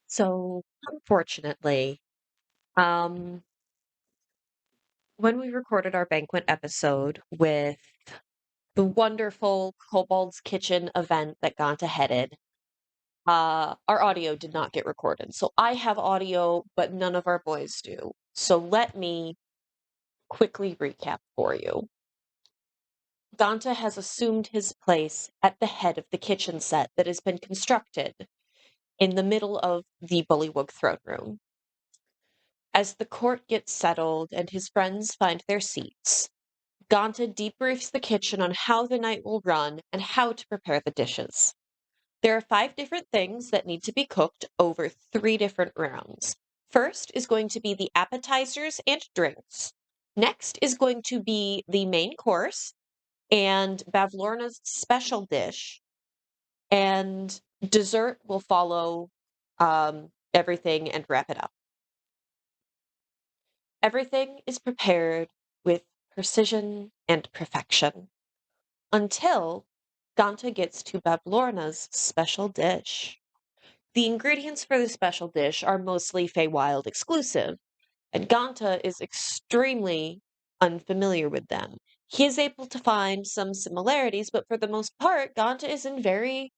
So, unfortunately, um, when we recorded our banquet episode with the wonderful Kobold's Kitchen event that Ganta headed, our audio did not get recorded. So I have audio, but none of our boys do. So let me quickly recap for you. Ganta has assumed his place at the head of the kitchen set that has been constructed in the middle of the Bullywug throne room. As the court gets settled and his friends find their seats, Ganta debriefs the kitchen on how the night will run and how to prepare the dishes. There are 5 different things that need to be cooked over 3 different rounds. First is going to be the appetizers and drinks. Next is going to be the main course and Bavlorna's special dish. And dessert will follow everything and wrap it up. Everything is prepared with precision and perfection until Ganta gets to Bablorna's special dish. The ingredients for the special dish are mostly Feywild exclusive, and Ganta is extremely unfamiliar with them. He is able to find some similarities, but for the most part, Ganta is in very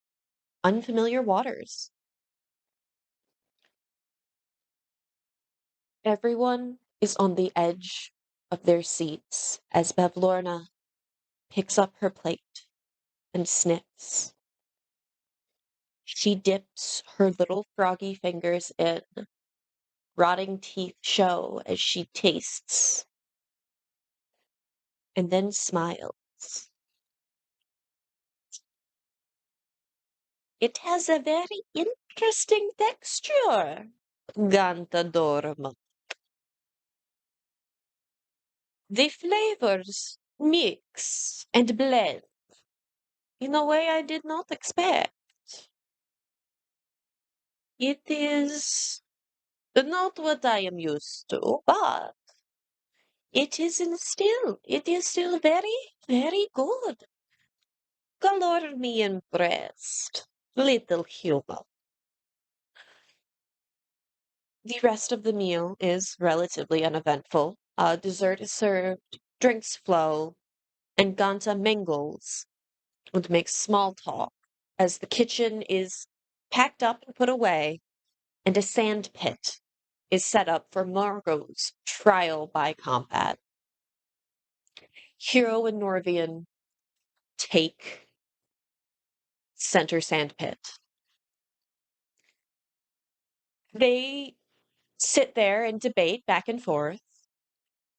unfamiliar waters. Everyone is on the edge of their seats as Bavlorna picks up her plate and sniffs. She dips her little froggy fingers in. Rotting teeth show as she tastes and then smiles. It has a very interesting texture, Gantadorma. The flavors mix and blend in a way I did not expect. It is not what I am used to, but it is still very, very good. Color me impressed, little human. The rest of the meal is relatively uneventful. Dessert is served, drinks flow, and Ganta mingles and makes small talk as the kitchen is packed up and put away, and a sand pit is set up for Margot's trial by combat. Hero and Norvian take center sand pit. They sit there and debate back and forth.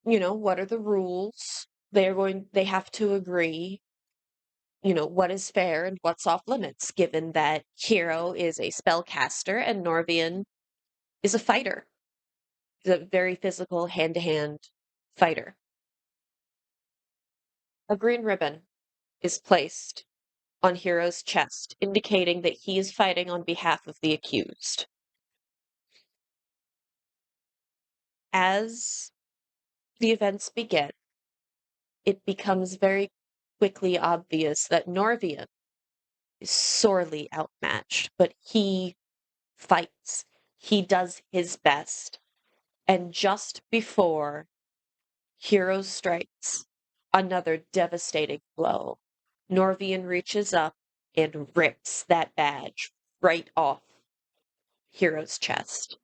What are the rules? They have to agree, what is fair and what's off limits, given that Hero is a spellcaster and Norvian is a fighter. He's a very physical, hand-to-hand fighter. A green ribbon is placed on Hero's chest, indicating that he is fighting on behalf of the accused. As the events begin, it becomes very quickly obvious that Norvian is sorely outmatched, but he fights. He does his best. And just before Hero strikes another devastating blow, Norvian reaches up and rips that badge right off Hero's chest.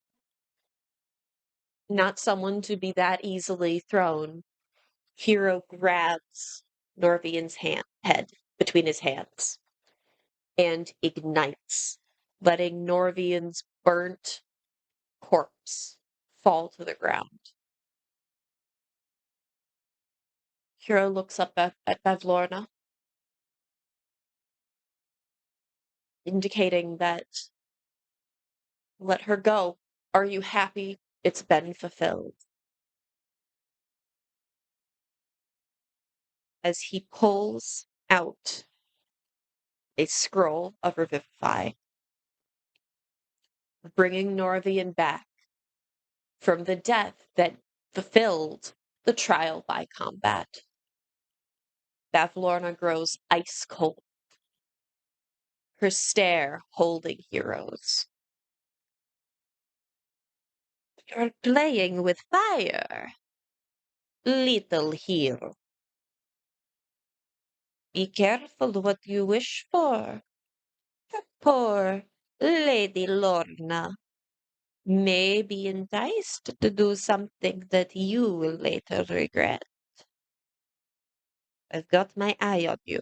Not someone to be that easily thrown. Hero grabs Norvian's head between his hands and ignites, letting Norvian's burnt corpse fall to the ground. Hero looks up at Bavlorna, indicating that let her go. Are you happy? It's been fulfilled. As he pulls out a scroll of Revivify, bringing Norvian back from the death that fulfilled the trial by combat. Bavlorna grows ice cold, her stare holding Heroes. You're playing with fire, little hero. Be careful what you wish for. Poor Lady Lorna may be enticed to do something that you will later regret. I've got my eye on you.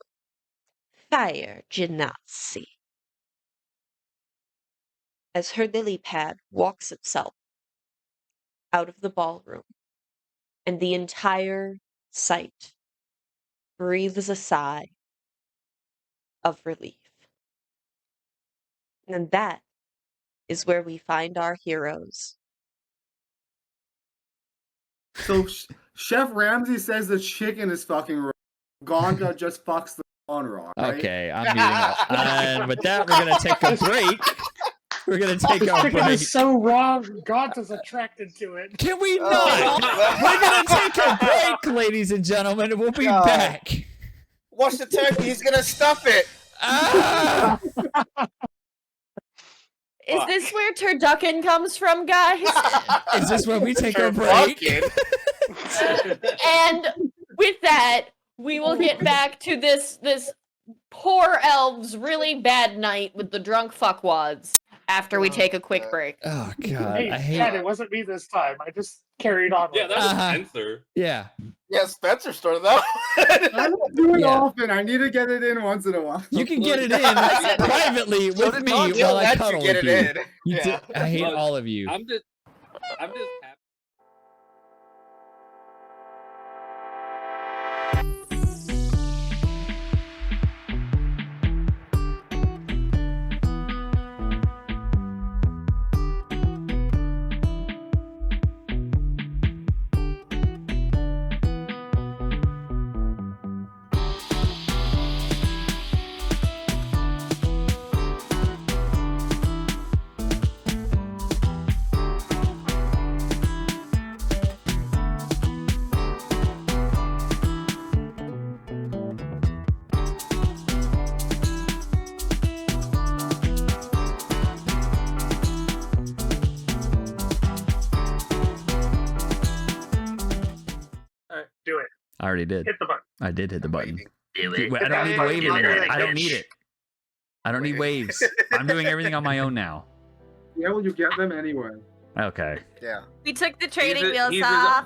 Fire Genasi. As her lily pad walks itself out of the ballroom, and the entire site breathes a sigh of relief. And that is where we find our heroes. So Chef Ramsay says the chicken is fucking wrong. Gonta just fucks the on raw, right? Okay, I'm muting all. And with that, we're gonna take a break. We're gonna take The a chicken break. is so wrong. Gonta's attracted to it. Can we not? We're gonna take a break, ladies and gentlemen, and we'll be back. Watch the turkey. He's gonna stuff it. Ah! Is this where turducken comes from, guys? Is this when we take a break? And with that, we will get back to this poor elf's really bad night with the drunk fuckwads after we take a quick break. Oh god, Hey, I hate Dad, it wasn't me this time. I just carried on. Yeah, with that it. was Uh-huh. Spencer. Yeah. Yeah, Spencer started that. I don't do it Yeah. often. I need to get it in once in a while. You can get it in privately So with did me John while Hill I let cuddle you get with it you. in. You Yeah. did- I hate Look, all of you. I'm just happy. Do it. I already did. Hit the button. I did hit the button. Do Wait, I don't need the wave anymore. I don't need it. I don't need waves. I'm doing everything on my own now. Yeah, well, you get them anyway. Okay. Yeah. We took the training He's a- wheels he's a- off.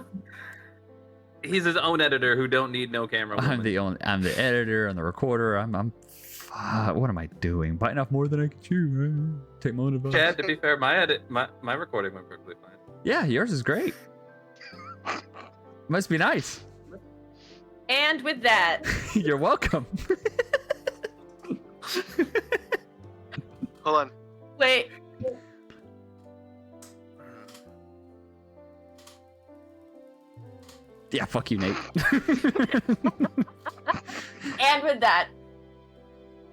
He's his own editor who don't need no camera. I'm the editor and the recorder. What am I doing? Biting off more than I can chew. Take my own advice. Chad, to be fair, my recording went perfectly fine. Yeah, yours is great. Must be nice. And with that, You're welcome. Hold on. wait. Yeah, fuck you, Nate. And with that,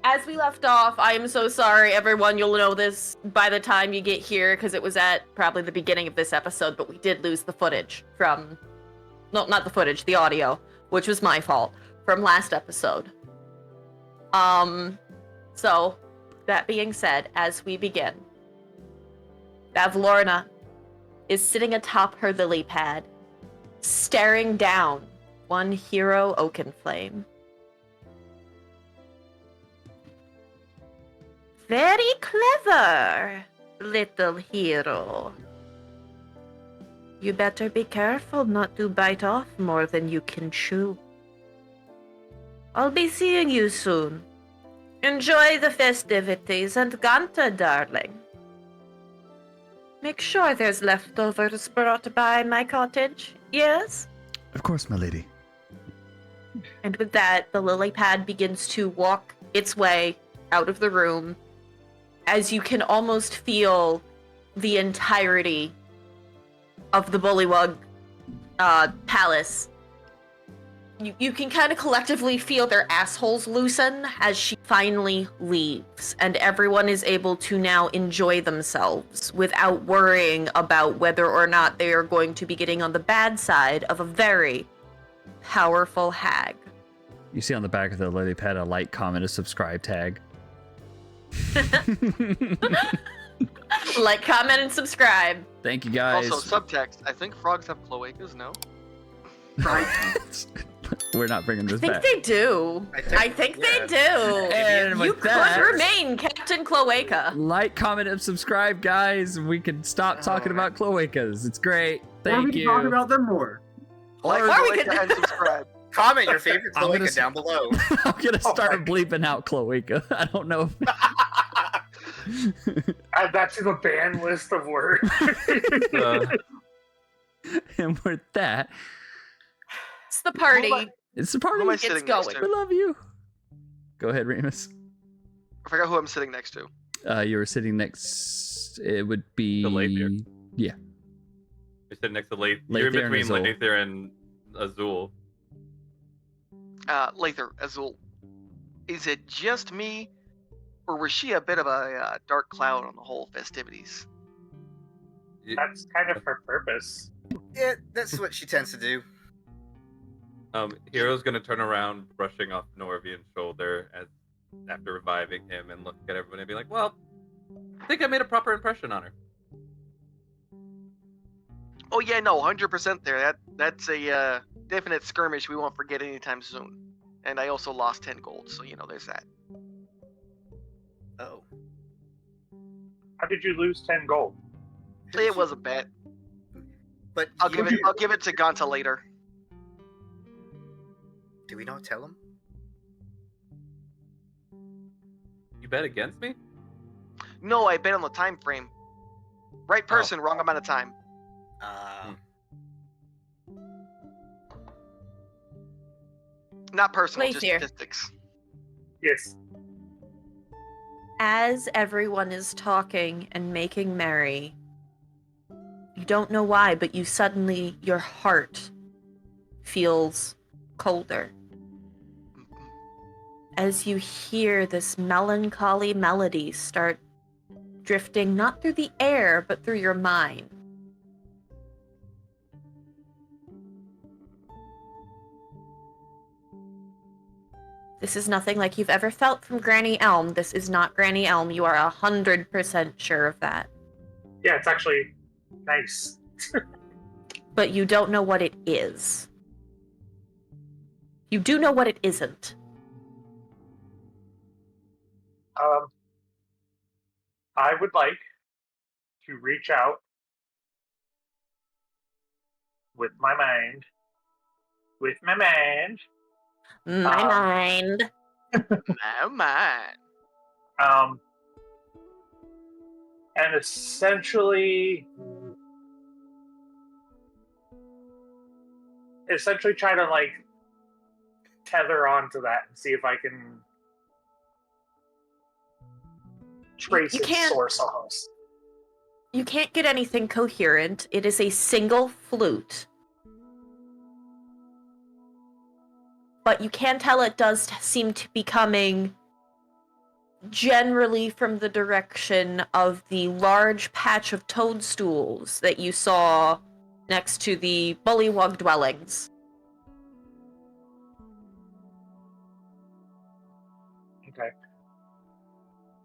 as we left off, I am so sorry, everyone. You'll know this by the time you get here, because it was at probably the beginning of this episode, but we did lose the footage from... No, not the footage, the audio, which was my fault, from last episode. So, that being said, as we begin, Bavlorna is sitting atop her lily pad, staring down one hero Oakenflame. Very clever, little hero. You better be careful not to bite off more than you can chew. I'll be seeing you soon. Enjoy the festivities and Ganta, darling. Make sure there's leftovers brought by my cottage, yes? Of course, my lady. And with that, the lily pad begins to walk its way out of the room, as you can almost feel the entirety of the Bullywug palace. You can kind of collectively feel their assholes loosen as she finally leaves, and everyone is able to now enjoy themselves without worrying about whether or not they are going to be getting on the bad side of a very powerful hag. You see on the back of the lily pad a like, comment, a subscribe tag. Like, comment, and subscribe. Thank you guys. Also, subtext. I think frogs have cloacas. No. We're not bringing I this think back. they do. I think they do. And You with could that, remain Captain Cloaca. like, comment, and subscribe, guys. We can stop talking about cloacas. It's great. Or we Thank can you. talk about them more. Like Or we cloaca could- and subscribe. Comment your favorite I'm gonna cloaca s- down below. I'm gonna start my- bleeping out cloaca. I don't know. Add that to the ban list of words. And with that, It's the party. it's the Who am I party. sitting It's next going. We to? love you. Go ahead, Remus. I forgot who I'm sitting next to. You were sitting next. It would be. The Laytherr. Yeah. You're sitting next to Layther. You're Layther and between Azul. Layther and Azul. Layther, Azul. Is it just me, or was she a bit of a dark cloud on the whole festivities? That's kind of her purpose. Yeah, that's what she tends to do. Hero's gonna turn around, brushing off Norvian's shoulder as after reviving him, and look at everyone and be like, "Well, I think I made a proper impression on her." Oh yeah, no, 100% there. That's a definite skirmish we won't forget anytime soon. And I also lost 10 gold, so there's that. Oh. How did you lose 10 gold? It was a bet. But I'll give it to Ganta later. Do we not tell him? You bet against me? No, I bet on the time frame. Right person, wrong amount of time. Not personal, just Layther. statistics. Yes. As everyone is talking and making merry, you don't know why, but your heart feels colder. As you hear this melancholy melody start drifting not through the air, but through your mind. This is nothing like you've ever felt from Granny Elm. This is not Granny Elm. You are 100% sure of that. Yeah, it's actually nice. But you don't know what it is. You do know what it isn't. I would like to reach out with my mind. My mind. Oh my. And essentially try to tether onto that and see if I can trace You its can't- source almost. You can't get anything coherent. It is a single flute. But you can tell it does seem to be coming generally from the direction of the large patch of toadstools that you saw next to the bullywug dwellings. Okay.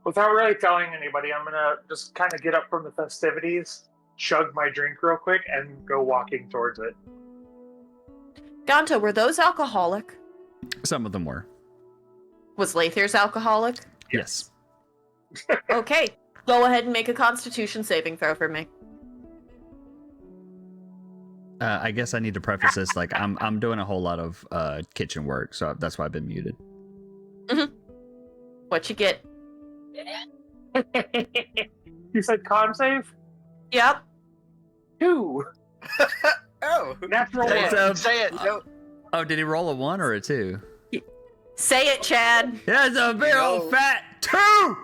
Without really telling anybody, I'm gonna just kind of get up from the festivities, chug my drink real quick, and go walking towards it. Ganta, were those alcoholic? Some of them were. Was Layther's alcoholic? Yes. Okay, go ahead and make a Constitution saving throw for me. I guess I need to preface this like I'm doing a whole lot of kitchen work, so that's why I've been muted. What you get? You said con save? Yep. 2. Oh. Natural Say It's, one. it. Say it. Oh, did he roll a 1 or a 2? Say it, Chad. That's a big old No. fat 2!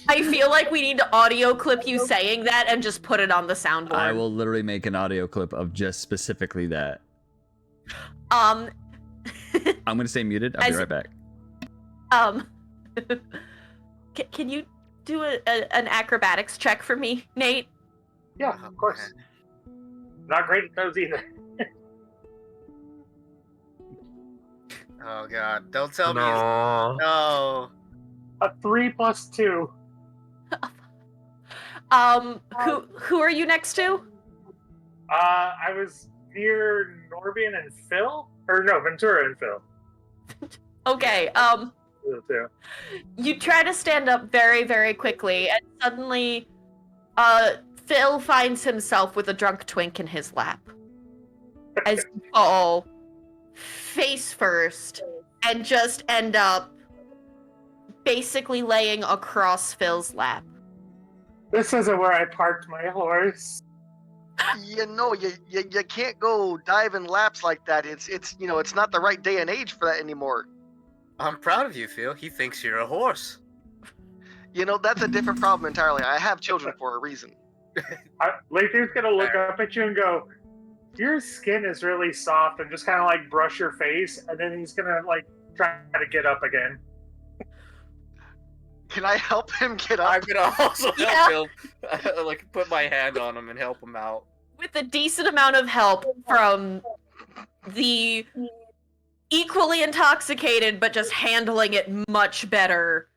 I feel like we need to audio clip you saying that and just put it on the soundboard. I will literally make an audio clip of just specifically that. Um, I'm gonna stay muted. I'll be As- right back. can you do an acrobatics check for me, Nate? Yeah, of course. Not great at those either. Oh god, don't tell me. No. No. A 3 plus 2. Who are you next to? I was near Norvian and Phyll? Or no, Ventura and Phyll. Okay, The two. you try to stand up very, very quickly, and suddenly, Phyll finds himself with a drunk twink in his lap. As you fall face first and just end up basically laying across Phil's lap. This isn't where I parked my horse. You know, you can't go diving laps like that. It's it's not the right day and age for that anymore. I'm proud of you, Phil. He thinks you're a horse. You know, that's a different problem entirely. I have children for a reason. Layther's gonna look up at you and go, your skin is really soft, and just kind of like brush your face, and then he's gonna like try to get up again. Can I help him get up? I'm gonna also help him. Like, put my hand on him and help him out. With a decent amount of help from the equally intoxicated but just handling it much better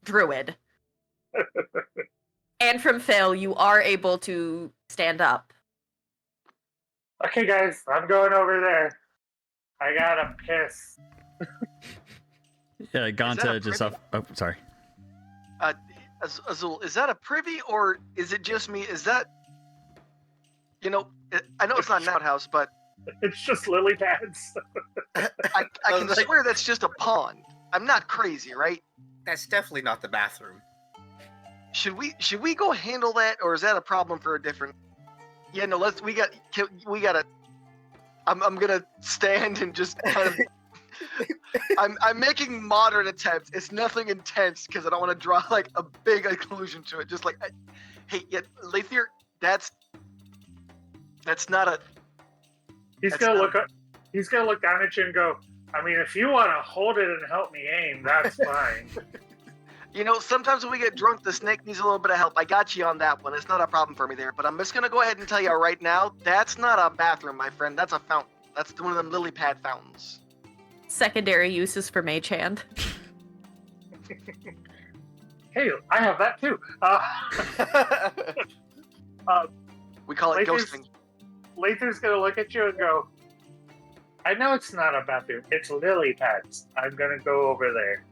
druid. And from Phyll, you are able to stand up. Okay, guys, I'm going over there. I gotta piss. Yeah, a Ganta just privy? off. Oh, sorry. Azul, is that a privy or is it just me? Is that, I know it's not an outhouse, but It's just lily pads. I can swear that's just a pond. I'm not crazy, right? That's definitely not the bathroom. Should we go handle that, or is that a problem for a different? Yeah, no. We gotta. I'm gonna stand and just kind of. I'm making moderate attempts. It's nothing intense because I don't want to draw like a big conclusion to it. Just like, hey, yeah, Laytherr, that's not a. He's That's gonna not- look up. He's gonna look down at you and go, I mean, if you want to hold it and help me aim, that's fine. Sometimes when we get drunk, the snake needs a little bit of help. I got you on that one. It's not a problem for me there. But I'm just gonna go ahead and tell you right now, that's not a bathroom, my friend. That's a fountain. That's one of them lily pad fountains. Secondary uses for mage hand. Hey, I have that too. We call it Layther's- ghosting. Layther's gonna look at you and go, I know it's not a bathroom. It's lily pads. I'm gonna go over there.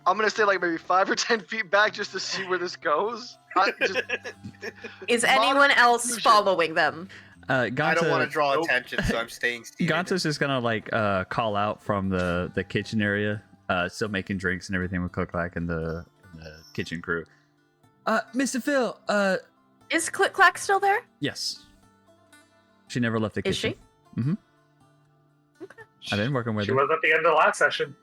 I'm gonna stay like maybe 5 or 10 feet back just to see where this goes. Is Moderate anyone else confusion. following them? Ganta, I don't want to draw Nope. attention, so I'm staying seated. Ganta's just gonna like call out from the kitchen area, still making drinks and everything with Klick Klack and the kitchen crew. Mr. Phyll, Is Klick Klack still there? yes. She never left the Is kitchen. she? Mm-hmm. I've been working with She her. was at the end of last session.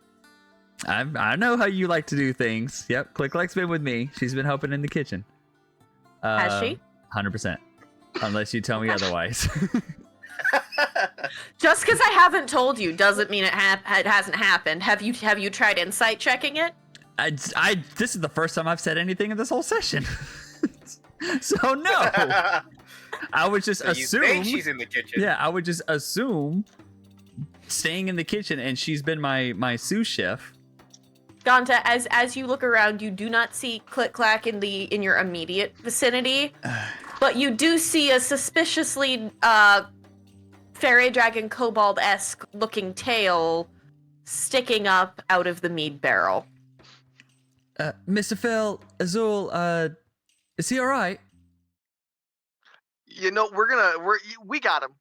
I know how you like to do things. Yep, Klick Klack's been with me. She's been helping in the kitchen. Has she? 100%. Unless you tell me otherwise. Just because I haven't told you doesn't mean it hasn't happened. Have you tried insight checking it? This is the first time I've said anything in this whole session. So no. I would just So you assume think she's in the kitchen? Yeah, I would just assume staying in the kitchen, and she's been my sous chef. Ganta, as you look around, you do not see Klick Klack in your immediate vicinity, but you do see a suspiciously fairy dragon kobold-esque looking tail sticking up out of the mead barrel. Mr. Phyll, Azul, is he all right? we got him.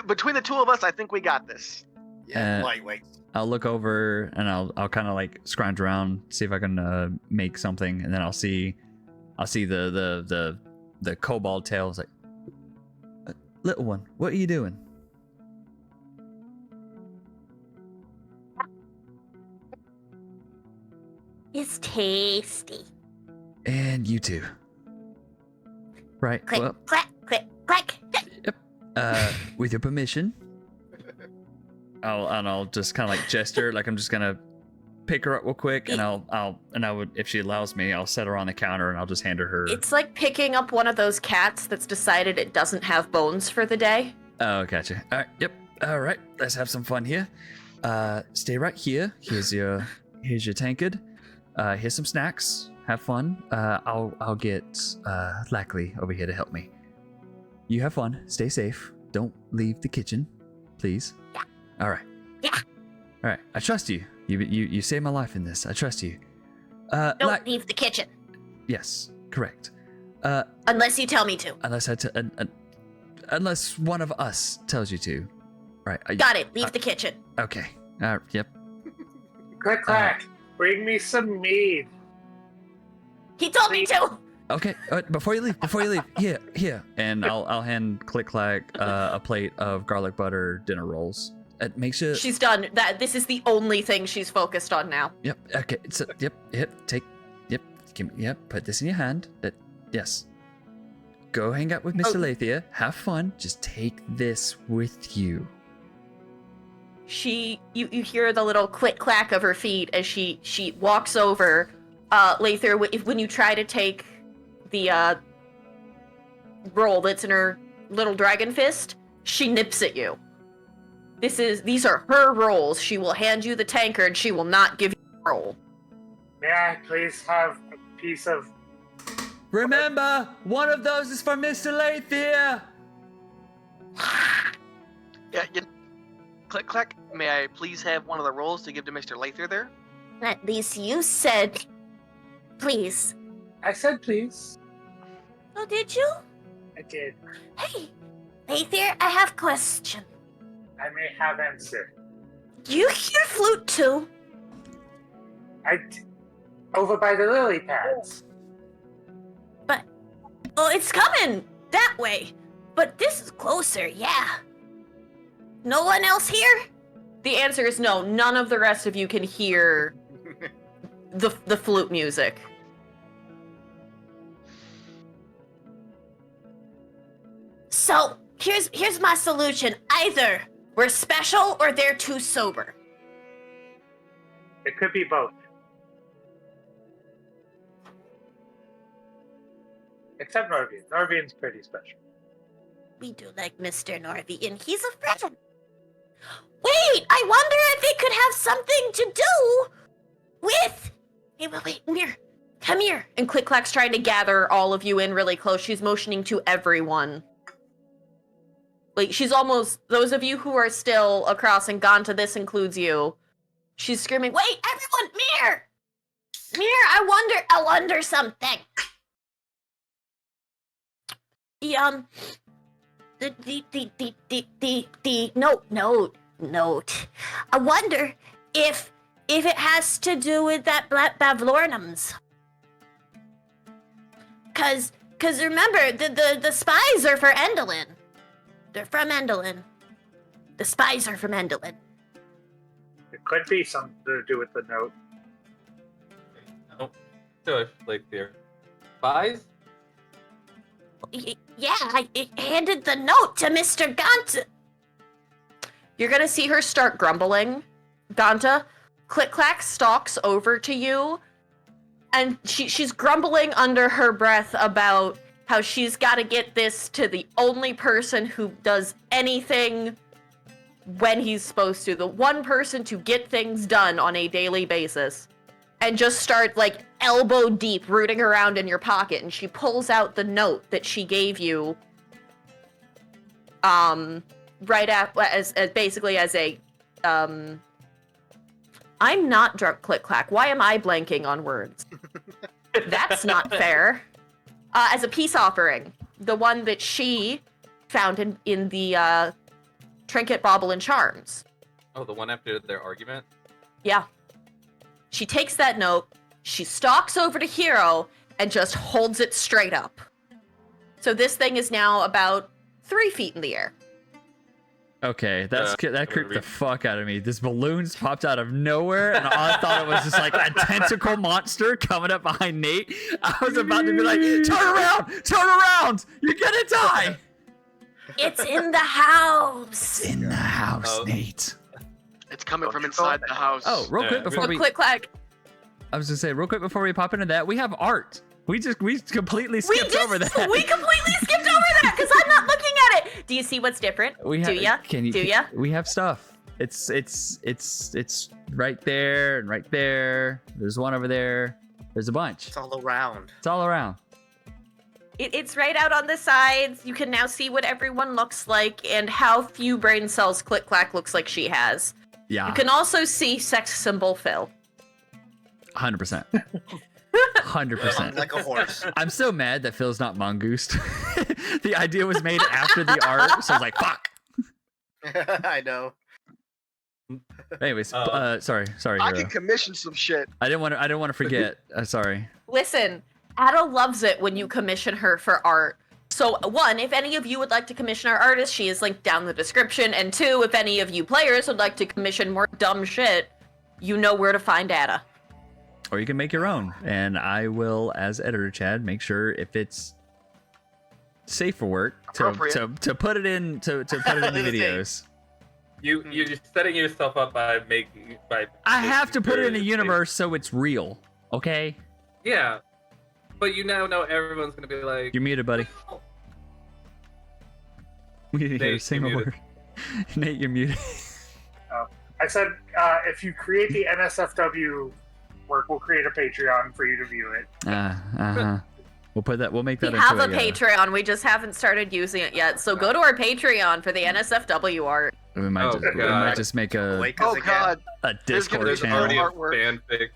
Between the two of us, I think we got this. Yeah, Uh, lightweight. I'll look over and I'll kind of like scrounge around, see if I can make something, and then I'll see the kobold tail. It's like, little one, what are you doing? It's tasty. And you too. Right. Click, Well, clack, click, clack. with your permission, I'll just kind of like gesture, like I'm just gonna pick her up real quick, and I would, if she allows me, I'll set her on the counter and I'll just hand her. It's like picking up one of those cats that's decided it doesn't have bones for the day. Oh, gotcha. All right. Yep. All right. Let's have some fun here. Stay right here. Here's your tankard. Here's some snacks. Have fun. I'll get Lackley over here to help me. You have fun. Stay safe. Don't leave the kitchen, please. Yeah. All right. Yeah. All right. I trust you. You saved my life in this. I trust you. Don't leave the kitchen. Yes, correct. Unless you tell me to. Unless one of us tells you to. Right. Got it. Leave the kitchen. Okay. Yep. Klick Klack, bring me some mead. He told me to. Okay. Before you leave, here, and I'll hand Klick Klack a plate of garlic butter dinner rolls. Make sure She's done. This is the only thing she's focused on now. Yep. Okay. So yep. Take. Yep. Yep. Put this in your hand. Yes. Go hang out with Mr. Laytherr. Have fun. Just take this with you. You hear the little click clack of her feet as she walks over. Laytherr, when you try to take the roll that's in her little dragon fist, she nips at you. These are her rolls. She will hand you the tankard. She will not give you the roll. May I please have a piece of... Remember, one of those is for Mr. Laytherr. Yeah, Klick Klack, may I please have one of the rolls to give to Mr. Laytherr there? At least you said, please. I said please. Oh, did you? I did. Hey, Laytherr, I have question. I may have answer. You hear flute too? Over by the lily pads. Oh, it's coming that way. But this is closer, yeah. No one else here? The answer is no. None of the rest of you can hear the flute music. So, here's my solution. Either we're special or they're too sober. It could be both. Except Norvian. Norvian's pretty special. We do like Mr. Norvian. He's a friend. Wait, I wonder if it could have something to do with... Hey, wait, come here. Come here. And Klick Klack's trying to gather all of you in really close. She's motioning to everyone. Like, she's almost... Those of you who are still across and gone to this includes you. She's screaming, Wait, everyone, Mir! Mir, I wonder something. Note. I wonder if it has to do with that Bavlornums. Cause remember, the spies are for Endelin. They're from Endelin. The spies are from Endelin. It could be something to do with the note. No. Tush, Laytherr. Spies? Yeah, I handed the note to Mr. Ganta. You're gonna see her start grumbling. Ganta, Klick Klack stalks over to you, and she's grumbling under her breath about how she's gotta get this to the only person who does anything when he's supposed to. The one person to get things done on a daily basis. And just start, like, elbow deep rooting around in your pocket, and she pulls out the note that she gave you, right after, as basically as a, I'm not drunk, Klick Klack. Why am I blanking on words? That's not fair. As a peace offering, the one that she found in the, Trinket, Bauble, and Charms. Oh, the one after their argument? Yeah. She takes that note, she stalks over to Hero, and just holds it straight up. So this thing is now about 3 feet in the air. Okay, that creeped the fuck out of me. This balloons popped out of nowhere, and I thought it was just like a tentacle monster coming up behind Nate. I was about to be like, turn around! You're gonna die! It's in the house. In the house, Nate. It's coming from inside the house. Oh, real quick before we... Klick Klack. I was gonna say, real quick before we pop into that, we have art. We completely skipped over that. We completely skipped over that because I'm not looking at it. Do you see what's different? Do ya? We have stuff. It's right there and right there. There's one over there. There's a bunch. It's all around. It's all around. It's right out on the sides. You can now see what everyone looks like and how few brain cells Klick Klack looks like she has. Yeah. You can also see sex symbol Phyll. 100%. 100%. Like a horse. I'm so mad that Phil's not mongoosed. The idea was made after the art, so I was like, fuck. I know. Anyways, sorry, I Hero. can commission some shit. I didn't want to forget. Sorry. Listen, Ada loves it when you commission her for art. So, one, if any of you would like to commission our artist, she is linked down in the description. And two, if any of you players would like to commission more dumb shit, you know where to find Ada. Or you can make your own, and I will, as editor Chad, make sure if it's safe for work to put it in to put it in the videos. You're just setting yourself up by making I have to put it in a sure universe so it's real. Okay. Yeah, but you now know everyone's gonna be like, You're muted, buddy. We didn't hear a Nate, single you're word. Nate, you're muted. I said if you create the NSFW work, we'll create a Patreon for you to view it. We'll make that We into have a Patreon, we just haven't started using it yet. So go to our Patreon for the NSFW art. We might, we might just make Wake us Oh again. god. a There's gonna Discord be there's some channel. already a artwork. fanfic.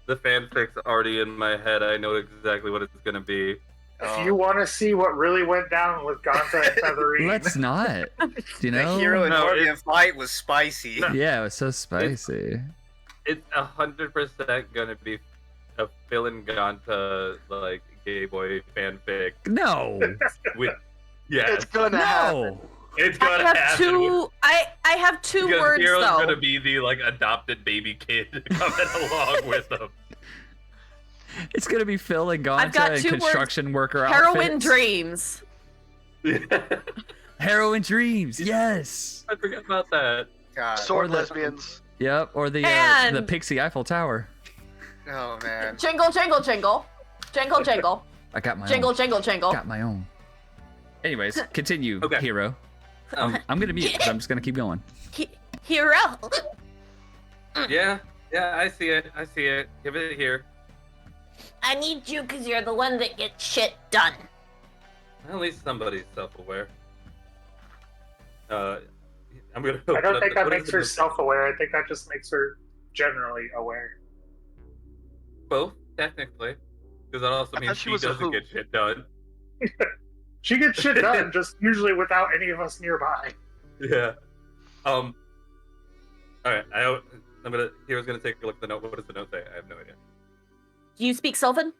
The fanfic's already in my head. I know exactly what it's gonna be. If you want to see what really went down with Gonta and Featherine, Let's not. Do you know? The hero and No, Norvian fight was spicy. Yeah, it was so spicy. It's 100% gonna be a Phyll and Ganta like gay boy fanfic. No. With yes, It's gonna happen. No. it's I gonna have happen. two. I have two Because words Hero's though. gonna be the like adopted baby kid coming along with them. It's gonna be Phyll and I've got Gonta and two words. construction worker Heroin outfits. dreams. Heroin dreams. Yes. I forgot about that. God. Sword Or the- lesbians. Yep. Or the And- Pixie Eiffel Tower. Oh man. Jingle, jingle, jingle. Jingle, jingle. I got my Jingle, own. jingle, jingle. Got my own. Anyways, continue, Okay. Hero. I'm gonna mute. 'Cause I'm just gonna keep going. Hero. Yeah, I see it. Give it here. I need you because you're the one that gets shit done. At least somebody's self-aware. I'm gonna. I don't think that what is makes the her most- self-aware. I think that just makes her generally aware. Both, technically, because that also I means thought she she was a doesn't hoop. get shit done. She gets shit done, just usually without any of us nearby. Yeah. All right. Hero's gonna take a look at the note. What does the note say? I have no idea. Do you speak Sylvan?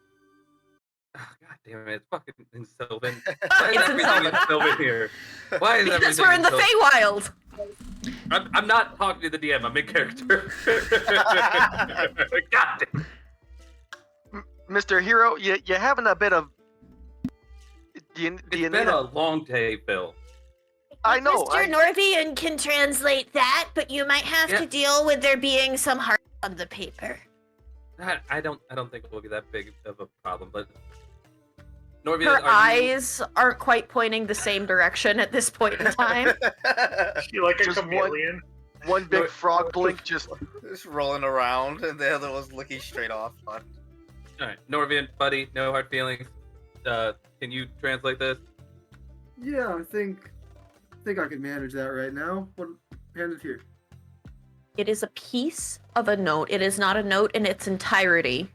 Oh, God damn it! It's fucking in Sylvan. Why is It's in everything in Sylvan here? Why is Because everything we're in the Sylvan? Feywild. I'm not talking to the DM. I'm in character. God damn. Mr. Hero, you having a bit of. Do you It's need been a- a long day, Phyll. I know. Mr. Norvian can translate that, but you might have Yeah. to deal with there being some heart on the paper. I don't think it will be that big of a problem, but Norvian, Her are you- eyes aren't quite pointing the same direction at this point in time. She like a Just one- chameleon. One big No, frog blink just. Just rolling around, and the other was looking straight off. All right, Norvian, buddy, no hard feelings. Can you translate this? Yeah, I think I can manage that right now. Hand it here. It is a piece of a note. It is not a note in its entirety,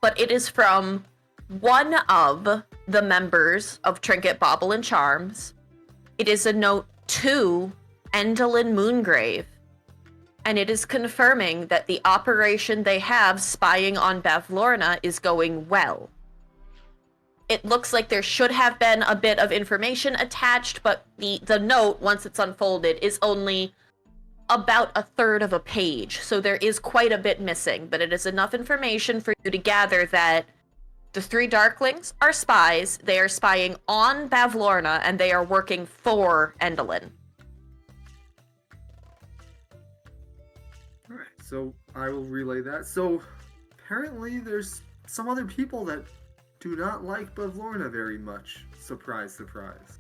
but it is from one of the members of Trinket, Bauble, and Charms. It is a note to Endalyn Moongrave, and it is confirming that the operation they have spying on Bavlorna is going well. It looks like there should have been a bit of information attached, but the note, once it's unfolded, is only about a third of a page, so there is quite a bit missing, but it is enough information for you to gather that the three Darklings are spies, they are spying on Bavlorna, and they are working for Endalyn. All right, so I will relay that. So apparently, there's some other people that do not like Bavlorna very much. Surprise, surprise.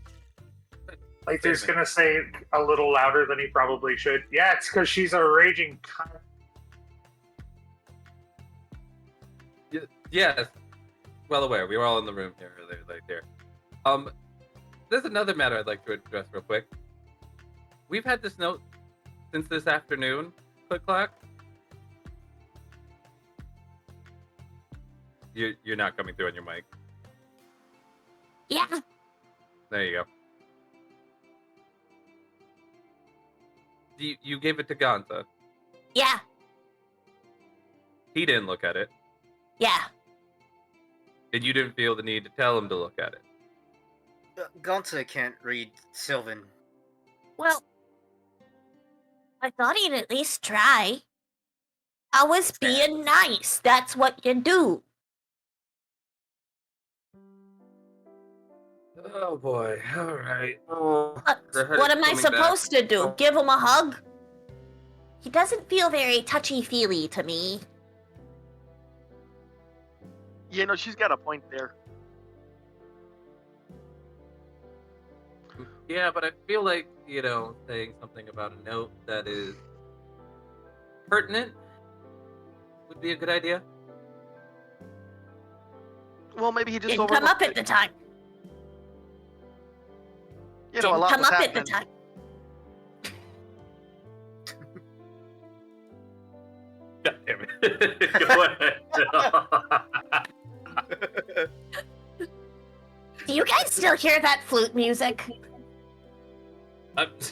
Layther's gonna say a little louder than he probably should. Yeah, it's because she's a raging cunt. Yes, well aware. We were all in the room here earlier, there. There's another matter I'd like to address real quick. We've had this note since this afternoon. Klick Klack. You're not coming through on your mic. Yeah. There you go. You gave it to Gonza. Yeah. He didn't look at it, Yeah. and you didn't feel the need to tell him to look at it. Gonza can't read Sylvan. Well, I thought he'd at least try. I was being nice. That's what you do. Oh boy! All right. Oh, What am I supposed to do? Give him a hug? He doesn't feel very touchy-feely to me. Yeah, no, she's got a point there. Yeah, but I feel like, saying something about a note that is pertinent would be a good idea. Well, maybe he just Didn't come up at the time. You know, a Didn't lot come was up at the happening. time. God damn it. Go ahead. Do you guys still hear that flute music?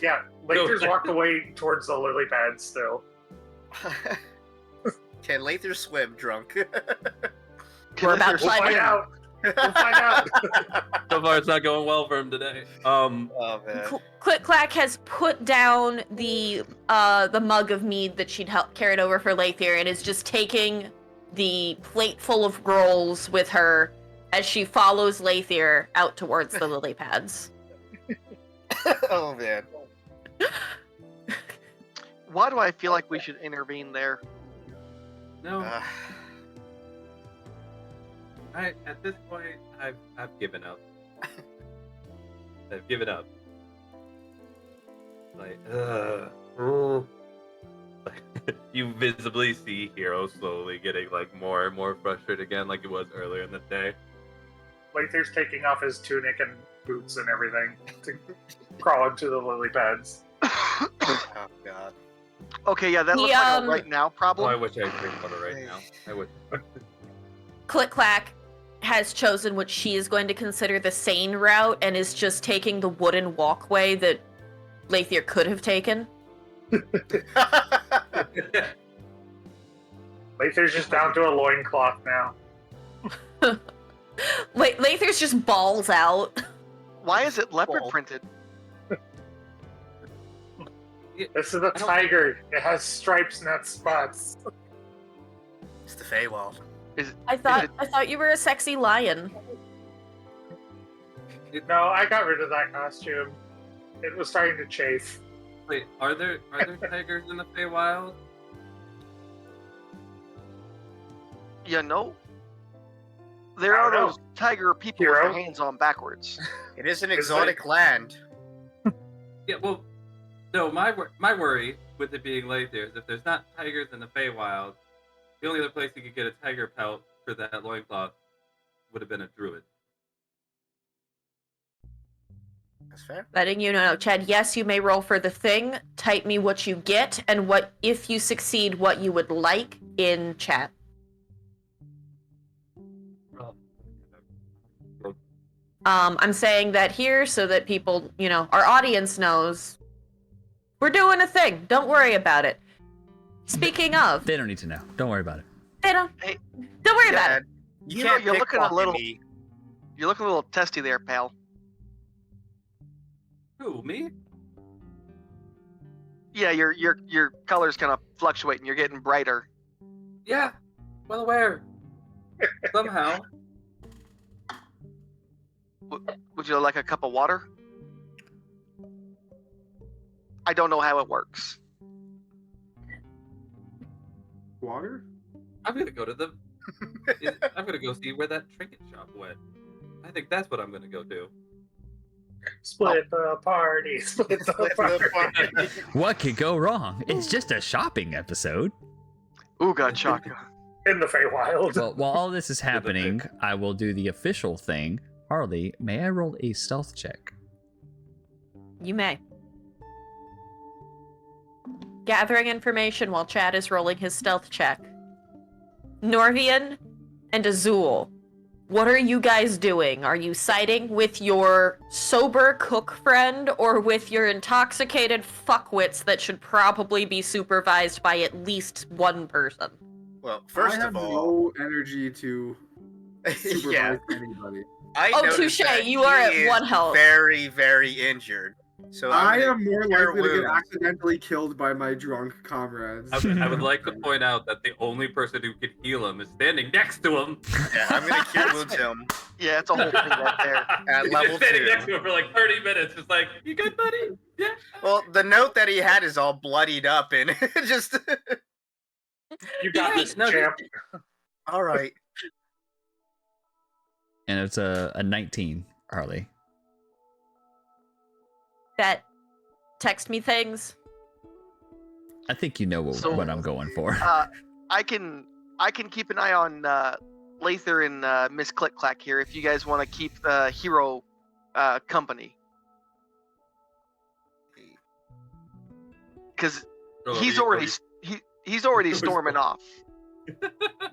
Yeah, Layther's walked away towards the lily pad still. Can Layther swim drunk? We're about We'll find out. We'll find out. So far, it's not going well for him today. Oh man. Klick Klack has put down the mug of mead that she'd carried over for Layther and is just taking the plate full of rolls with her as she follows Layther out towards the lily pads. Oh man. Why do I feel like we should intervene there? No, at this point, I've given up. I've given up. Like, you visibly see Hero slowly getting like more and more frustrated again, like it was earlier in the day. Layther's taking off his tunic and boots and everything to crawl into the lily pads. Oh god. Okay, yeah, that looks like a right now Oh, I problem. wish I could drink water right now. I would. Klick Klack has chosen what she is going to consider the sane route and is just taking the wooden walkway that Layther could have taken. Layther's just down to a loincloth now. Layther's just balls out. Why is it leopard printed? This is a tiger. It has stripes, not spots. It's the Feywild. I thought you were a sexy lion. No, I got rid of that costume. It was starting to chafe. Wait, are there tigers in the Feywild? You know, there I are don't those tiger people Hero? with their hands on backwards. It is an Is exotic land. Yeah, well, no, my worry with it being Layther is if there's not tigers in the Feywild, the only other place you could get a tiger pelt for that loincloth would have been a druid. That's fair. Letting you know, Chad, yes, you may roll for the thing. Type me what you get and what, if you succeed, what you would like in chat. I'm saying that here so that people, our audience knows we're doing a thing. Don't worry about it. Speaking of, They don't need to know. Don't worry about it. they don't. Hey, Don't worry about it. You know, you're looking a little. You're looking a little testy there, pal. Who, me? Yeah, your colors kind of fluctuate and you're getting brighter. Yeah, well aware. Somehow. Would you like a cup of water? I don't know how it works. Water? I'm gonna go to the. I'm gonna go see where that trinket shop went. I think that's what I'm gonna go do. Split the party. Split the Split the party. party. What could go wrong? It's just a shopping episode. Ooga chaka. In the Feywild. Well, while all this is happening, I will do the official thing. Harley, may I roll a stealth check? You may. Gathering information while Chad is rolling his stealth check. Norvian and Azul, what are you guys doing? Are you siding with your sober cook friend or with your intoxicated fuckwits that should probably be supervised by at least one person? Well, first I have of all, no energy to supervise yeah, anybody. I Oh, noticed touche, that you are he at is one health. Very, very injured. So I gonna am more cure likely to get wounds. accidentally killed by my drunk comrades. I would like to point out that the only person who can heal him is standing next to him. Yeah, I'm gonna cure wounds him Yeah, it's a whole thing right there. at He's level just standing 2. next to him for like 30 minutes. It's like, you good, buddy? Yeah. Well, the note that he had is all bloodied up and just. You got Yeah, this, no, champ. All right. And it's a 19, Harley. That text me things. I think you know So- what I'm going for. I can keep an eye on Laytherr and Miss Klick Klack here if you guys want to keep the hero company. Because he's already he's already storming off.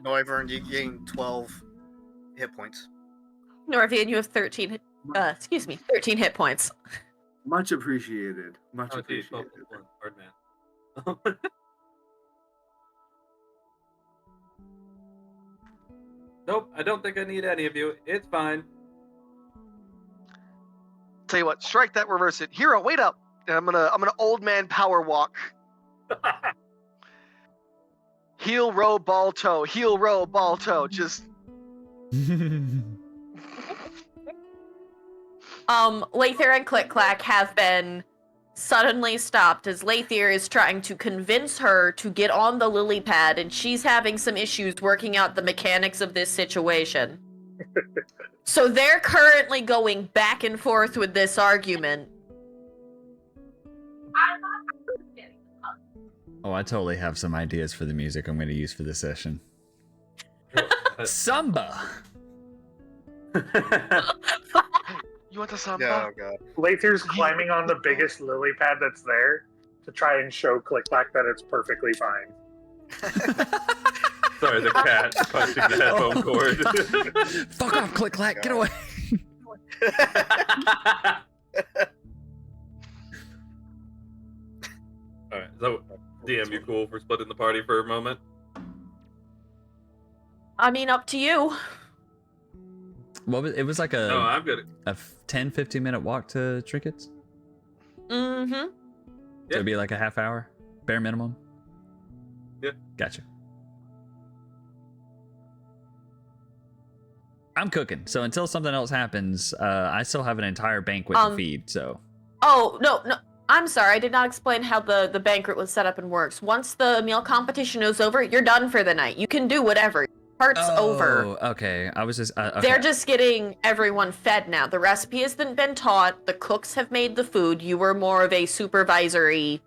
Noivern, you gain 12 hit points. Norvian, you have 13 13 hit points. Much appreciated. Much Oh, geez, appreciated. Hard man. Nope, I don't think I need any of you. It's fine. Tell you what, strike that, reverse it. Hero, wait up. And I'm gonna old man power walk. Heel row ball toe. Heel row ball toe. Just Laytherr and Klick Klack have been suddenly stopped as Laytherr is trying to convince her to get on the lily pad, and she's having some issues working out the mechanics of this situation. So they're currently going back and forth with this argument. Oh, I totally have some ideas for the music I'm going to use for this session. Samba! you want the samba? Oh god. Layther's climbing on the biggest lily pad that's there to try and show Klick Klack that it's perfectly fine. Sorry, the cat punching the headphone cord. Fuck off, Klick Klack, get away! Alright, so DM, you cool for splitting the party for a moment? I mean, up to you. It was like a, No, I'm good. a 10, 15 minute walk to Trinkets? Mm-hmm. So it'd be like a half hour, bare minimum? Yeah. Gotcha. I'm cooking, so until something else happens, I still have an entire banquet to feed, so. Oh, no. I'm sorry, I did not explain how the banquet was set up and works. Once the meal competition is over, you're done for the night. You can do whatever. Part's over. Okay. I was just. Okay. They're just getting everyone fed now. The recipe hasn't been taught. The cooks have made the food. You were more of a supervisory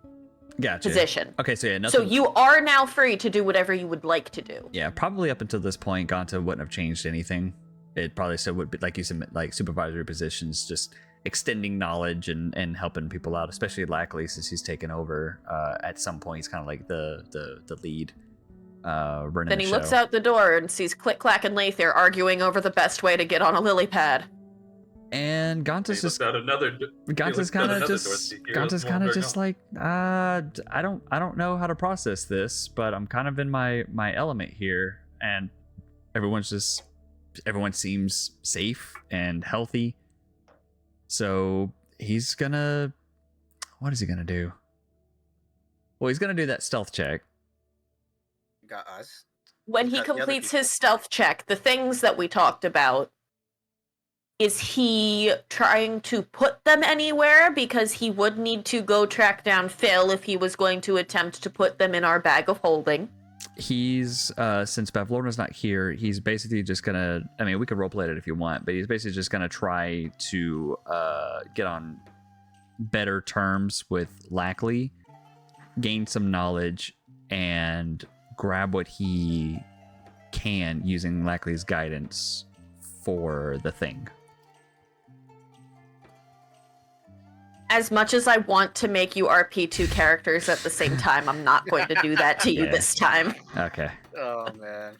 Gotcha. position. Okay, so yeah, nothing. So you are now free to do whatever you would like to do. Yeah, probably up until this point, Gonta wouldn't have changed anything. It probably still would be, like you said, like supervisory positions, just extending knowledge and helping people out, especially Lackley, since he's taken over. At some point, he's kind of like the lead. Running Then the he show. looks out the door and sees Klick Klack and Laytherr arguing over the best way to get on a lily pad. And Gonta's just Gonta's kind of just like I don't know how to process this, but I'm kind of in my element here, and everyone seems safe and healthy. So he's gonna, what is he gonna do? Well, he's gonna do that stealth check. Got us. When he Got the other completes people. his stealth check, the things that we talked about, is he trying to put them anywhere? Because he would need to go track down Phyll if he was going to attempt to put them in our bag of holding. He's since Bavlorna's not here, he's basically just gonna. I mean, we could roleplay it if you want, but he's basically just gonna try to get on better terms with Lackley, gain some knowledge, and grab what he can using Lackley's guidance for the thing. As much as I want to make you RP2 characters at the same time, I'm not going to do that to you Yeah. this time. Okay. Oh man.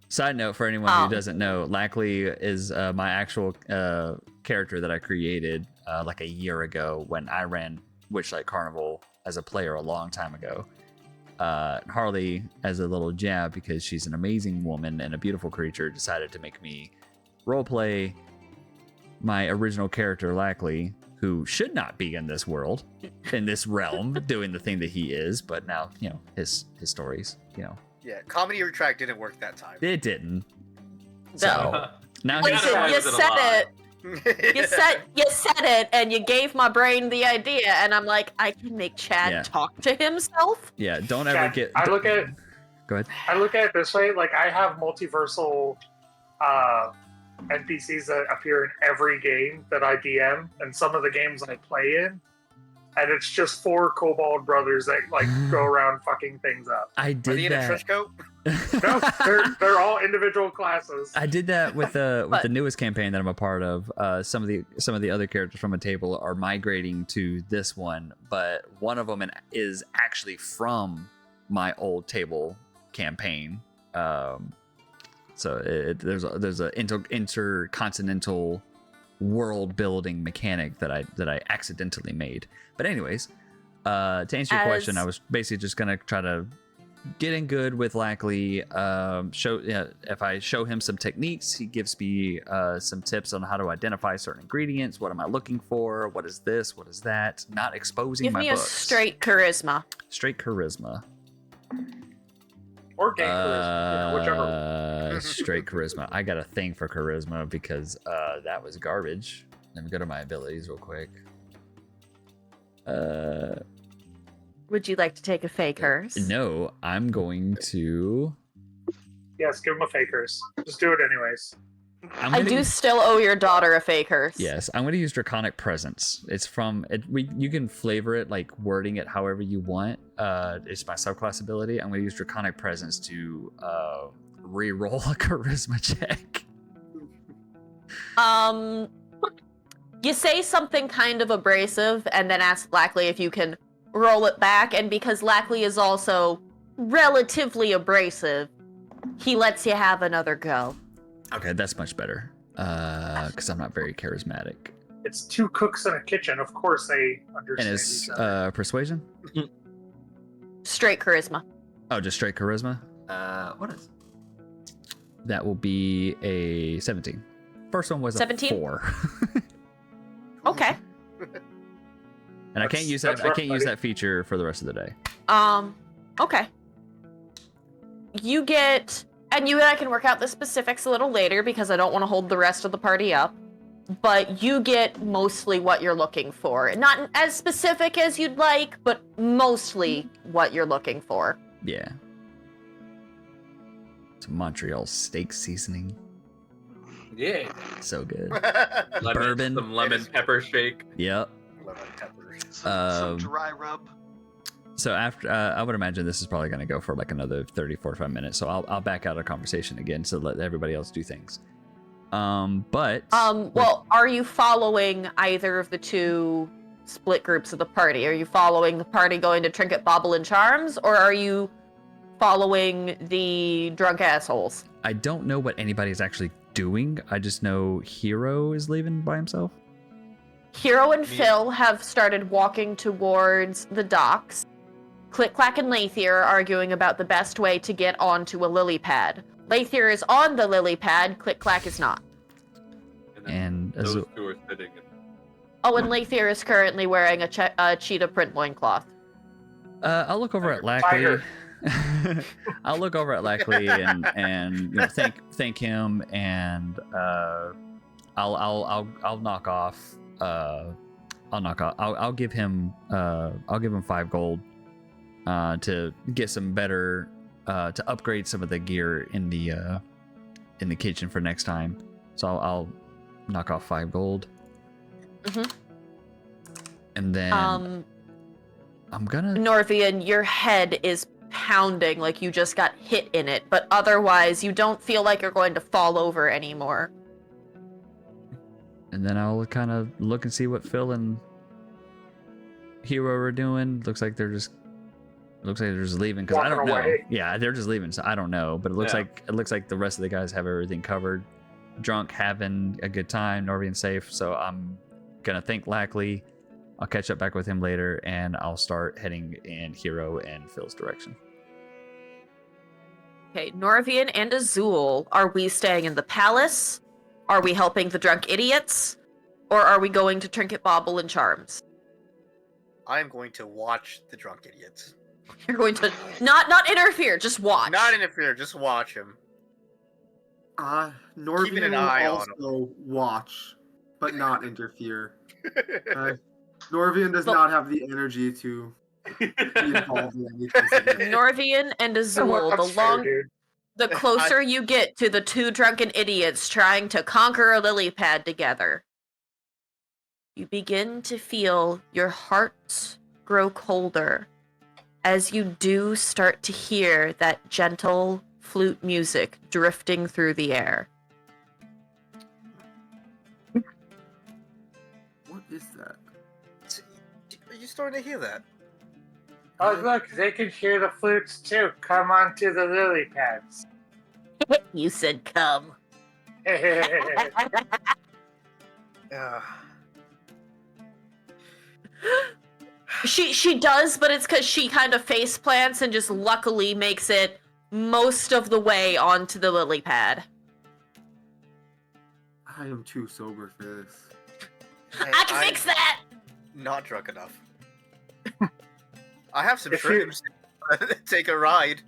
Side note for anyone who doesn't know, Lackley is my actual character that I created like a year ago when I ran Witchlight Carnival as a player a long time ago. Harley, as a little jab, because she's an amazing woman and a beautiful creature, decided to make me roleplay my original character, Lackley, who should not be in this world, in this realm, doing the thing that he is, but now, you know, his stories, you know. Yeah, comedy retract didn't work that time. It didn't. No. So now he's Listen, you said it. You said it, and you gave my brain the idea, and I'm like, I can make Chad Yeah. talk to himself. Yeah, don't ever Chad, get. I look at Go ahead. I look at it this way: like I have multiversal NPCs that appear in every game that I DM, and some of the games I play in, and it's just 4 kobold brothers that like go around fucking things up. I Are they did in a that. trench coat? No, they're all individual classes. I did that with the But- newest campaign that I'm a part of. Some of the other characters from a table are migrating to this one, but one of them is actually from my old table campaign. So there's a intercontinental world building mechanic that I accidentally made. But anyways, to answer your question, I was basically just gonna try to get in good with Lackley. If I show him some techniques, he gives me some tips on how to identify certain ingredients. What am I looking for? What is this? What is that? Not exposing Give my me books. a straight charisma. Straight charisma. Or game charisma, whichever. Straight charisma. I got a thing for charisma because that was garbage. Let me go to my abilities real quick. Would you like to take a fake curse? No, I'm going to. Yes, give them a fakers. Just do it anyways. I do still owe your daughter a fake curse. Yes, I'm going to use Draconic Presence. It's from it. You can flavor it, like wording it however you want. It's my subclass ability. I'm going to use Draconic Presence to re-roll a charisma check. You say something kind of abrasive, and then ask Lackley if you can roll it back. And because Lackley is also relatively abrasive, he lets you have another go. Okay, that's much better. Because I'm not very charismatic. It's 2 cooks in a kitchen. Of course they And understand it's each other. persuasion? Straight charisma. Oh, just straight charisma? What is? That will be a 17. First one was 17? a 4. Okay. And I can't use that. That's I rough, can't use buddy. that feature for the rest of the day. Okay. You get, and you and I can work out the specifics a little later because I don't want to hold the rest of the party up. But you get mostly what you're looking for. Not as specific as you'd like, but mostly what you're looking for. Yeah. Some Montreal steak seasoning. Yeah. So good. Bourbon. Some lemon pepper shake. Yep. Lemon peppers. Some dry rub. So after, I would imagine this is probably going to go for like another 30, 45 minutes. So I'll back out of conversation again to let everybody else do things. Well, are you following either of the 2 split groups of the party? Are you following the party going to Trinket, Bauble, and Charms, or are you following the drunk assholes? I don't know what anybody's actually doing. I just know Hero is leaving by himself. Hero and Phyll have started walking towards the docks. Klick Klack and Laytherr are arguing about the best way to get onto a lily pad. Laytherr is on the lily pad, Klick Klack is not. And Those 2 are sitting. Oh, and Laytherr is currently wearing a cheetah print loincloth. I'll look over at Lackley. I'll look over at Lackley and you know, thank him, and I'll knock off. I'll give him 5 gold to get some better to upgrade some of the gear in the kitchen for next time. So I'll knock off 5 gold. Mhm. And then I'm gonna Norvian, your head is pounding like you just got hit in it, but otherwise you don't feel like you're going to fall over anymore. And then I'll kind of look and see what Phyll and Hero are doing. Looks like they're just leaving because I don't Walking know. away. Yeah, they're just leaving, so I don't know. But it looks like the rest of the guys have everything covered. Drunk, having a good time. Norvian safe. So I'm gonna thank Lackley. I'll catch up back with him later, and I'll start heading in Hero and Phyll's direction. Okay, Norvian and Azul, are we staying in the palace? Are we helping the drunk idiots? Or are we going to Trinket Bauble and Charms? I'm going to watch the drunk idiots. You're going to not interfere, just watch. Not interfere, just watch them. Norvian Keeping an will eye on also watch, but not interfere. Norvian does not have the energy to be involved in anything. Norvian and Azul, That's fair, dude. the closer you get to the 2 drunken idiots trying to conquer a lily pad together, you begin to feel your hearts grow colder as you do start to hear that gentle flute music drifting through the air. What is that? Are you starting to hear that? Oh, look, they can hear the flutes too. Come on to the lily pads. You said come. She does, but it's because she kind of face plants and just luckily makes it most of the way onto the lily pad. I am too sober for this. I can fix that. Not drunk enough. I have some If you- shrooms. Take a ride.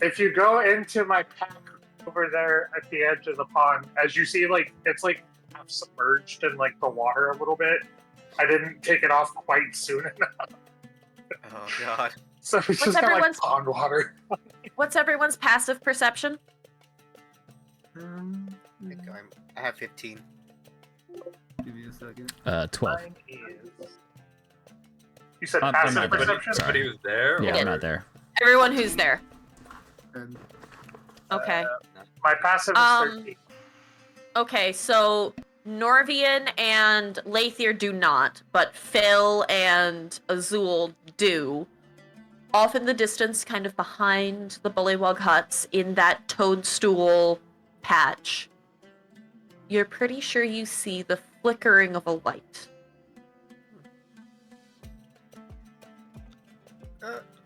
If you go into my pack over there at the edge of the pond, as you see, like it's like half submerged in like the water a little bit. I didn't take it off quite soon enough, Oh god. so it's What's just got like everyone's- pond water. What's everyone's passive perception? I have 15. Give me a second. 12. Mine is- You said I'm passive not there. perception? Sorry. Somebody who's there? Yeah, or- I'm not there. Everyone who's there. And Okay. My passive is 13. Okay, so Norvian and Laytherr do not, but Phyll and Azul do. Off in the distance, kind of behind the bullywug huts, in that toadstool patch, you're pretty sure you see the flickering of a light.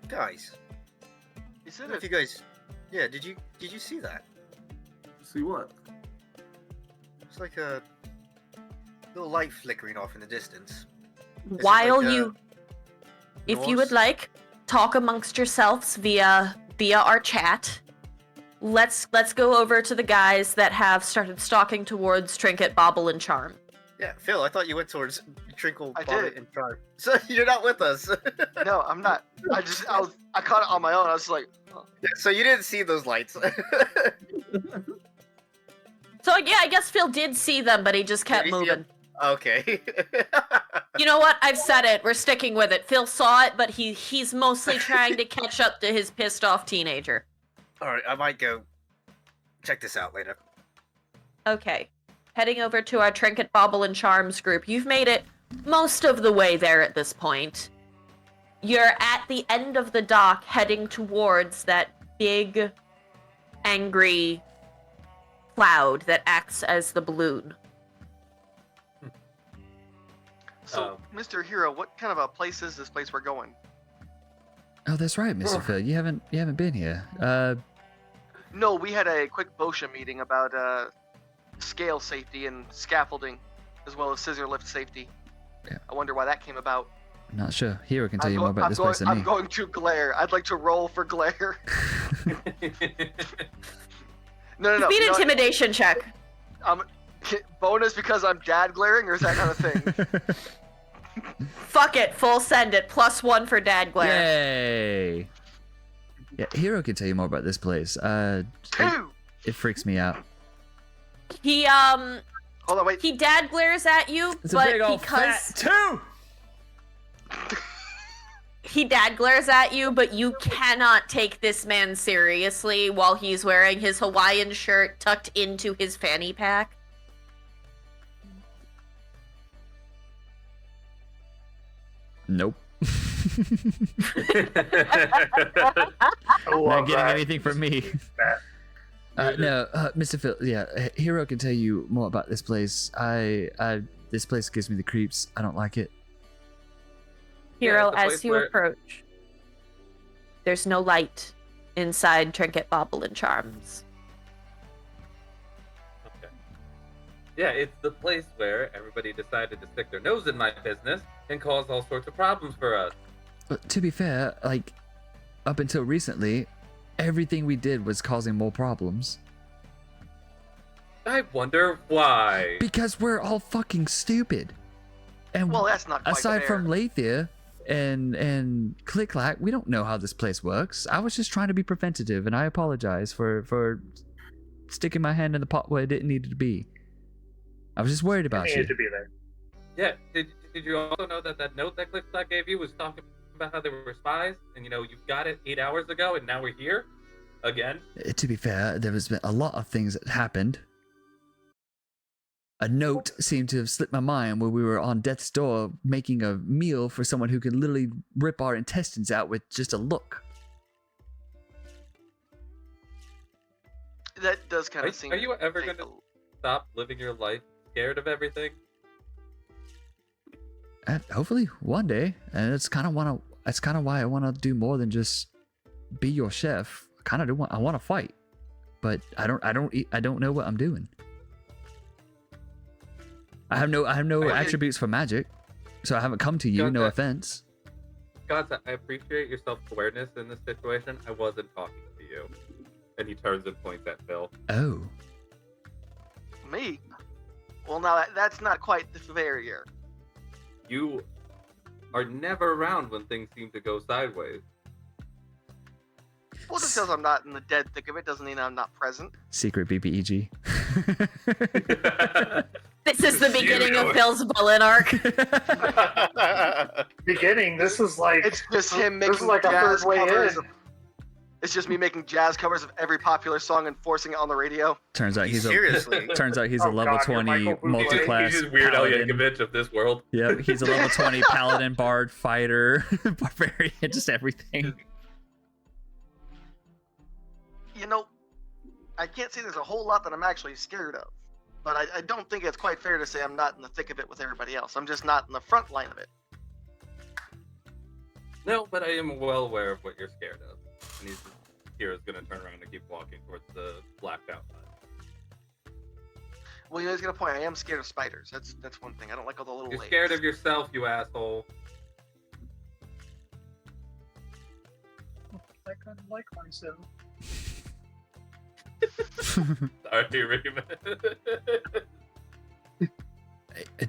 Guys. Is I it don't know if a you guys. Yeah, did you see that? see what? It's like a little light flickering off in the distance. Is it While like a you, if you Norse? would like, talk amongst yourselves via our chat. Let's go over to the guys that have started stalking towards Trinket, Bauble, and Charm. Yeah, Phil, I thought you went towards Trinkle, I Bonnet, did. and Charm. So you're not with us. No, I'm not. I caught it on my own. I was like, oh. Yeah, so you didn't see those lights. So yeah, I guess Phyll did see them, but he just kept Did he see moving. Okay. You know what? I've said it. We're sticking with it. Phyll saw it, but he's mostly trying to catch up to his pissed off teenager. Alright, I might go check this out later. Okay. Heading over to our Trinket, Bauble, and Charms group. You've made it most of the way there at this point. You're at the end of the dock heading towards that big, angry cloud that acts as the balloon. So, Mr. Hero, what kind of a place is this place we're going? Oh, that's right, Mr. Phyll. You haven't been here. No, we had a quick BOSHA meeting about scale safety and scaffolding, as well as scissor lift safety. Yeah. I wonder why that came about. Not sure. Hero can tell you more about this place than I'm me. going to glare. I'd like to roll for glare. No. Speed you know what? intimidation check. Bonus because I'm dad glaring, or is that not a thing? Fuck it, full send it. +1 for Dad Glare. Yay! Yeah, Hero can tell you more about this place. It freaks me out. He Hold on, wait. he Dad Glares at you, It's a but big old because fat 2! he Dad Glares at you, but you cannot take this man seriously while he's wearing his Hawaiian shirt tucked into his fanny pack. Nope. I love Not getting that. anything from me. No, Mr. Phyll, yeah, Hero can tell you more about this place. This place gives me the creeps. I don't like it. Hero, it's a place as you where- approach, there's no light inside Trinket Bauble and Charms. Okay. Yeah, it's the place where everybody decided to stick their nose in my business and cause all sorts of problems for us. But to be fair, like, up until recently, everything we did was causing more problems. I wonder why. Because we're all fucking stupid. And Well, that's not quite aside fair. from Laytherr and Klick Klack, we don't know how this place works. I was just trying to be preventative, and I apologize for sticking my hand in the pot where it didn't need to be. I was just worried about It you. needed to be there. Yeah, did you also know that note that Klick Klack gave you was talking about how they were spies? And you got it 8 hours ago, and now we're here again. To be fair, there has been a lot of things that happened. A note seemed to have slipped my mind where we were on death's door making a meal for someone who can literally rip our intestines out with just a look. That does kind Are, of seem. are you ever take going to stop living your life scared of everything? Hopefully one day, and it's kind of why I want to do more than just be your chef. I want to fight, but I don't know what I'm doing. I have no attributes for magic, so I haven't come to you. Got No that. offense. God, I appreciate your self-awareness in this situation. I wasn't talking to you. And he turns and points at Phyll. Oh, Me? Well, now that's not quite the fair here. You are never around when things seem to go sideways. Well, just because I'm not in the dead thick of it doesn't mean I'm not present. secret BBEG. This is the beginning of Phil's Bullet arc. Beginning, this is like It's just him this is making like a jazz third way covers. in. It's just me making jazz covers of every popular song and forcing it on the radio. Turns out he's a Seriously. a Oh, level God, you're 20 Michael Bublé. multi-class He's just Weird Al paladin. Yankovic of this world. Yep, he's a level 20 paladin, bard, fighter, barbarian, just everything. You know, I can't say there's a whole lot that I'm actually scared of. But I don't think it's quite fair to say I'm not in the thick of it with everybody else. I'm just not in the front line of it. No, but I am well aware of what you're scared of. And Kira's gonna turn around and keep walking towards the blacked out line. Well, he's got a point. I am scared of spiders. That's one thing. I don't like all the little You're legs. scared of yourself, you asshole. I kind of like myself. Sorry, Raven. Hey,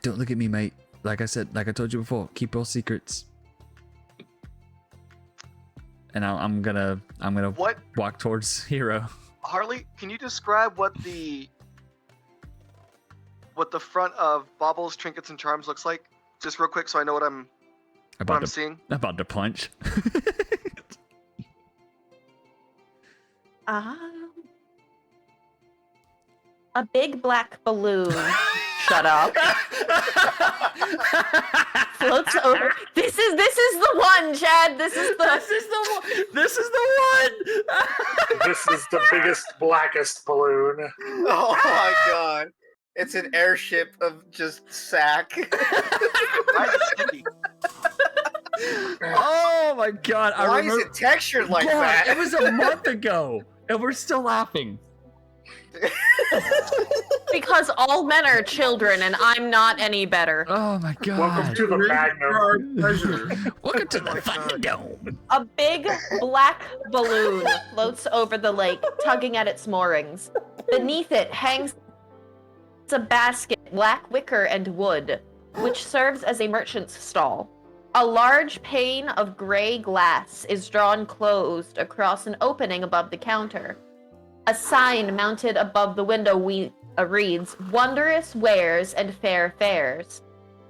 don't look at me, mate. Like I told you before, keep all secrets. And I'm gonna What? walk towards Hero. Harley, can you describe what the front of Baubles, Trinkets, and Charms looks like? Just real quick, so I know what I'm seeing. About to punch. A big black balloon. Shut up. Floats over. This is the one, Chad. This is the one. This is the biggest, blackest balloon. Oh my god. It's an airship of just sack. Why is it sticky? Oh my god! Why is it textured like God, that? It was a month ago, and we're still laughing. because all men are children and I'm not any better. Oh my god! Welcome to the Magnum. Pleasure. Welcome to the my God. Thunderdome. A big black balloon floats over the lake, tugging at its moorings. Beneath it hangs a basket, black wicker and wood. which serves as a merchant's stall. A large pane of gray glass is drawn closed across an opening above the counter. A sign mounted above the window reads, "Wondrous wares and fair fares."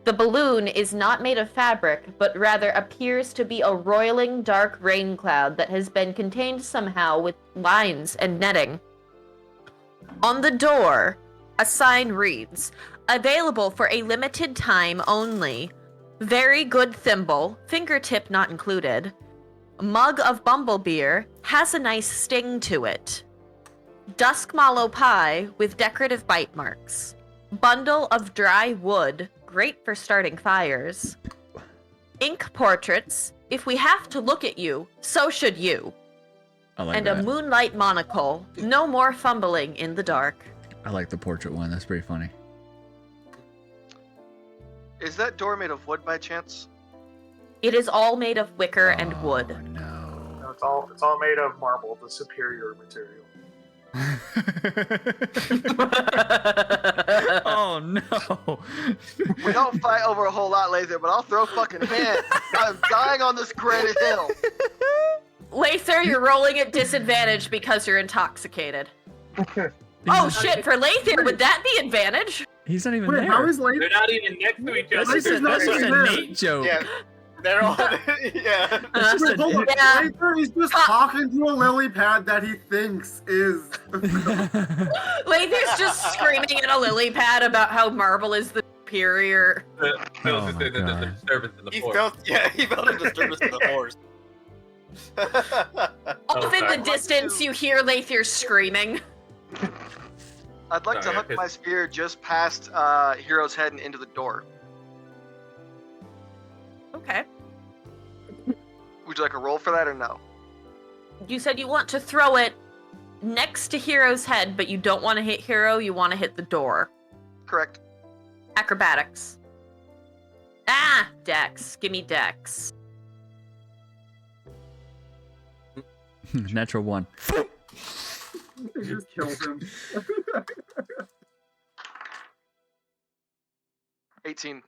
The balloon is not made of fabric, but rather appears to be a roiling dark rain cloud that has been contained somehow with lines and netting. On the door, a sign reads, "Available for a limited time only. Very good thimble, fingertip not included. Mug of bumblebeer, has a nice sting to it. Dusk mallow pie with decorative bite marks. Bundle of dry wood, great for starting fires. Ink portraits, if we have to look at you, so should you. I like And that. a moonlight monocle, no more fumbling in the dark." I like the portrait one. That's pretty funny. Is that door made of wood by chance? It is all made of wicker and wood. No. No, it's all made of marble, the superior material. Oh no. We don't fight over a whole lot, Laytherr, but I'll throw fucking hands. I'm dying on this granite hill. Laytherr, you're rolling at disadvantage because you're intoxicated. Oh shit, for Laytherr, would that be advantage? He's not even Wait, there. how is They're Layther? not even next to each That's other. just a, not that's just even a there. Nate joke. Yeah, they're all. Yeah. It's just Wait, hold on. Yeah. Layther is just talking to a lily pad that he thinks is. Layther's just screaming at a lily pad about how marble is the superior. Phil's Oh just my saying that there's a God. disturbance in the He force. felt a disturbance in the force. Off in sorry. the distance, you hear Layther screaming. I'd like to Sorry, I hook pissed- my spear just past Hero's head and into the door. Okay. Would you like a roll for that or no? You said you want to throw it next to Hero's head, but you don't want to hit Hero, you want to hit the door. Correct. Acrobatics. Ah, Dex. Give me Dex. Natural one. It just kills him. 18.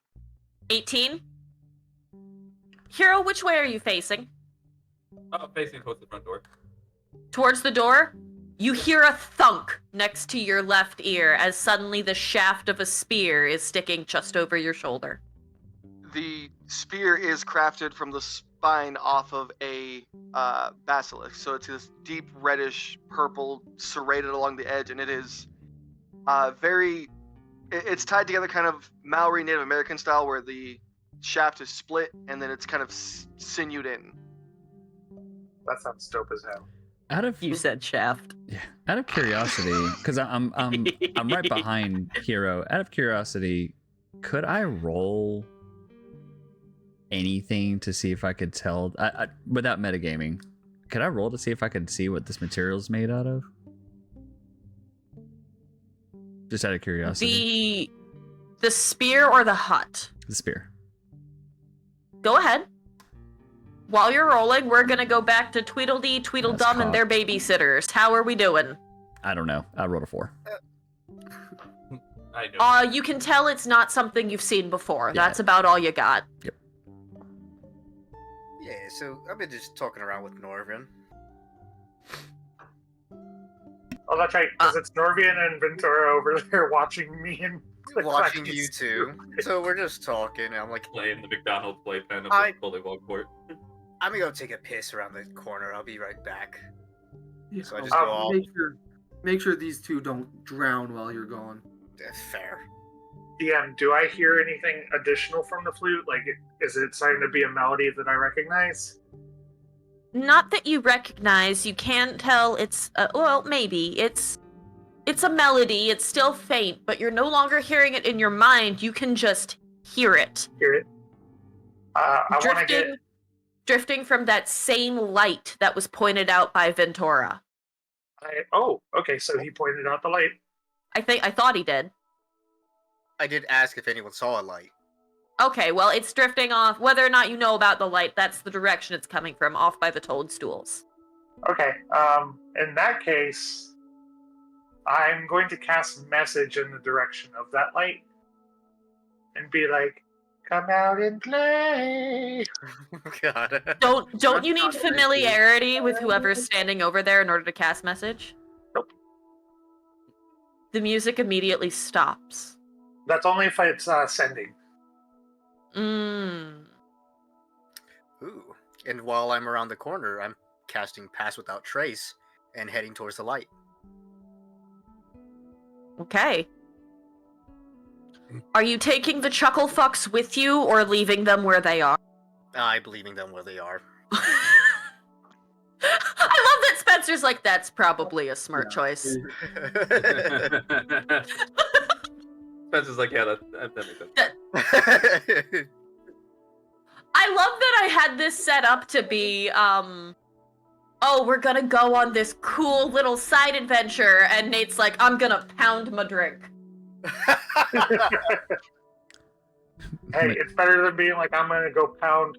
18. Hero, which way are you facing? Oh, facing towards the front door. Towards the door? You hear a thunk next to your left ear as suddenly the shaft of a spear is sticking just over your shoulder. The spear is crafted from the spine off of a basilisk, so it's this deep reddish purple serrated along the edge, and it is it's tied together kind of Maori Native American style, where the shaft is split and then it's kind of sinewed in. That sounds dope as hell. Out of You said shaft. yeah, out of curiosity, because I'm right behind Hero. Out of curiosity, could I roll anything to see if I could tell without metagaming? Could I roll to see if I could see what this material is made out of? Just out of curiosity. The spear or the hut? The spear. Go ahead. While you're rolling, we're gonna go back to Tweedledee, Tweedledum, That's and their babysitters. How are we doing? I don't know. I rolled a 4. I know. You can tell it's not something you've seen before. Yeah. That's about all you got. Yeah, so I've been just talking around with Norvin. Oh, that's right, because it's Norvian and Ventura over there watching me and Klick Klack Watching get you two. stupid. So we're just talking, and I'm like, Playing the McDonald's playpen of I- the volleyball court. I'm gonna go take a piss around the corner. I'll be right back. Yeah, So I just go off. make sure these two don't drown while you're gone. Fair. DM, do I hear anything additional from the flute? Like, is it starting to be a melody that I recognize? Not that you recognize. You can't tell it's well, maybe it's a melody. It's still faint, but you're no longer hearing it in your mind. You can just hear it. Hear it? I want to get. Drifting from that same light that was pointed out by Ventura. Oh, okay. So he pointed out the light. I thought he did. I did ask if anyone saw a light. Okay, well, it's drifting off. Whether or not you know about the light, that's the direction it's coming from, off by the toadstools. Okay. In that case, I'm going to cast message in the direction of that light, and be like, Come out and play. God. Don't you need familiarity with whoever's standing over there in order to cast message? Nope. The music immediately stops. That's only if it's sending. Mmm. Ooh. And while I'm around the corner, I'm casting Pass Without Trace and heading towards the light. Okay. Are you taking the chuckle fucks with you or leaving them where they are? I'm leaving them where they are. I love that Spencer's like, that's probably a smart choice. Spencer's like, yeah, that makes sense. I love that I had this set up to be, oh, we're gonna go on this cool little side adventure, and Nate's like, I'm gonna pound my drink. Hey, it's better than being like, I'm gonna go pound.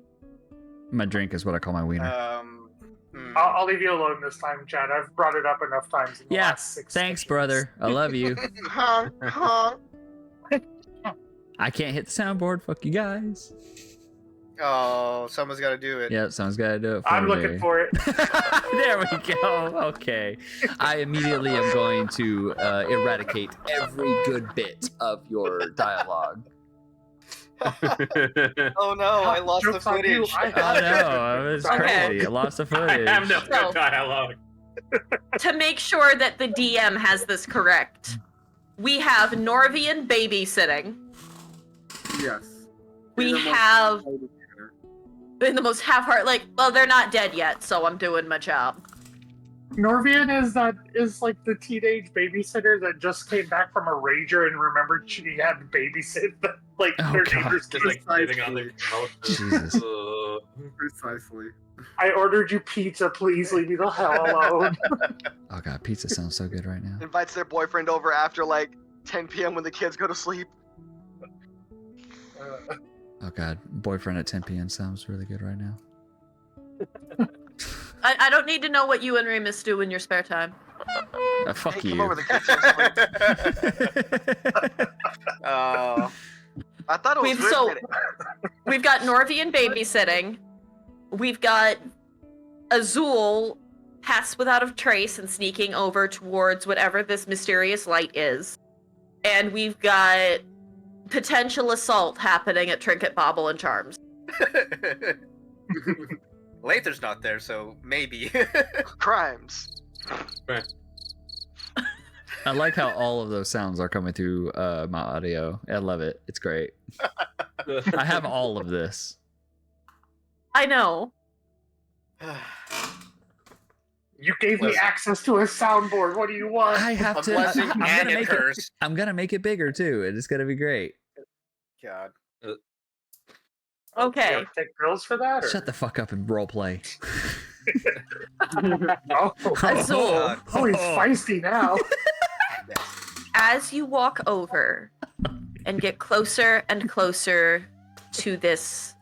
My drink is what I call my wiener. I'll leave you alone this time, Chad. I've brought it up enough times in the last 6 thanks, sessions. brother. I love you. Huh? Huh? I can't hit the soundboard. Fuck you guys. Oh, someone's got to do it. Yeah, someone's got to do it for I'm me. looking for it. There we go. Okay. I immediately am going to eradicate every good bit of your dialogue. Oh no, I lost the Joke's on you. footage. Oh no, it was crazy. I lost the footage. I have no So- good dialogue. To make sure that the DM has this correct, we have Norvian babysitting. Yes. We In the most have, exciting manner. in the most half-heart, like, well, they're not dead yet, so I'm doing my job. Norvian is like the teenage babysitter that just came back from a rager and remembered she had to babysit like Oh, their God. neighbor's Just like kids. sitting on the couch. Jesus. Precisely. I ordered you pizza, please leave me the hell alone. Oh god, pizza sounds so good right now. Invites their boyfriend over after like 10 p.m. when the kids go to sleep. Oh god, boyfriend at 10 p.m. sounds really good right now. I don't need to know what you and Remus do in your spare time. Fuck Hey, you. come over, the kids are asleep. Oh. I thought it was We've so written. we've got Norvian babysitting. We've got Azul pass without a trace and sneaking over towards whatever this mysterious light is. And we've got potential assault happening at Trinket Bauble and Charms. Layther's not there, so maybe. Crimes. I like how all of those sounds are coming through my audio. I love it. It's great. I have all of this. I know. You gave me Listen. access to a soundboard. What do you want? I have A to. blessing I'm and gonna a make curse. it. I'm gonna make it bigger too. It's gonna be great. God. Okay. You have to take pills for that? Or? Shut the fuck up and roleplay. Oh, Azul, God. oh, he's feisty now. as you walk over and get closer and closer to this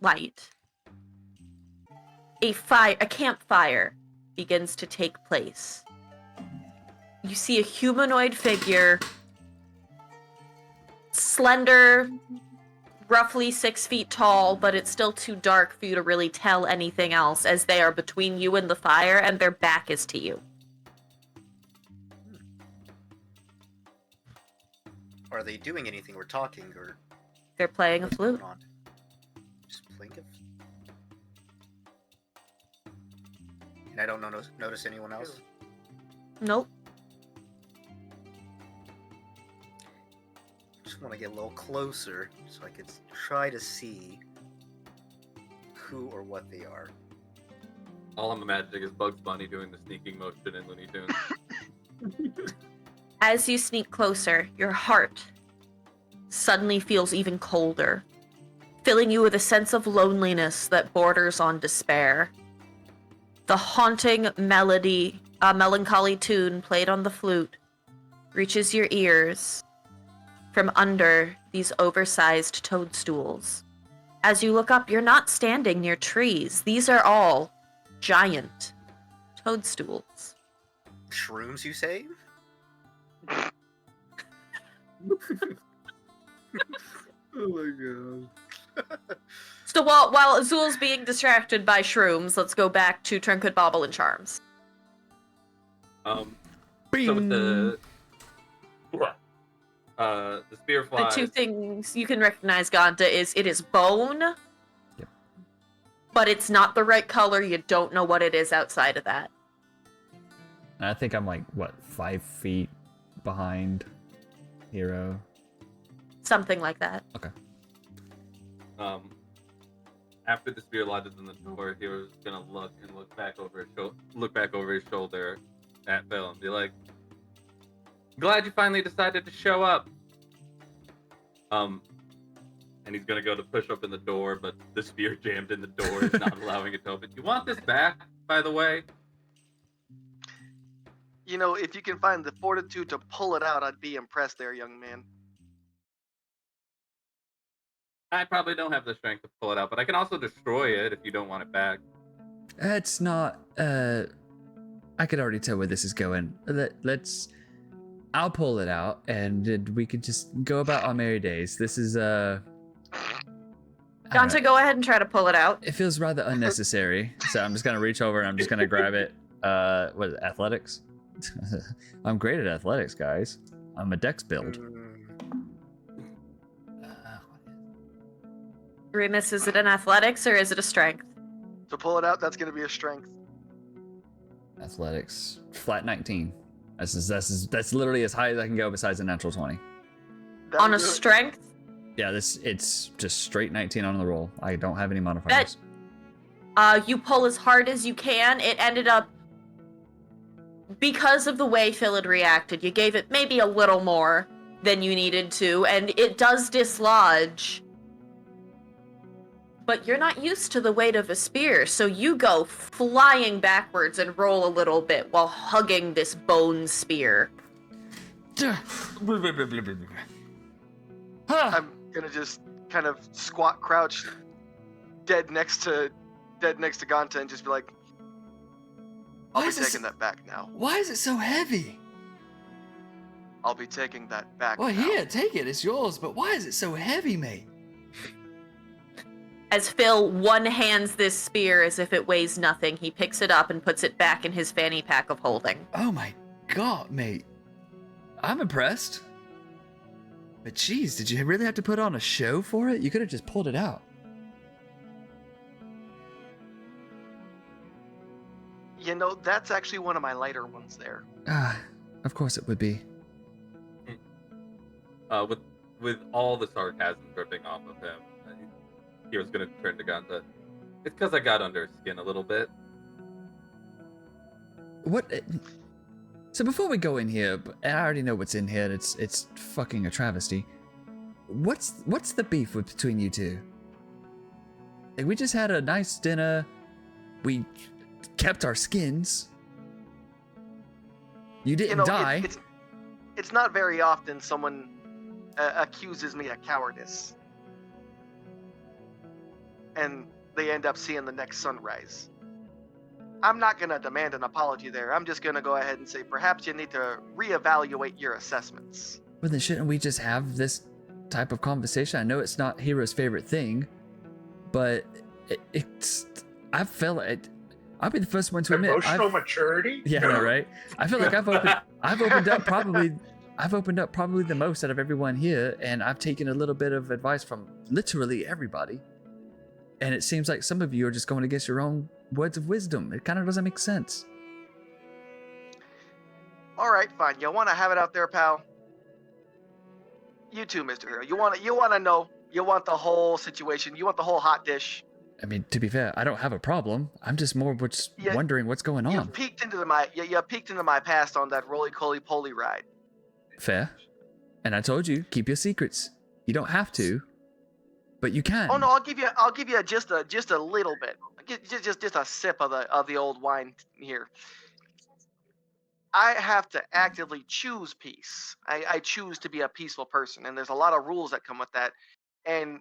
light, a campfire begins to take place. You see a humanoid figure, slender, roughly 6 feet tall, but it's still too dark for you to really tell anything else, as they are between you and the fire and their back is to you. Are they doing anything or talking or They're playing a what's flute. going on? Just playing it. And I don't notice anyone else. Nope. Just want to get a little closer so I could try to see who or what they are. All I'm imagining is Bugs Bunny doing the sneaking motion in Looney Tunes. As you sneak closer, your heart suddenly feels even colder, filling you with a sense of loneliness that borders on despair. The haunting melody, a melancholy tune played on the flute, reaches your ears from under these oversized toadstools. As you look up, you're not standing near trees. These are all giant toadstools. Shrooms, you say? Oh my god. So while Azul's being distracted by shrooms, let's go back to Trinket, Bauble, and Charms. So with the spear The flies. two things you can recognize, Ganta, is it is bone, but it's not the right color. You don't know what it is outside of that. And I think I'm like, what, 5 feet behind Hero? Something like that. Okay. After the spear lodges in the door, he was gonna look back over his shoulder at Phyll and be like, "Glad you finally decided to show up." And he's gonna go to push open the door, but the spear jammed in the door, is not allowing it to open. You want this back, by the way? You know, if you can find the fortitude to pull it out, I'd be impressed there, young man. I probably don't have the strength to pull it out, but I can also destroy it if you don't want it back. It's not, I could already tell where this is going. I'll pull it out and we could just go about our merry days. This is, I don't know. Ganta, go ahead and try to pull it out. It feels rather unnecessary, so I'm just gonna reach over and I'm just gonna grab it. What is it, athletics? I'm great at athletics, guys. I'm a dex build. Remus, is it an athletics or is it a strength? To pull it out, that's going to be a strength. Athletics, flat 19. That's literally as high as I can go besides a natural 20. That'll On a do it. strength? Yeah, it's just straight 19 on the roll. I don't have any modifiers. You pull as hard as you can. It ended up, because of the way Phyll had reacted, you gave it maybe a little more than you needed to, and it does dislodge. But you're not used to the weight of a spear, so you go flying backwards and roll a little bit while hugging this bone spear. I'm gonna just kind of squat, crouch, dead next to Ganta, and just be like, "I'll be taking that back now. Why is it so heavy? I'll be taking that back Well, now." here, take it. It's yours. But why is it so heavy, mate? As Phyll one-hands this spear as if it weighs nothing, he picks it up and puts it back in his fanny pack of holding. Oh my god, mate. I'm impressed. But geez, did you really have to put on a show for it? You could have just pulled it out. You know, that's actually one of my lighter ones there. Ah, of course it would be. With all the sarcasm dripping off of him, he was gonna turn to Ganta. It's because I got under his skin a little bit. What? So before we go in here, I already know what's in here. It's fucking a travesty. What's the beef between you two? Like, we just had a nice dinner. We kept our skins. You didn't die. It's not very often someone accuses me of cowardice, and they end up seeing the next sunrise. I'm not going to demand an apology there. I'm just going to go ahead and say perhaps you need to reevaluate your assessments. Well, then shouldn't we just have this type of conversation? I know it's not Hero's favorite thing, but I feel it. I'll be the first one to admit. Emotional maturity? Yeah, I know, right? I feel like I've opened up probably the most out of everyone here, and I've taken a little bit of advice from literally everybody. And it seems like some of you are just going against your own words of wisdom. It kind of doesn't make sense. All right, fine. You want to have it out there, pal? You too, Mr. Hero. You want to know? You want the whole situation? You want the whole hot dish? I mean, to be fair, I don't have a problem. I'm just more wondering what's going on. You peeked into my past on that roly-poly ride. Fair. And I told you, keep your secrets. You don't have to, but you can. Oh no, I'll give you just a little bit. Just a sip of the old wine here. I have to actively choose peace. I choose to be a peaceful person, and there's a lot of rules that come with that. And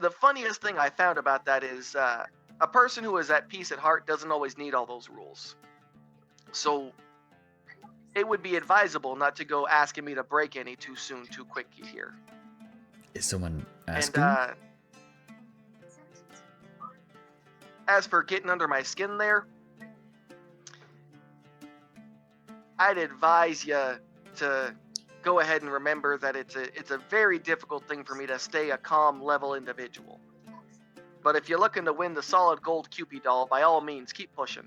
the funniest thing I found about that is a person who is at peace at heart doesn't always need all those rules. So it would be advisable not to go asking me to break any too soon, too quick here. Is someone And asking? as for getting under my skin there, I'd advise you to go ahead and remember that it's a very difficult thing for me to stay a calm level individual. But if you're looking to win the solid gold Cupid doll, by all means, keep pushing.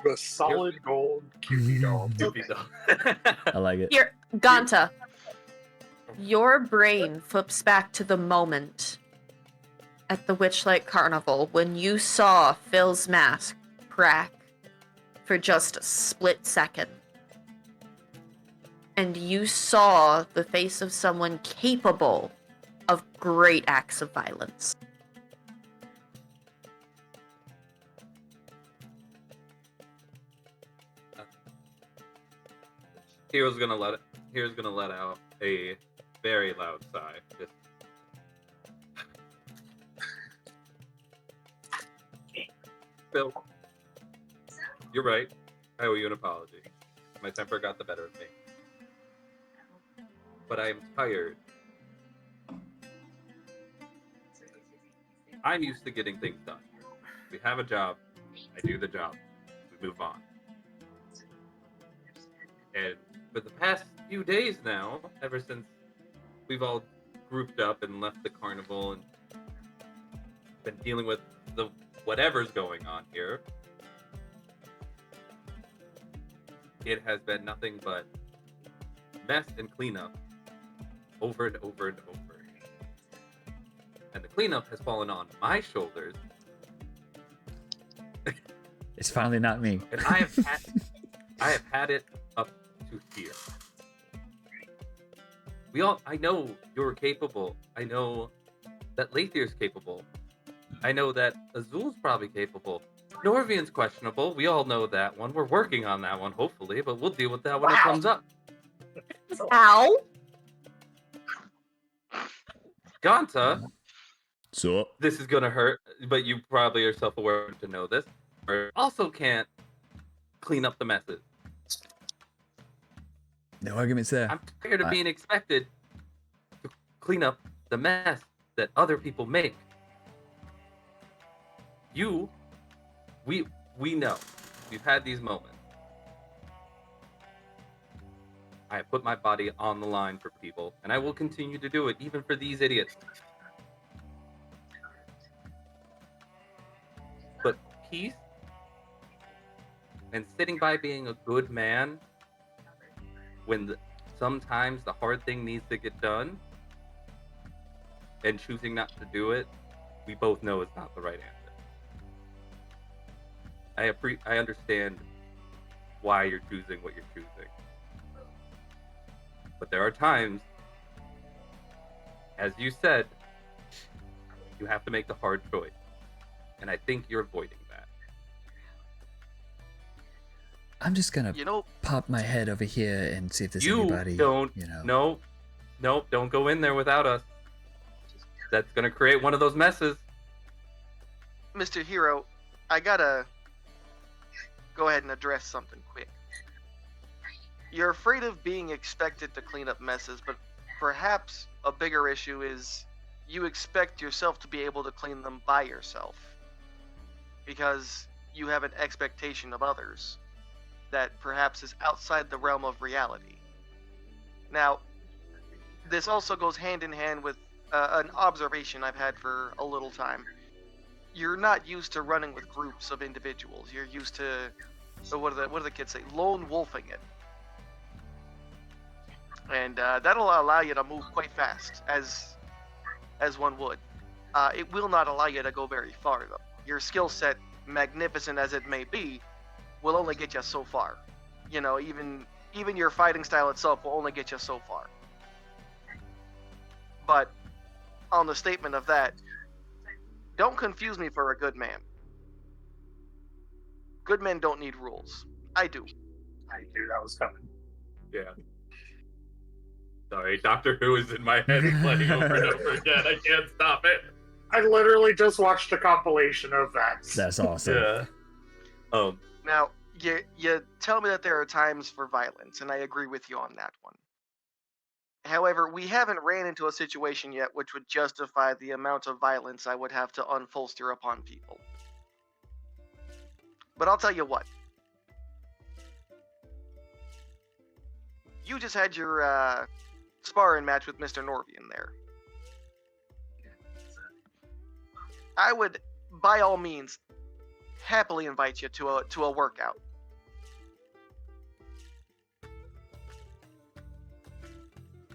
The solid gold Cupid doll. I like it. Here, Ganta. Your brain flips back to the moment at the Witchlight Carnival when you saw Phyll's mask crack for just a split second. And you saw the face of someone capable of great acts of violence. Hero's gonna let out a very loud sigh. Just Phyll, you're right. I owe you an apology. My temper got the better of me. But I am tired. I'm used to getting things done. We have a job. I do the job. We move on. And for the past few days now, ever since we've all grouped up and left the carnival and been dealing with the whatever's going on here, it has been nothing but mess and cleanup over and over and over. And the cleanup has fallen on my shoulders. It's finally not me. And I have had it up to here. I know you're capable. I know that Layther's capable. I know that Azul's probably capable. Norvian's questionable. We all know that one. We're working on that one, hopefully, but we'll deal with that when it comes up. Ow! Ganta, So this is gonna hurt, but you probably are self-aware to know this. Also can't clean up the messes. no arguments there. I'm tired of being expected to clean up the mess that other people make. We know. We've had these moments. I have put my body on the line for people, and I will continue to do it, even for these idiots. But peace and sitting by being a good man when sometimes the hard thing needs to get done and choosing not to do it, we both know it's not the right answer. I understand why you're choosing what you're choosing. But there are times, as you said, you have to make the hard choice. And I think you're avoiding that. I'm just gonna pop my head over here and see if there's anybody. Nope, don't go in there without us. That's gonna create one of those messes. Mr. Hero, I gotta go ahead and address something quick. You're afraid of being expected to clean up messes, but perhaps a bigger issue is you expect yourself to be able to clean them by yourself. Because you have an expectation of others that perhaps is outside the realm of reality. Now, this also goes hand in hand with an observation I've had for a little time. You're not used to running with groups of individuals. You're used to, what do the kids say? Lone wolfing it. And that'll allow you to move quite fast, as one would. It will not allow you to go very far, though. Your skill set, magnificent as it may be, will only get you so far. You know, even your fighting style itself will only get you so far. But on the statement of that, don't confuse me for a good man. Good men don't need rules. I do. I knew that was coming. Yeah. Sorry, Doctor Who is in my head playing over and over again. I can't stop it. I literally just watched a compilation of that. That's awesome. Yeah. Now, you tell me that there are times for violence, and I agree with you on that one. However, we haven't ran into a situation yet which would justify the amount of violence I would have to unfolster upon people. But I'll tell you what. You just had your sparring match with Mr. Norvian there. I would, by all means, happily invite you to a workout.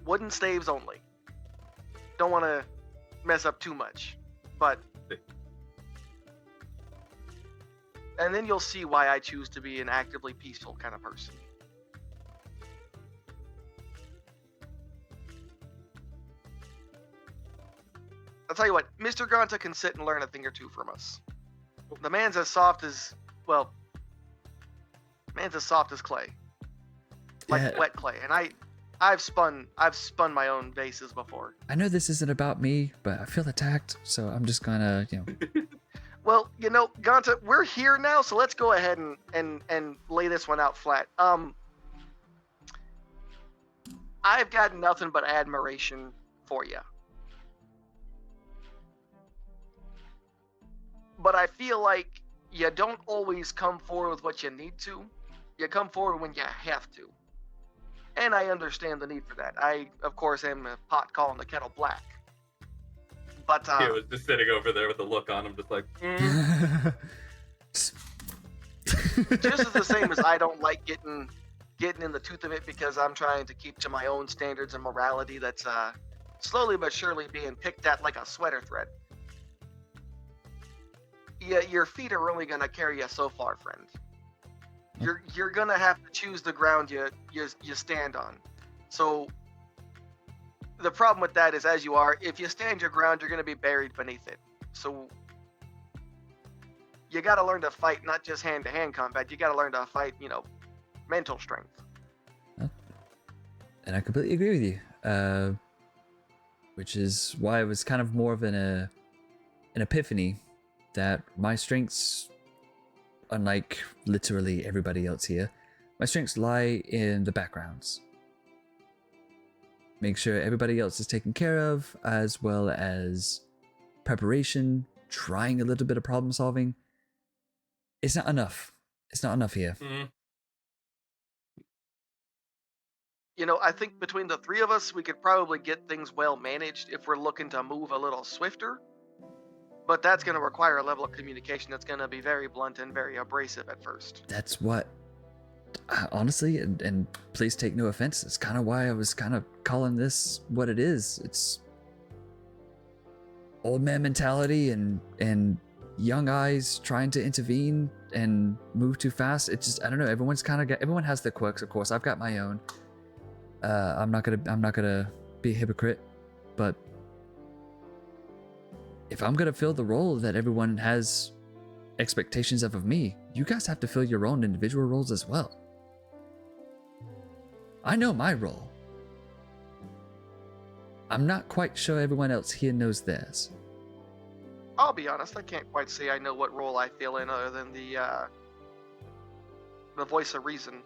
Wooden staves only. Don't want to mess up too much, but... And then you'll see why I choose to be an actively peaceful kind of person. I'll tell you what, Mr. Gonta can sit and learn a thing or two from us. The man's as soft as, well, man's as soft as clay. Like wet clay. And I've spun my own vases before. I know this isn't about me, but I feel attacked, so I'm just gonna, Well, Gonta, we're here now, so let's go ahead and lay this one out flat. I've got nothing but admiration for you. But I feel like you don't always come forward with what you need to. You come forward when you have to. And I understand the need for that. I, of course, am a pot calling the kettle black. But, He was just sitting over there with a look on him, just like, just as the same as I don't like getting in the tooth of it because I'm trying to keep to my own standards and morality that's slowly but surely being picked at like a sweater thread. Yeah, your feet are only gonna carry you so far, friend. You're gonna have to choose the ground you stand on. So the problem with that is, as you are, if you stand your ground, you're gonna be buried beneath it. So you gotta learn to fight, not just hand-to-hand combat. You gotta learn to fight, mental strength. And I completely agree with you. Which is why it was kind of more of an epiphany that my strengths, unlike literally everybody else here, my strengths lie in the backgrounds. Make sure everybody else is taken care of, as well as preparation, trying a little bit of problem solving. It's not enough. It's not enough here. mm-hmm. I think between the three of us, we could probably get things well managed if we're looking to move a little swifter. But that's going to require a level of communication that's going to be very blunt and very abrasive at first. That's what, honestly, and please take no offense, it's kind of why I was kind of calling this what it is. It's old man mentality and young eyes trying to intervene and move too fast. It's just, I don't know, everyone has their quirks, of course. I've got my own. I'm not gonna be a hypocrite, but if I'm gonna fill the role that everyone has expectations of me, you guys have to fill your own individual roles as well. I know my role. I'm not quite sure everyone else here knows theirs. I'll be honest, I can't quite say I know what role I fill in other than the voice of reason.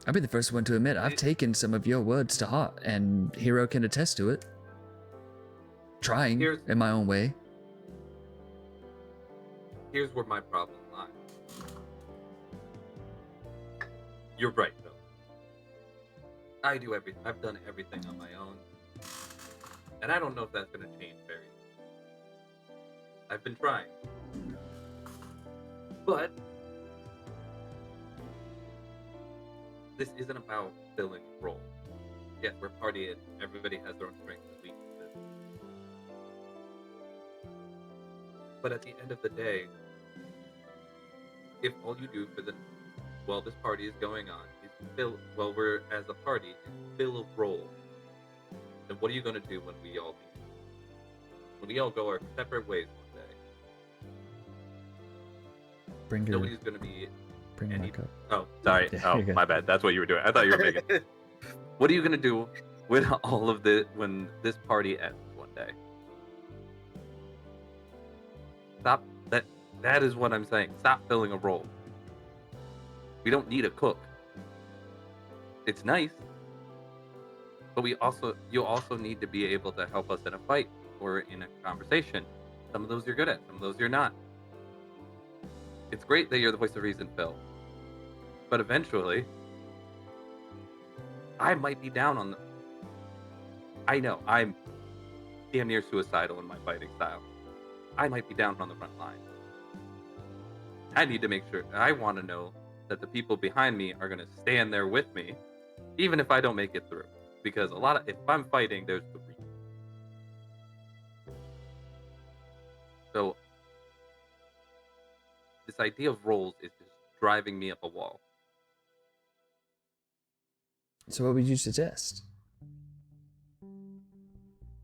I'll be the first one to admit I've taken some of your words to heart, and Hero can attest to it. Trying in my own way. Here's where my problem lies. You're right, though. I've done everything on my own. And I don't know if that's going to change very soon. I've been trying. But this isn't about filling a role. Yes, we're partying. Everybody has their own strengths and weaknesses. But at the end of the day, if all you do while this party is going on is we're as a party, is fill a role, then what are you going to do when we all leave? When we all go our separate ways one day, nobody's going to be Bring any... back up. Oh, sorry. Yeah, Oh, my bad. That's what you were doing. I thought you were making. What are you going to do with all of when this party ends one day? Stop. That is what I'm saying. Stop filling a role. We don't need a cook. It's nice, but you also need to be able to help us in a fight or in a conversation. Some of those you're good at, some of those you're not. It's great that you're the voice of reason, Phyll, but eventually, I might be down on the. I know I'm damn near suicidal in my fighting style. I might be down on the front line. I need to make sure. I want to know that the people behind me are going to stand there with me, even if I don't make it through. Because if I'm fighting, there's the reason. So this idea of roles is just driving me up a wall. So what would you suggest?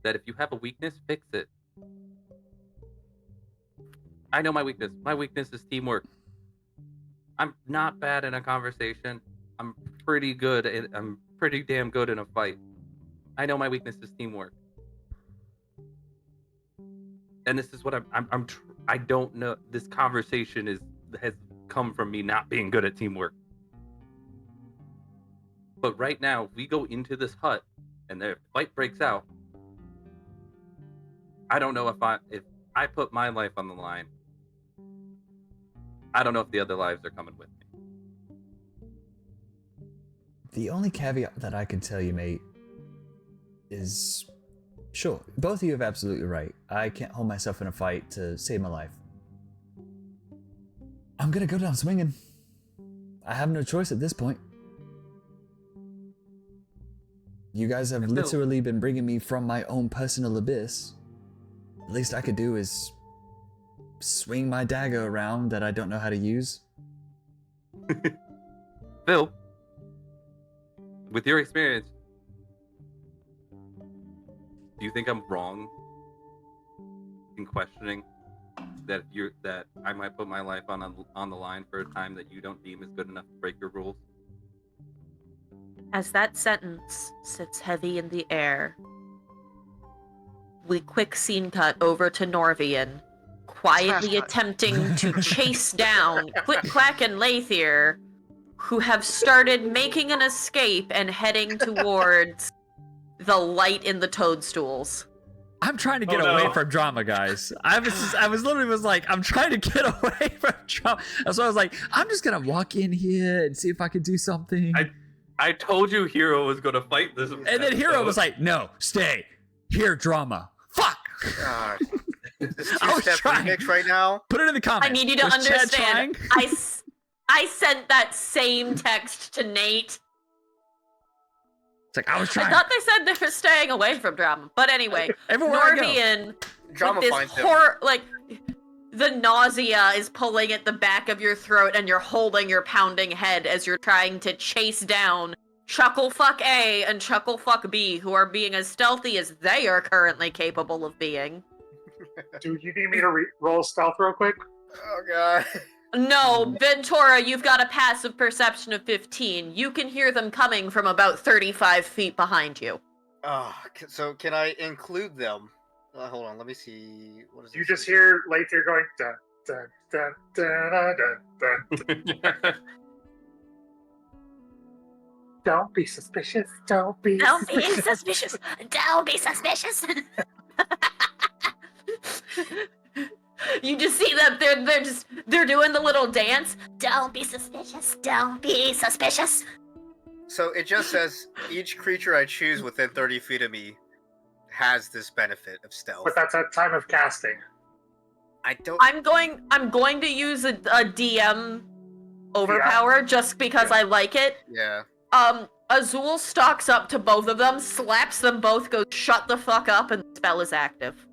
That if you have a weakness, fix it. I know my weakness. My weakness is teamwork. I'm not bad in a conversation. I'm pretty damn good in a fight. I know my weakness is teamwork. And this is what I don't know. This conversation has come from me not being good at teamwork. But right now, we go into this hut and the fight breaks out. I don't know if I put my life on the line. I don't know if the other lives are coming with me. The only caveat that I can tell you, mate, is sure, both of you have absolutely right. I can't hold myself in a fight to save my life. I'm gonna go down swinging. I have no choice at this point. You guys have literally been bringing me from my own personal abyss. The least I could do is swing my dagger around that I don't know how to use. Phyll, with your experience, do you think I'm wrong in questioning that I might put my life on the line for a time that you don't deem is good enough to break your rules? As that sentence sits heavy in the air, we quick scene cut over to Norvian, quietly attempting to chase down Klick Klack and Laytherr, who have started making an escape and heading towards the light in the toadstools. I'm trying to get away from drama, guys. I was literally like, I'm trying to get away from drama. So I was like, I'm just gonna walk in here and see if I can do something. I told you Hero was gonna fight this. And then Hero was like, no, stay. Here, drama. Fuck! God. This I was two-step trying. remix right now. Put it in the comments. I need you to Was Chad understand. trying? I sent that same text to Nate. It's like, I was trying. I thought they said they were staying away from drama. But anyway, Everywhere I go. Norvian, Drama with this finds him. the nausea is pulling at the back of your throat and you're holding your pounding head as you're trying to chase down Chucklefuck A and Chucklefuck B, who are being as stealthy as they are currently capable of being. Do you need me to roll stealth real quick? Oh god. No, Ventura, you've got a passive perception of 15. You can hear them coming from about 35 feet behind you. So can I include them? Hold on, let me see. What is You this? just hear Laytherr going dun dun dun dun dun dun. dun. Don't be suspicious. Don't be suspicious. Don't be suspicious. You just see them. They're doing the little dance. Don't be suspicious. Don't be suspicious. So it just says each creature I choose within 30 feet of me has this benefit of stealth. But that's at time of casting. I don't. I'm going to use a DM overpower just because I like it. Yeah. Azul stalks up to both of them, slaps them both, goes shut the fuck up, and the spell is active.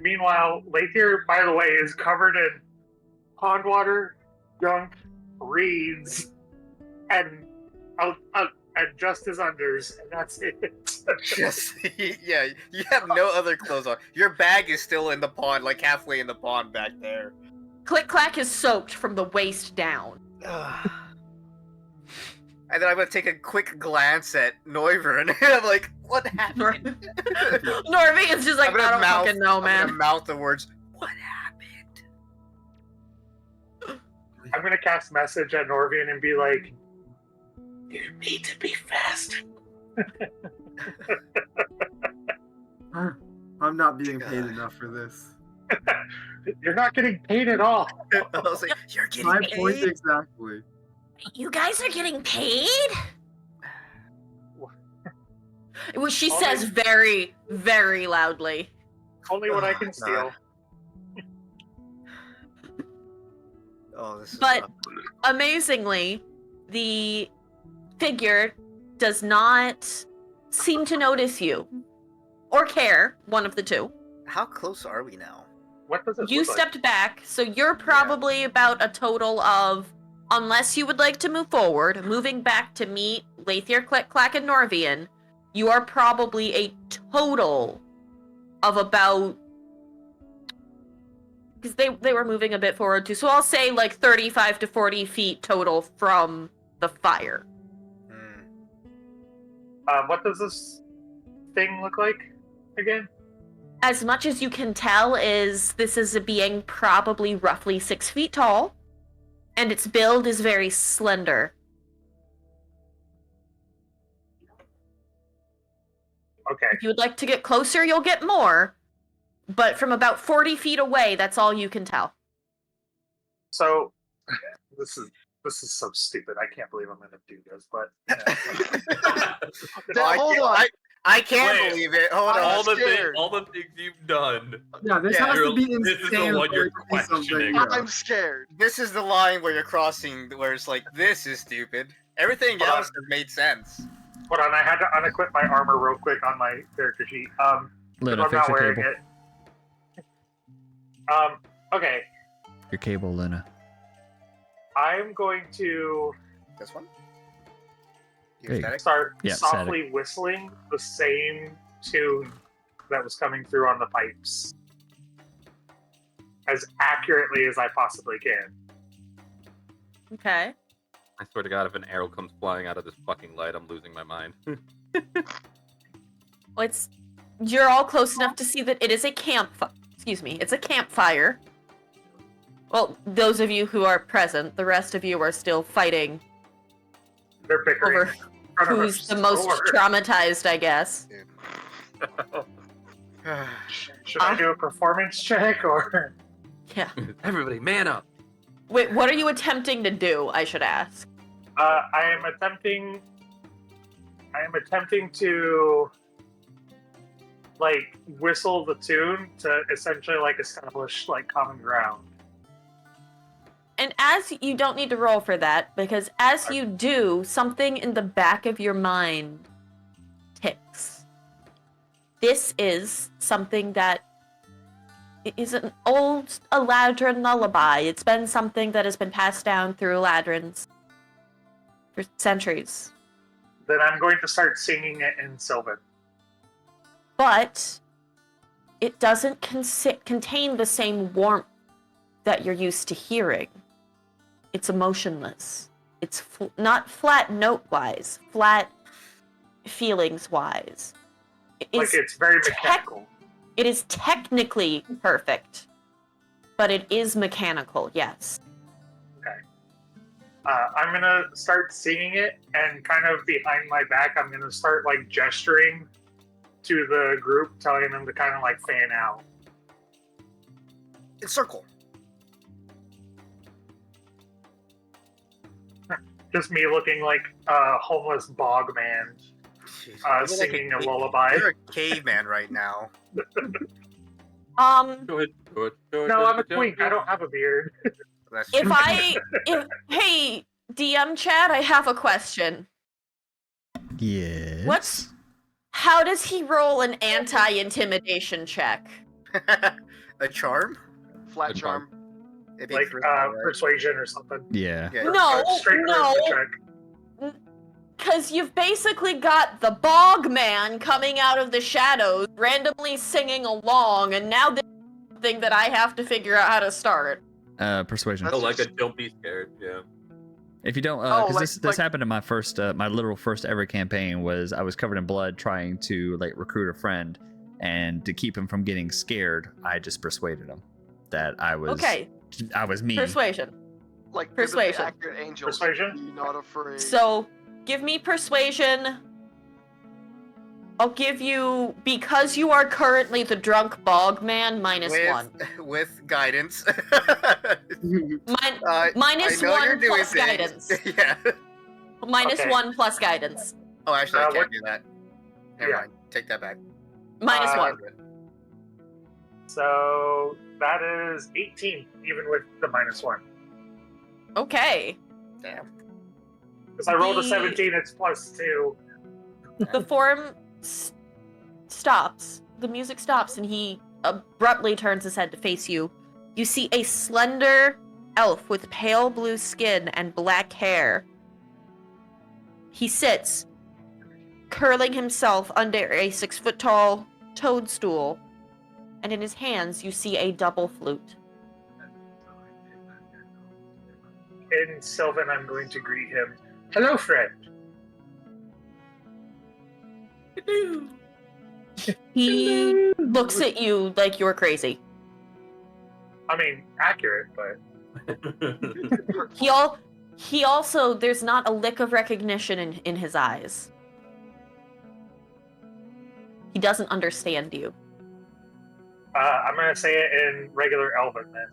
Meanwhile, Laytherr, by the way, is covered in pond water, gunk, reeds, and just his unders, and that's it. Just yeah, you have no other clothes on. Your bag is still in the pond, like halfway in the pond back there. Klick Klack is soaked from the waist down. And then I'm gonna take a quick glance at Neuver, and I'm like, "What happened?" Norvi is just like, I don't fucking know, man. I'm gonna mouth the words, "What happened?" I'm gonna cast message at Norvian and be like, You need to be fast. I'm not being paid enough for this. You're not getting paid at all. I was like, you're getting My paid. point exactly. You guys are getting paid? She says very, very loudly. Only what I can steal. Oh, this is But tough. amazingly, the figure does not seem to notice you or care, one of the two. How close are we now? What does it You look like? stepped back, so you're probably about a total of, unless you would like to move forward, moving back to meet Laytherr, Klick Klack, and Norvian, you are probably a total of about, because they were moving a bit forward too, so I'll say like 35 to 40 feet total from the fire. What does this thing look like again? As much as you can tell is this is a being probably roughly 6 feet tall, and its build is very slender. Okay. If you would like to get closer, you'll get more, but from about 40 feet away, that's all you can tell. So this is so stupid. I can't believe I'm gonna do this, but Hold on. I can't Wait. believe it. Hold on. all the scared. things you've done. Yeah, this Yeah, has to be this is the insane. one for you're it to be something questioning. else. I'm scared. This is the line where you're crossing, where it's like, this is stupid. Everything Hold on. else has made sense. hold on. I had to unequip my armor real quick on my character sheet. Luna, I'm fix not your wearing cable. it. Okay. Your cable, Luna. I'm going to This one? There you go. start Yeah, softly whistling the same tune that was coming through on the pipes as accurately as I possibly can. Okay. I swear to God, if an arrow comes flying out of this fucking light, I'm losing my mind. Well, you're all close enough to see that it is a it's a campfire. Well, those of you who are present, the rest of you are still fighting They're bickering. over in front of a who's the most store. traumatized, I guess. Should I do a performance check or? Yeah. Everybody, man up! Wait, what are you attempting to do, I should ask? I am attempting to like whistle the tune to essentially like establish like common ground. And as you don't need to roll for that, because as you do, something in the back of your mind ticks. This is something that is an old Eladrin lullaby. It's been something that has been passed down through Eladrins for centuries. Then I'm going to start singing it in Sylvan. But it doesn't contain the same warmth that you're used to hearing. It's emotionless. It's not flat note-wise, flat feelings-wise. It's very mechanical. It is technically perfect, but it is mechanical, yes. Okay. I'm gonna start singing it, and kind of behind my back, I'm gonna start like gesturing to the group, telling them to kind of like fan out. Circle. Just me looking like a homeless bog man singing a lullaby. You're a caveman right now. Go ahead. No, I'm a twink. I don't have a beard. That's Hey, DM chat, I have a question. Yes. How does he roll an anti-intimidation check? a charm? Flat Good charm. It'd be Like charisma, right? persuasion or something. Yeah. Yeah. No, Straight no. charisma check. Because you've basically got the bog man coming out of the shadows, randomly singing along, and now this is something that I have to figure out how to start. Persuasion. Oh, like a don't be scared. Yeah. If you don't, because this happened in my first, my literal first ever campaign. Was I was covered in blood trying to like recruit a friend, and to keep him from getting scared, I just persuaded him that I was I was me. Persuasion. Like Persuasion. Accurate angels. Persuasion? Be not afraid. So, Give me persuasion. I'll give you, because you are currently the drunk bog man, -1. With guidance. Minus I know you're 1 doing plus things. guidance. Yeah. Minus Okay. 1 plus guidance. Oh, actually, I what- can't do that. Never Yeah. mind. Take that back. Minus 1. So that is 18, even with the -1. Okay. Damn. Because I rolled a The- 17, it's +2. The form stops. The music stops, and he abruptly turns his head to face you. You see a slender elf with pale blue skin and black hair. He sits, curling himself under a 6-foot-tall toadstool, and in his hands you see a double flute. In Sylvan, I'm going to greet him. Hello, friend. He looks at you like you're crazy. I mean, accurate, but He also, there's not a lick of recognition in his eyes. He doesn't understand you. I'm going to say it in regular Elven then.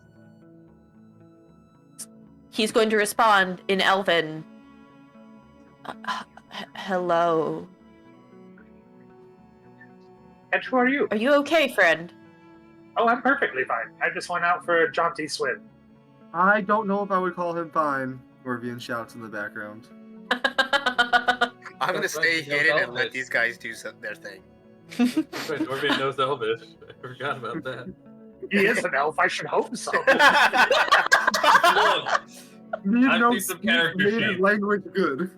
He's going to respond in Elven. Hello. And who are you? Are you okay, friend? Oh, I'm perfectly fine. I just went out for a jaunty swim. I don't know if I would call him fine. Orvian shouts in the background. I'm gonna That's stay right, no hidden and Elvish. let these guys do their thing. Norby knows Elvish. I forgot about that. He is an elf, I should hope so. Look, Need I've no seen some speak character native sheets. language good.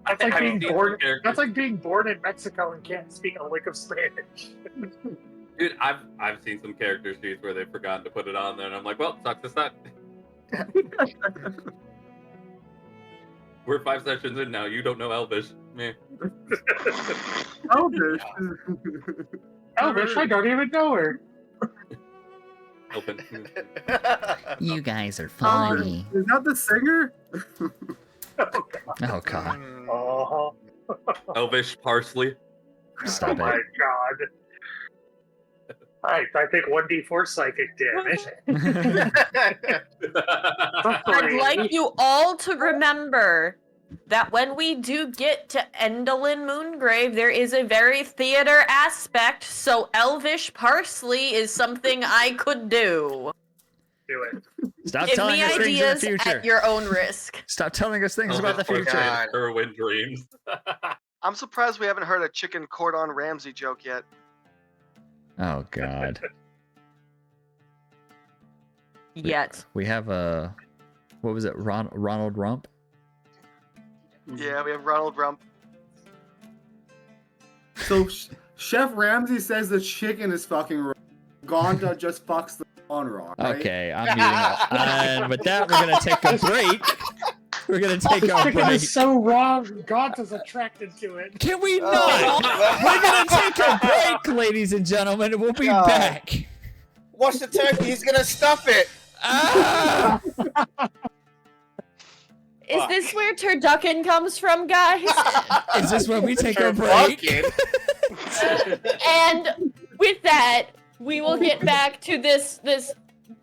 That's like I've being seen born. some characters. That's like being born in Mexico and can't speak a lick of Spanish. Dude, I've seen some character sheets where they've forgotten to put it on there, and I'm like, well, sucks to suck. We're 5 sessions in now. You don't know Elvish. Meh. Elvish. Elvish, I don't even know her. Open. You guys are funny. Is that the singer? Oh god. Oh, Elvish parsley. Stop oh my it. god. Alright, I think 1d4 psychic damage. I'd like you all to remember that when we do get to Endolin Moongrave, there is a very theater aspect, so Elvish parsley is something I could do. Do it. Stop Give telling me us things in the ideas future. at your own risk. Stop telling us things about the Elvish future. God. Irwin dreams. I'm surprised we haven't heard a chicken Cordon Ramsay joke yet. Oh god. Yet. We have a what was it? Ronald Rump? Yeah, we have Ronald Rump. So Chef Ramsay says the chicken is fucking wrong. Gonda just fucks the on raw. Right? Okay, I'm muting up. And with that, we're gonna take a break. We're gonna take a Chicken break. is so wrong. God is attracted to it. Can we not? We're gonna take a break, ladies and gentlemen, and we'll be God. back. Watch the turkey. He's gonna stuff it. Ah! Is this where turducken comes from, guys? Is this when we take a break? And with that, we will get back to this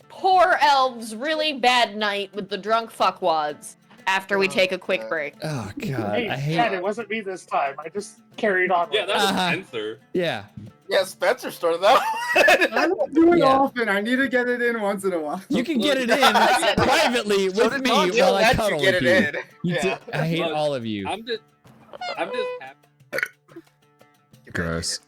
poor elf's really bad night with the drunk fuckwads after we take a quick break. Oh god, Hey, I hate. Dad, it wasn't me this time. I just carried on. Yeah, with that's it. Spencer. Yeah. Yeah, Spencer started that. I don't do it Yeah. often. I need to get it in once in a while. You can get it in privately So with did me Tom. while He'll I let cuddle you get with it you. in. You Yeah. I hate Look, all of you. I'm just happy. Gross.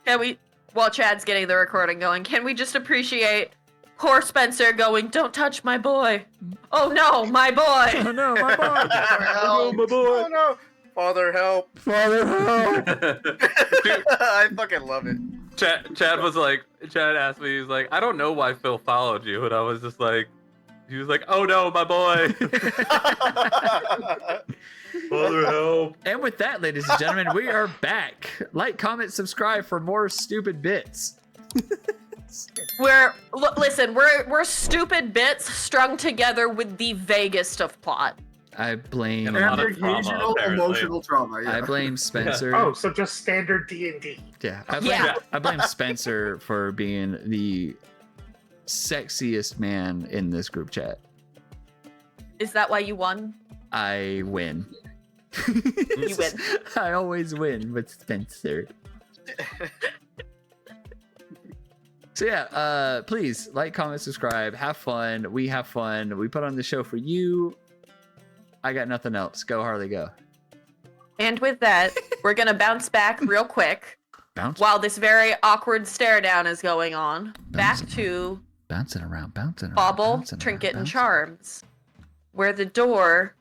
Can we, while Chad's getting the recording going, can we just appreciate poor Spencer going, "Don't touch my boy. Oh no, my boy." Oh no, my boy. Help. my boy. Oh no. Father, help. Father, help. I fucking love it. Chad was like, Chad asked me, he's like, I don't know why Phyll followed you, and I was just like, he was like, oh no, my boy. Father, help. And with that, ladies and gentlemen, we are back. Like, comment, subscribe for more stupid bits. Listen, we're stupid bits strung together with the vaguest of plot. I blame. And a lot Your of trauma, occasional apparently. emotional trauma. Yeah. I blame Spencer. Oh, so just standard D&D. Yeah, Yeah. I blame Spencer for being the sexiest man in this group chat. Is that why you won? I win. You win. I always win with Spencer. So yeah, please like, comment, subscribe, have fun. We have fun. We put on the show for you. I got nothing else. Go Harley, go. And with that, we're gonna bounce back real quick Bounce, while this very awkward stare down is going on. Back to bouncing around. Bauble, bouncing around, Trinket, and bouncing. Charms, where the door,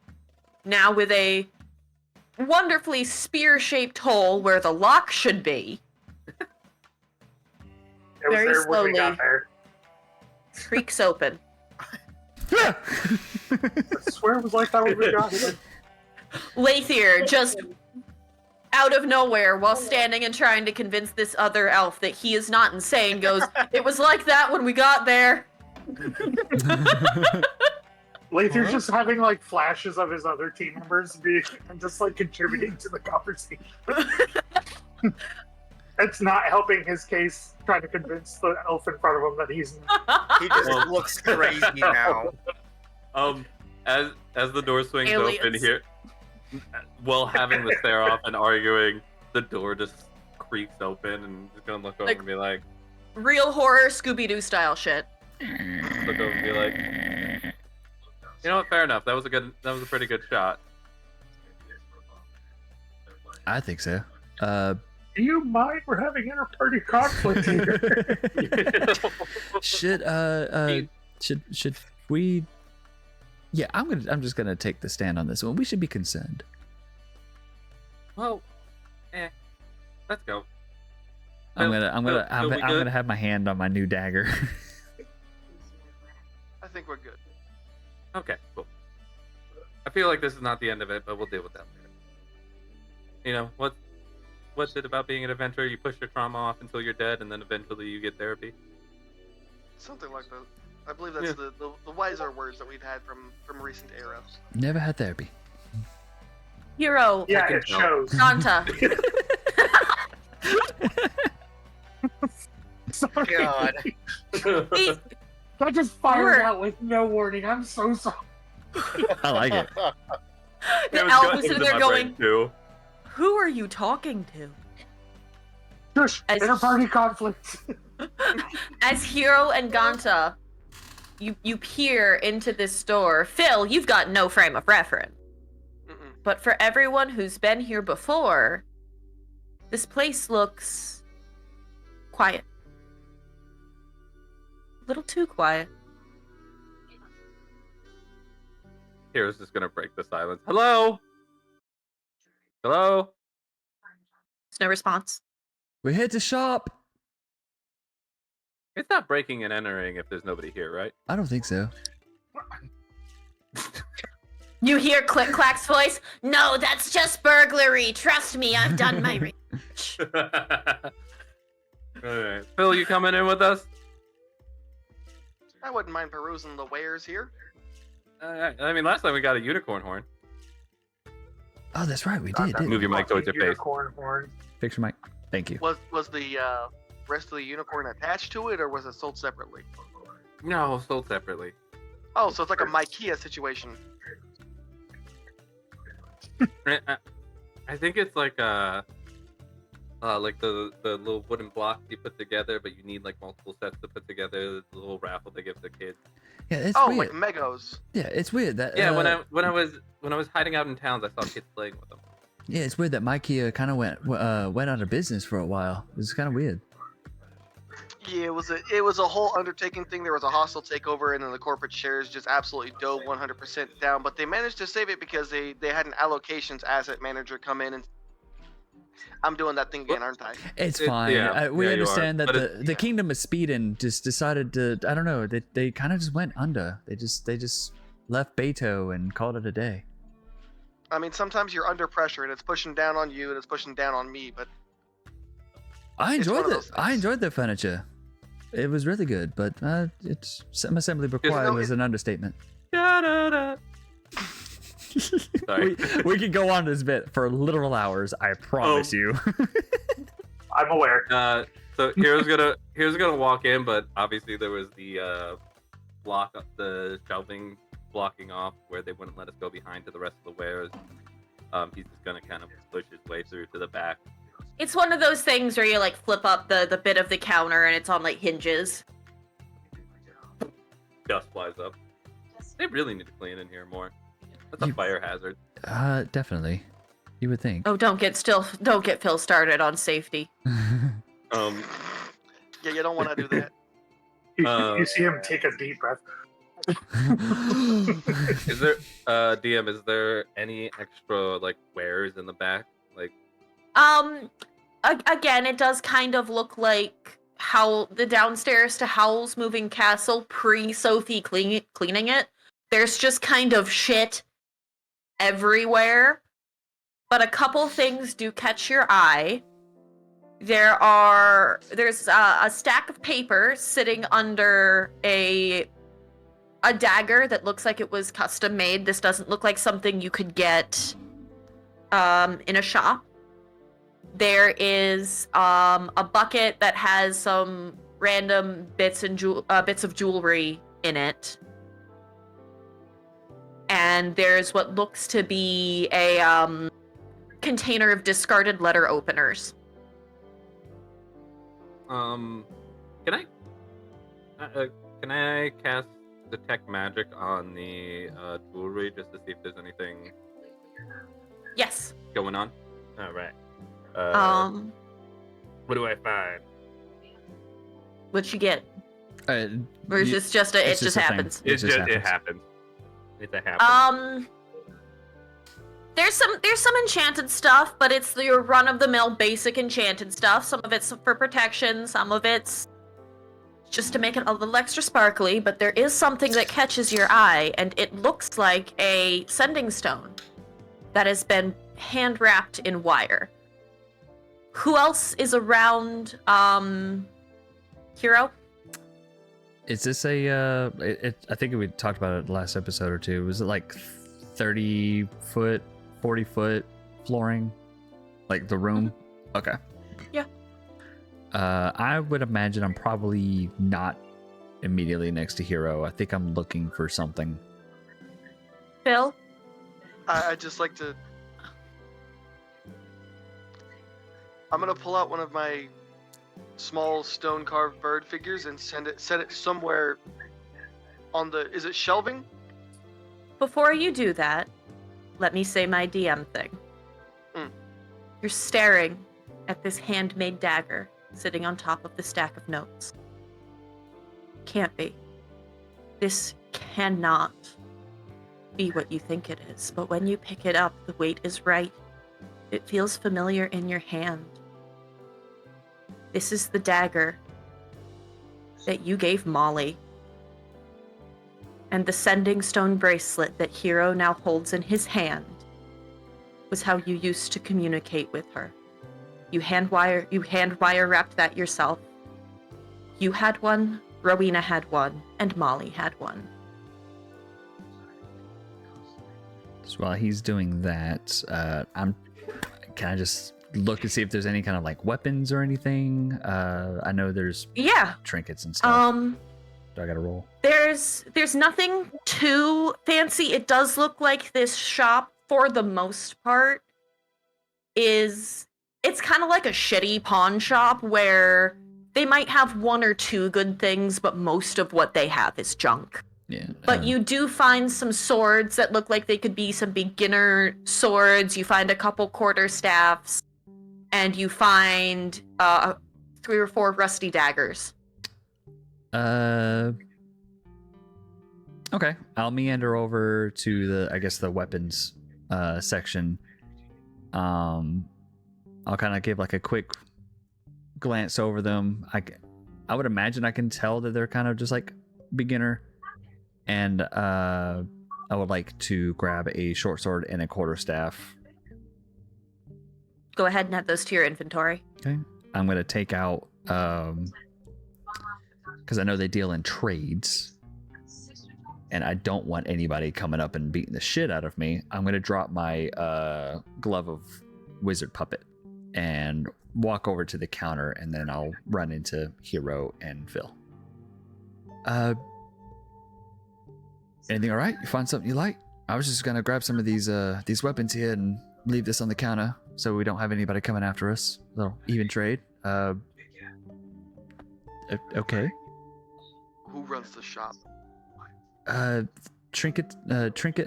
now with a wonderfully spear-shaped hole where the lock should be, It was Very there when we got slowly. there. creaks open. I swear it was like that when we got here. Laytherr just out of nowhere while standing and trying to convince this other elf that he is not insane goes, "It was like that when we got there." Layther's just having like flashes of his other team members being and just like contributing to the conversation. It's not helping his case trying to convince the elf in front of him that he's He just looks crazy now. As the door swings open Aliens. here, while having the stare off and arguing, the door just creaks open and just gonna look over Like- and be like, Real horror Scooby-Doo style shit. look over and be like, you know what? Fair enough. That was a pretty good shot. I think so. Do you mind we're having inter-party conflict here? Should we? Yeah, I'm just gonna take the stand on this one. We should be concerned. Well, let's go. I'm Phil, gonna have my hand on my new dagger. I think we're good. Okay, cool. I feel like this is not the end of it, but we'll deal with that later. You know, what's it about being an adventurer? You push your trauma off until you're dead, and then eventually you get therapy. Something like that. I believe that's the wiser words that we've had from recent eras. Never had therapy. Hero, Yeah, can it tell. shows. Santa. Sorry. God. He- That just fired We're- out with no warning. I'm so sorry. I like it. The It was elf going is sitting into there my going, brain, too. "Who are you talking to?" Shush, As- inter-party conflict. As Hero and Ganta, you peer into this door. Phyll, you've got no frame of reference. Mm-mm. But for everyone who's been here before, this place looks quiet. A little too quiet. Hero's just gonna break the silence. Hello? Hello? There's no response. We're here to shop. It's not breaking and entering if there's nobody here, right? I don't think so. You hear Klick Klack's voice? No, that's just burglary. Trust me, I've done my research. Alright. Phil, you coming in with us? I wouldn't mind perusing the wares here. I mean, last time we got a unicorn horn. Oh, that's right. We God, did. that Didn't Move we? your mic towards your face. Unicorn horn. Picture mic. Thank you. Was the rest of the unicorn attached to it, or was it sold separately? No, sold separately. Oh, so it's like a Mikea situation. I think it's like the little wooden blocks you put together, but you need like multiple sets to put together. The little raffle they give the kids. Yeah, it's Oh, weird. like Megos. Yeah, it's weird that. Yeah, when I was hiding out in towns, I saw kids playing with them. Yeah, it's weird that Mikea kind of went out of business for a while. It was kind of weird. Yeah, it was a whole undertaking thing. There was a hostile takeover, and then the corporate shares just absolutely dove 100% down. But they managed to save it because they had an allocations asset manager come in, and I'm doing that thing again, aren't I? It's It- fine. yeah, We yeah, you understand are, that but the Kingdom of Speedin just decided to. I don't know. They kind of just went under. They just left Beto and called it a day. I mean, sometimes you're under pressure, and it's pushing down on you, and it's pushing down on me. But I It's one enjoyed of it. those I things. enjoyed the furniture. It was really good, but some assembly required know, was an understatement. Da-da-da. Sorry. we could go on this bit for literal hours. I promise you. I'm aware. So Hero's gonna walk in, but obviously there was the the shelving blocking off where they wouldn't let us go behind to the rest of the wares. He's just gonna kind of push his way through to the back. It's one of those things where you like flip up the bit of the counter and it's on like hinges. Dust flies up. They really need to clean in here more. That's a fire hazard. Definitely. You would think. Oh, don't get Phyll started on safety. Yeah, you don't want to do that. You see him take a deep breath. Is there DM, is there any extra like wares in the back? Like Again, it does kind of look like how the downstairs to Howl's Moving Castle pre-Sophie cleaning it. There's just kind of shit everywhere. But a couple things do catch your eye. There's a stack of paper sitting under a dagger that looks like it was custom made. This doesn't look like something you could get in a shop. There is a bucket that has some random bits of jewelry in it. And there's what looks to be a container of discarded letter openers. Can I cast detect magic on the jewelry just to see if there's anything Yes. going on? All right. What do I find? What you get? Or is You- this just it's it just a thing. happens? It happens. It's a happen. There's some enchanted stuff, but it's your run-of-the-mill basic enchanted stuff. Some of it's for protection, some of it's just to make it a little extra sparkly, but there is something that catches your eye, and it looks like a sending stone that has been hand-wrapped in wire. Who else is around, Hero? Is this a? I think we talked about it last episode or two. Was it like 30 foot, 40 foot flooring, like the room? Okay. Yeah. I would imagine I'm probably not immediately next to Hero. I think I'm looking for something. Phyll? I'd just like to. I'm gonna pull out one of my small stone carved bird figures and set it somewhere on the. Is it shelving? Before you do that, let me say my DM thing. You're staring at this handmade dagger sitting on top of the stack of notes. Can't be. This cannot be what you think it is, but when you pick it up, the weight is right. It feels familiar in your hand. This is the dagger that you gave Molly. And the sending stone bracelet that Hero now holds in his hand was how you used to communicate with her. You hand wire wrapped that yourself. You had one, Rowena had one, and Molly had one. So while he's doing that, can I just look and see if there's any kind of like weapons or anything? I know there's trinkets and stuff. Do I gotta roll? There's nothing too fancy. It does look like this shop, for the most part, it's kind of like a shitty pawn shop where they might have one or two good things, but most of what they have is junk. Yeah. But you do find some swords that look like they could be some beginner swords. You find a couple quarterstaffs, and you find 3 or 4 rusty daggers. Okay. I'll meander over to the weapons section. I'll kind of give like a quick glance over them. I would imagine I can tell that they're kind of just like beginner. And I would like to grab a short sword and a quarterstaff. Go ahead and add those to your inventory. Okay. I'm going to take out, because I know they deal in trades. and I don't want anybody coming up and beating the shit out of me, I'm gonna drop my glove of wizard puppet and walk over to the counter, and then I'll run into Hero and Phyll. Anything all right? You find something you like? I was just gonna grab some of these weapons here and leave this on the counter so we don't have anybody coming after us. A little even trade. Okay. Who runs the shop? Trinket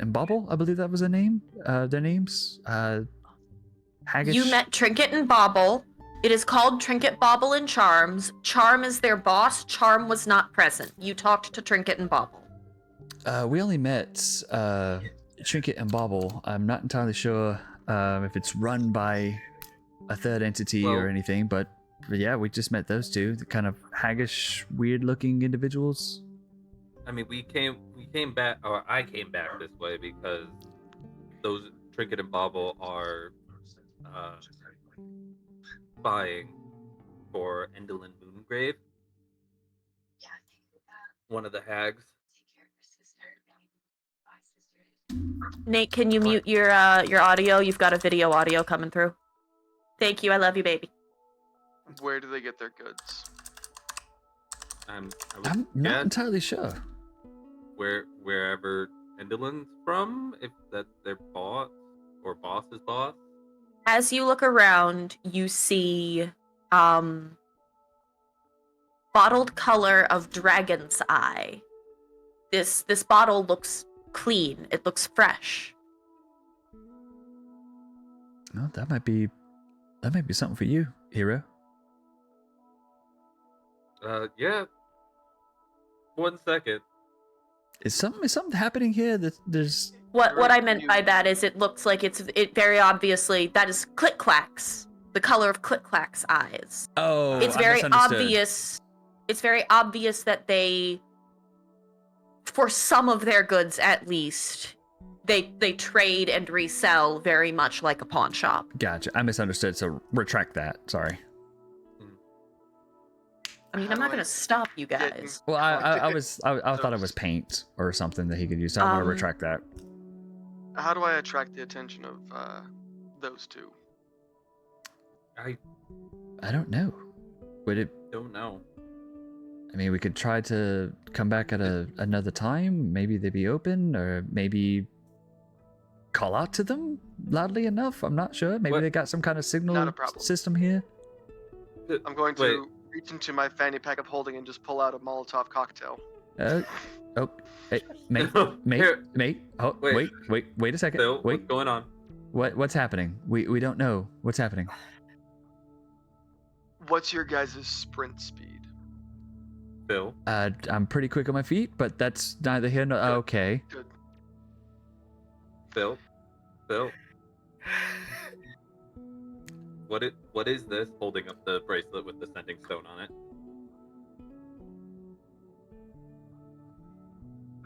and Bobble, I believe that was their name. Their names. Haggish. You met Trinket and Bobble. It is called Trinket, Bobble, and Charms. Charm is their boss. Charm was not present. You talked to Trinket and Bobble. We only met Trinket and Bobble. I'm not entirely sure if it's run by a third entity or anything, but yeah, we just met those two. The kind of haggish, weird-looking individuals. I mean, we came back, or I came back this way because those Trinket and Bobble are spying for Endelyn Moongrave, one of the hags. Nate, can you mute your audio? You've got a video audio coming through. Thank you. I love you, baby. Where do they get their goods? I'm not entirely sure. Wherever Endelyn's from, if that's their boss or boss's boss. As you look around, you see bottled color of dragon's eye. This bottle looks clean. It looks fresh. Well, that might be something for you, Hero. Yeah. 1 second. Is something happening here that there's... What I meant by that is it looks like it very obviously, that is Klick Klack's, the color of Klick Klack's eyes. Oh, it's very obvious. It's very obvious that they, for some of their goods at least, they trade and resell very much like a pawn shop. Gotcha. I misunderstood, so retract that. Sorry. I mean, I'm not going to stop you guys. Well, I thought it was paint or something that he could use. So I'm going to retract that. How do I attract the attention of those two? I don't know. Would it? Don't know. I mean, we could try to come back at another time. Maybe they'd be open, or maybe call out to them loudly enough. I'm not sure. Maybe they got some kind of signal system here. I'm going to reach into my fanny pack of holding and just pull out a Molotov cocktail. Hey, mate. Oh, wait a second. Phyll, wait. What's going on? What's happening? We don't know what's happening. What's your guys' sprint speed? Phyll. I'm pretty quick on my feet, but that's neither here nor okay. Good. Phyll. What is this holding up the bracelet with the sending stone on it?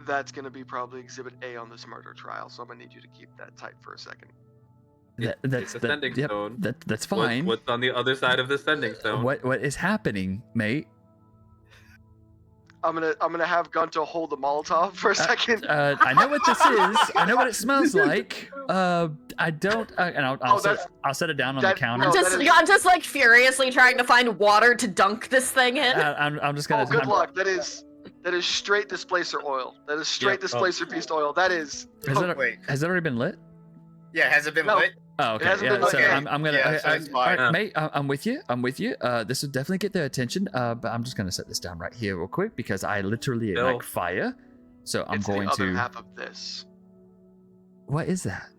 That's going to be probably Exhibit A on this murder trial, so I'm going to need you to keep that tight for a second. It's a sending stone. That's fine. What's on the other side of the sending stone? What is happening, mate? I'm gonna have Gunto hold the Molotov for a second. I know what this is. I know what it smells like. I don't. And I'll set it down on the counter. I'm just like furiously trying to find water to dunk this thing in. I'm just gonna. Oh, good luck. That is straight displacer oil. That is straight displacer piece oil. That is. Wait. Has it already been lit? Yeah, has it been lit? Oh, okay. It hasn't been lit. So Okay. I'm gonna. Yeah, so it's fine. All right, mate, I'm with you. This will definitely get their attention. But I'm just gonna set this down right here real quick because I literally like fire. So I'm it's going the other to. half of this. What is that?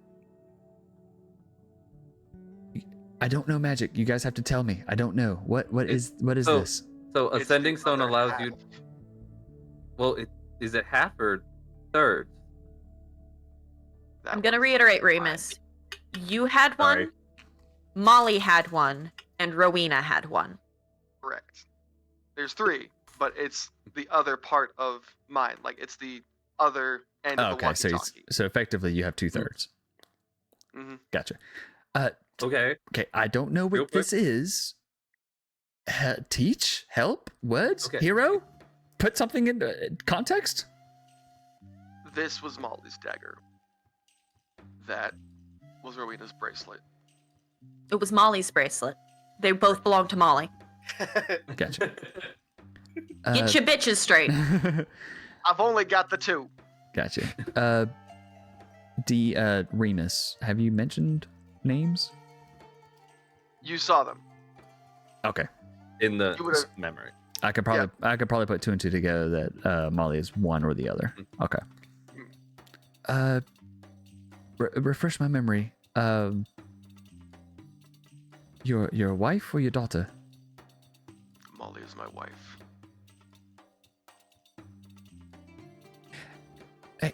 I don't know magic. You guys have to tell me. I don't know. What is this? So a It's sending the stone other allows half. you. Well, is it half or thirds? That I'm gonna one's reiterate, fine. Remus. You had one, Sorry. Molly had one, and Rowena had one. Correct. There's 3, but it's the other part of mine. Like it's the other end of the Okay, so walkie-talkie. so effectively you have 2/3. Mm-hmm. Gotcha. Okay. Okay, I don't know Real what this is. Teach, help, words, Okay. hero, put something into context. This was Molly's dagger. That was Rowena's bracelet. It was Molly's bracelet. They both belong to Molly. Gotcha. Get your bitches straight. I've only got the 2. Gotcha. Remus, have you mentioned names? You saw them. Okay. In the You would've- memory. I could probably put 2 and 2 together that Molly is one or the other. Okay. Refresh my memory. Your wife or your daughter? Molly is my wife.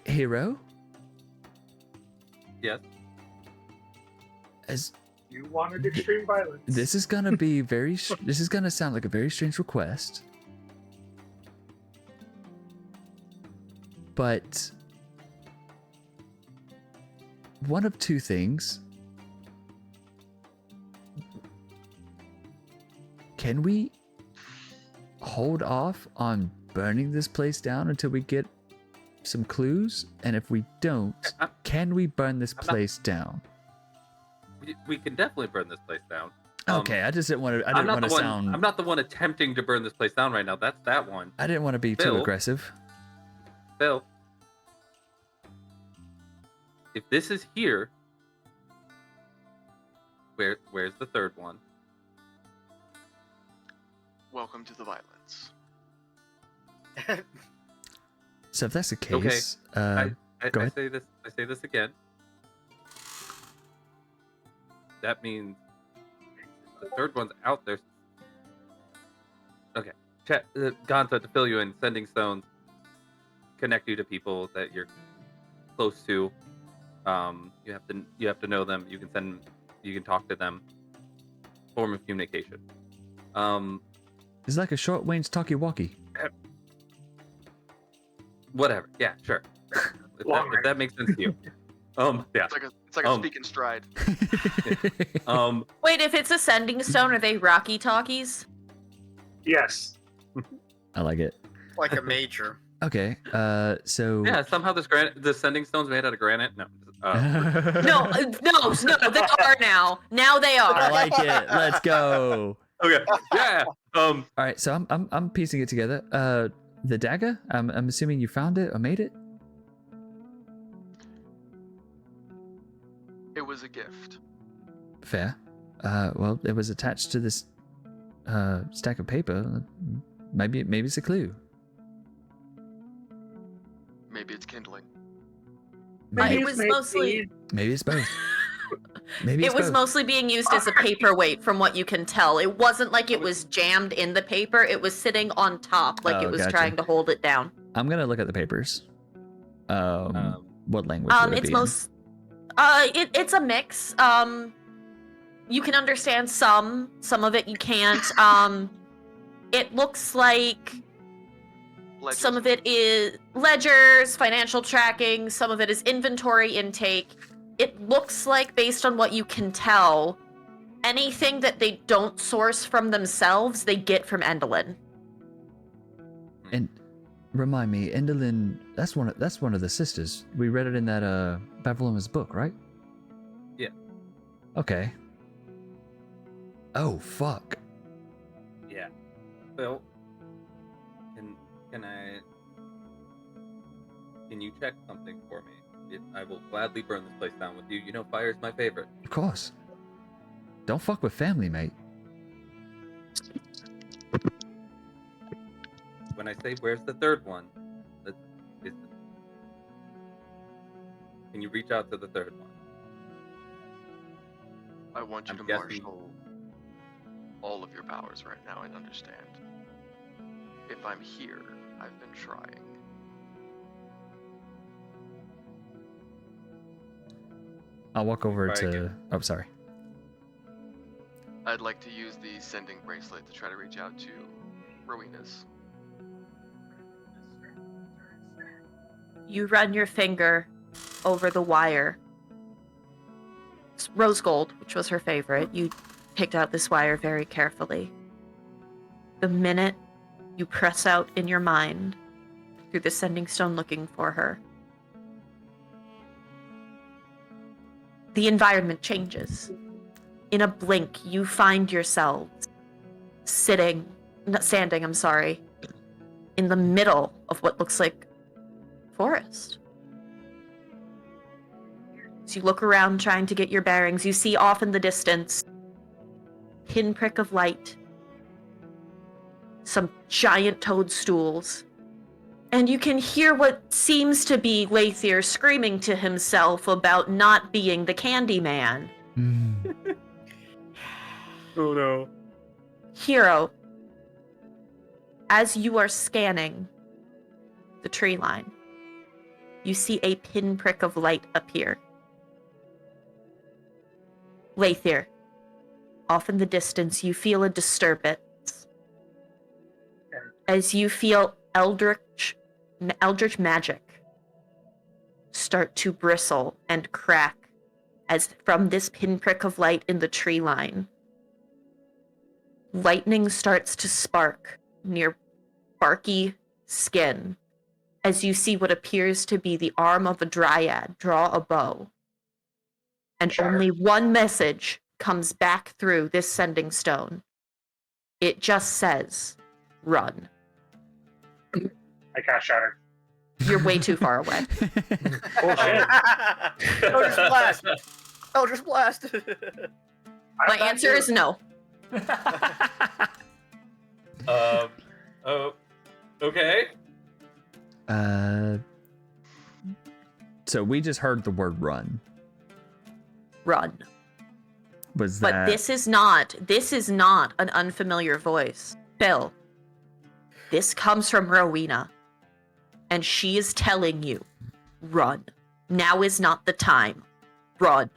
Hero? Yes. As You wanted extreme violence. this is gonna be this is gonna sound like a very strange request, but one of 2 things. Can we hold off on burning this place down until we get some clues? And if we don't, can we burn this place down? We can definitely burn this place down. Okay, I just didn't want to. I didn't want to sound. I'm not the one attempting to burn this place down right now. That's that one. I didn't want to be too Phyll. aggressive. Phyll, if this is here, where's the third one? Welcome to the violence. So if that's the Okay, case, I go ahead. say this again. That means the third one's out there. Okay, Gonza, to fill you in, sending stones connect you to people that you're close to. You have to know them. You can talk to them. Form of communication. It's like a short range talkie-walkie. Whatever. Yeah, sure. If that makes sense to you. Yeah. It's like a speak in stride. Wait, if it's a sending stone, are they Rocky Talkies? Yes. I like it. Like a major. Okay, so Yeah, somehow the sending stone's made out of granite. No. No, they are now. Now they I are. like it. Let's go. Okay. Yeah. All right, so I'm piecing it together. The dagger. I'm assuming you found it or made it. It was a gift. Fair. Well, it was attached to this stack of paper. Maybe it's a clue. Maybe it's kindling. It was mostly. Maybe it's both. Maybe It it's was both. mostly being used as a paperweight, from what you can tell. It wasn't like it was jammed in the paper. It was sitting on top, like it was gotcha. trying to hold it down. I'm gonna look at the papers. What language would it It's be in? it's a mix. You can understand some of it you can't. It looks like Ledgers. some of it is ledgers, financial tracking, some of it is inventory intake. It looks like, based on what you can tell, anything that they don't source from themselves, they get from Endelin. And remind me, Endelin, that's one of the sisters. We read it in that Bavaloma's book, right? Yeah. Okay. Oh fuck. Yeah. Well, can you check something for me? I will gladly burn this place down with you. You know, fire's my favorite. Of course. Don't fuck with family, mate. When I say where's the third one, can you reach out to the third one? I want you I'm to guessing- marshal all of your powers right now and understand. If I'm here, I've been trying. I'll walk over Try to. again. Oh, sorry. I'd like to use the sending bracelet to try to reach out to Rowena's. You run your finger over the wire. It's rose gold, which was her favorite. You picked out this wire very carefully. The minute you press out in your mind through the sending stone looking for her, the environment changes. In a blink, you find yourselves standing, in the middle of what looks like forest. As you look around trying to get your bearings, you see off in the distance, pinprick of light, some giant toadstools, and you can hear what seems to be Laytherr screaming to himself about not being the candy man. Oh no. Hero, as you are scanning the tree line, you see a pinprick of light appear. Laytherr, off in the distance, you feel a disturbance. As you feel eldritch magic start to bristle and crack as from this pinprick of light in the tree line. Lightning starts to spark near barky skin as you see what appears to be the arm of a dryad draw a bow. And only one message comes back through this sending stone. It just says, run. I cast Shatter. You're way too far away. Oh shit. Eldritch Blast! Eldritch Blast! My answer is no. Oh, okay. So we just heard the word run. Run. Was that? But this is not an unfamiliar voice. Phyll, this comes from Rowena, and she is telling you, run. Now is not the time. Run.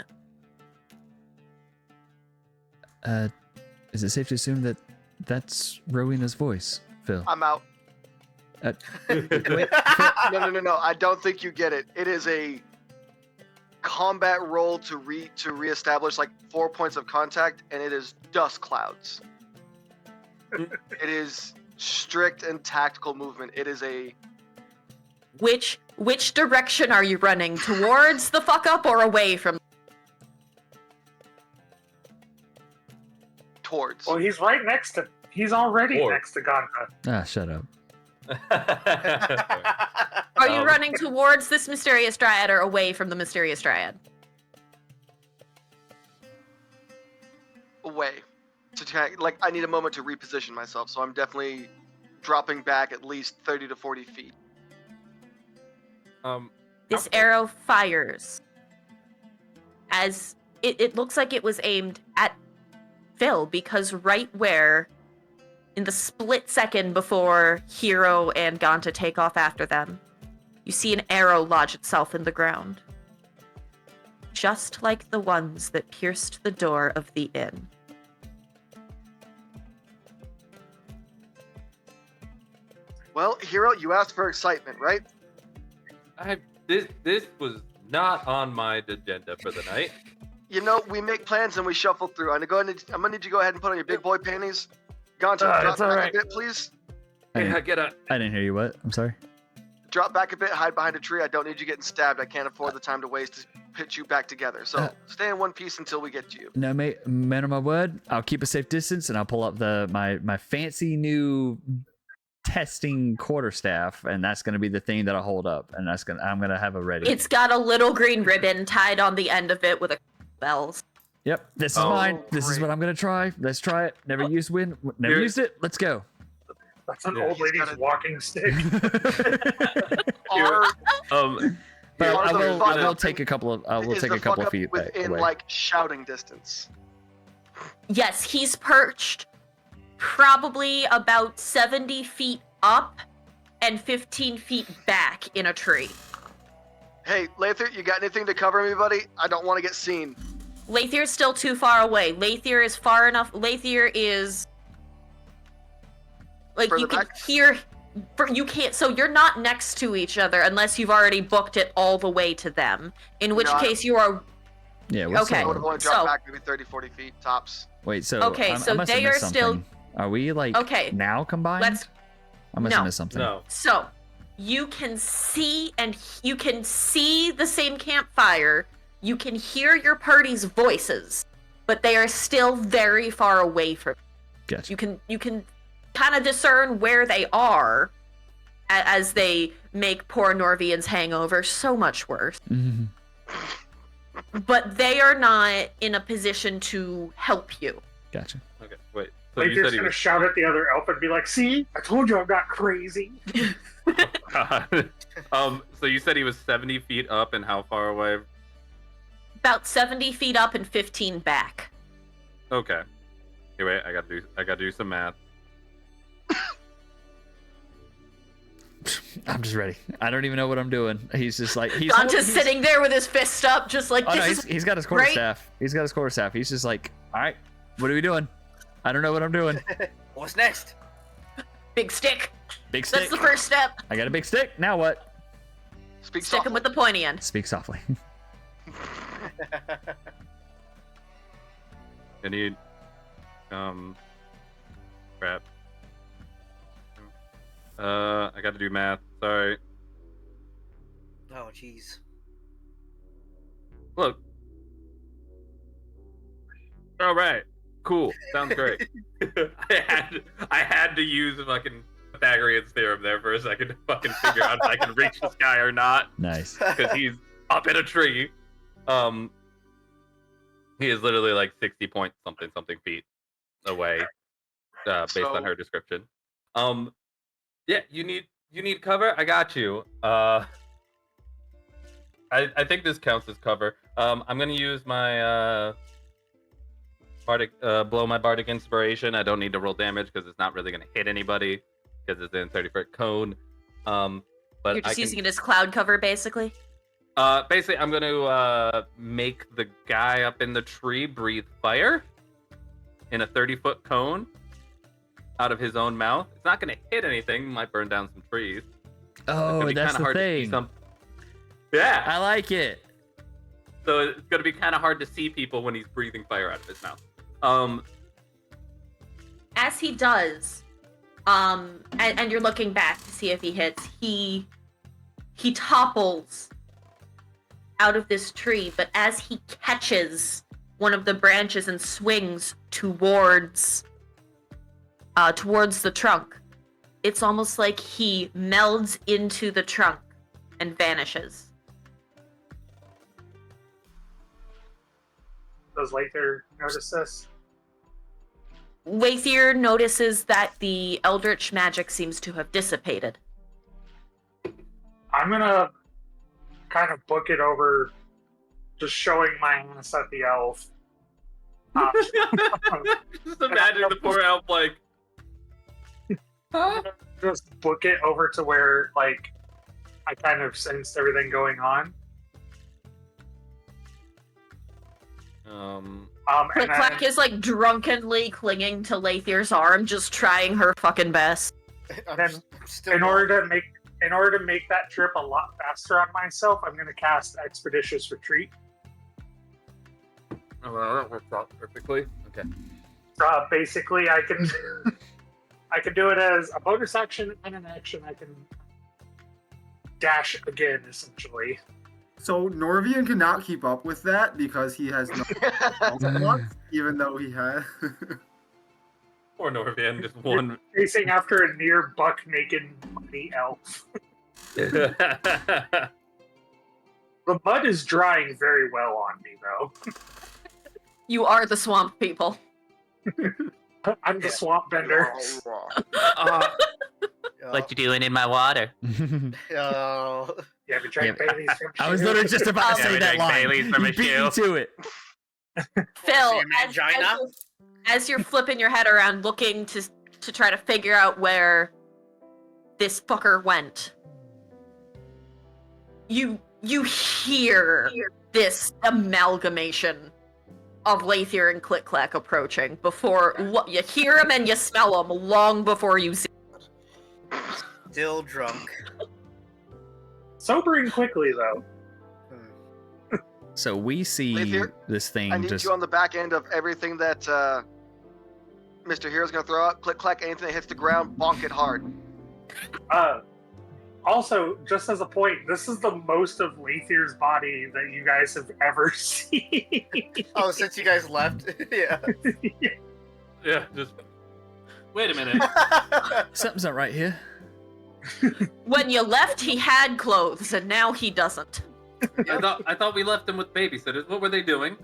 Is it safe to assume that that's Rowena's voice, Phyll? I'm out. Wait, No. I don't think you get it. It is a combat roll to reestablish like 4 points of contact, and it is dust clouds. It is strict and tactical movement. It is a Which direction are you running? Towards the fuck up or away from? towards. Well, he's already next to Ganta. Ah, shut up. Are you running towards this mysterious dryad or away from the mysterious dryad? Away. I need a moment to reposition myself, so I'm definitely dropping back at least 30 to 40 feet. This arrow fires as it looks like it was aimed at Phyll, because right where, in the split second before Hero and Ganta take off after them, you see an arrow lodge itself in the ground. Just like the ones that pierced the door of the inn. Well, Hero, you asked for excitement, right? This was not on my agenda for the night. You know, we make plans and we shuffle through. I'm gonna need you to go ahead and put on your big boy panties. Ganta, drop that's all back right. a bit, please. Yeah, get up. I didn't hear you. What? I'm sorry. Drop back a bit, hide behind a tree. I don't need you getting stabbed. I can't afford the time to waste to pitch you back together. So stay in one piece until we get to you. No, mate. Man of my word. I'll keep a safe distance, and I'll pull up my fancy new testing quarterstaff, and that's gonna be the thing that I hold up, and I'm gonna have a ready. It's got a little green ribbon tied on the end of it with a bells. Yep, this is mine. This is what I'm gonna try. Let's try it. Never used used it. Let's go. That's an old lady's walking stick. Our, But Are I the will fuck take a couple of is the a couple fuck of up feet within away. like shouting distance. Yes, he's perched probably about 70 feet up and 15 feet back in a tree. Hey, Laytherr, you got anything to cover me, buddy? I don't want to get seen. Layther's still too far away. Layther is far enough. Layther is like Further you can back? hear. You can't. So you're not next to each other unless you've already booked it all the way to them. In which No, case you are. Yeah. What's Okay. I would have only dropped So- back maybe 30, 40 feet tops. Wait. So Okay, I so must have they missed are still- something. Are we like now combined? Let's. I must no. have missed something. No. So you can see the same campfire You can hear your party's voices, but they are still very far away from you. Gotcha. You can kind of discern where they are as they make poor Norvian's hangover so much worse. Mm-hmm. But they are not in a position to help you. Gotcha. Okay, wait. So Like, you you're said just he gonna was... shout at the other elf and be like, "See, I told you I'm not crazy." So you said he was 70 feet up and how far away? About 70 feet up and 15 back. Okay. Anyway, I gotta do some math. I'm just ready. I don't even know what I'm doing. He's just like Dante's sitting there with his fist up, just like, Oh no, this is he's got his great. quarterstaff. He's got his quarterstaff. He's just like, all right, what are we doing? I don't know what I'm doing. What's next? Big stick. Big stick. That's the first step. I got a big stick. Now what? Speak Stick him softly. with the pointy end. Speak softly. I need crap. I gotta do math. Sorry. Oh, jeez. Look. All right. Cool. Sounds great. I had to use a fucking Pythagorean's theorem there for a second to fucking figure out if I can reach this guy or not. Nice. Because he's up in a tree. He is literally like 60 point something feet away, based on her description. Yeah, you need cover. I got you. I think this counts as cover. I'm gonna use my bardic blow my bardic inspiration. I don't need to roll damage because it's not really gonna hit anybody because it's in 30-foot cone. But You're just using it as cloud cover, basically? Basically, I'm going to make the guy up in the tree breathe fire in a 30-foot cone out of his own mouth. It's not going to hit anything. Might burn down some trees. Oh, that's the thing. Yeah. I like it. So it's going to be kind of hard to see people when he's breathing fire out of his mouth. As he does, and you're looking back to see if he hits, he topples out of this tree, but as he catches one of the branches and swings towards the trunk, it's almost like he melds into the trunk and vanishes. Does Laytherr notice this? Laytherr notices that the eldritch magic seems to have dissipated. I'm gonna kind of book it over, just showing my ass at the elf. Just imagine the poor elf like, huh? Just book it over to where, like, I kind of sensed everything going on. Klick And Klack is like drunkenly clinging to Layther's arm, just trying her fucking best. then in order to make that trip a lot faster on myself, I'm going to cast Expeditious Retreat. Oh, well, that works out perfectly. Okay. Basically, I can I can do it as a bonus action and an action. I can dash again, essentially. So Norvian cannot keep up with that because he has no blocks, even though he has. Poor Norvian, just one. Chasing after a near buck naked bunny elf. The mud is drying very well on me, though. You are the swamp people. I'm the swamp bender. What you doing in my water? Oh. Yeah, we drank Bailey's from I was shoe. literally just about to say that line. Bailey's from You a beat me shoe. to it. Phil, Mangina? as you're flipping your head around looking to try to figure out where this fucker went, you hear this amalgamation of Laytherr and Klick Klack approaching before you hear him and you smell him long before you see. Still drunk. Sobering quickly, though. So we see Laytherr, this thing I need just. you on the back end of everything that Mr. Hero's gonna throw out. Click, clack, anything that hits the ground, bonk it hard. Also, just as a point, this is the most of Layther's body that you guys have ever seen. Oh, since you guys left? Yeah. Yeah, just wait a minute. Something's not right here. When you left, he had clothes, and now he doesn't. I thought we left them with babysitters. What were they doing?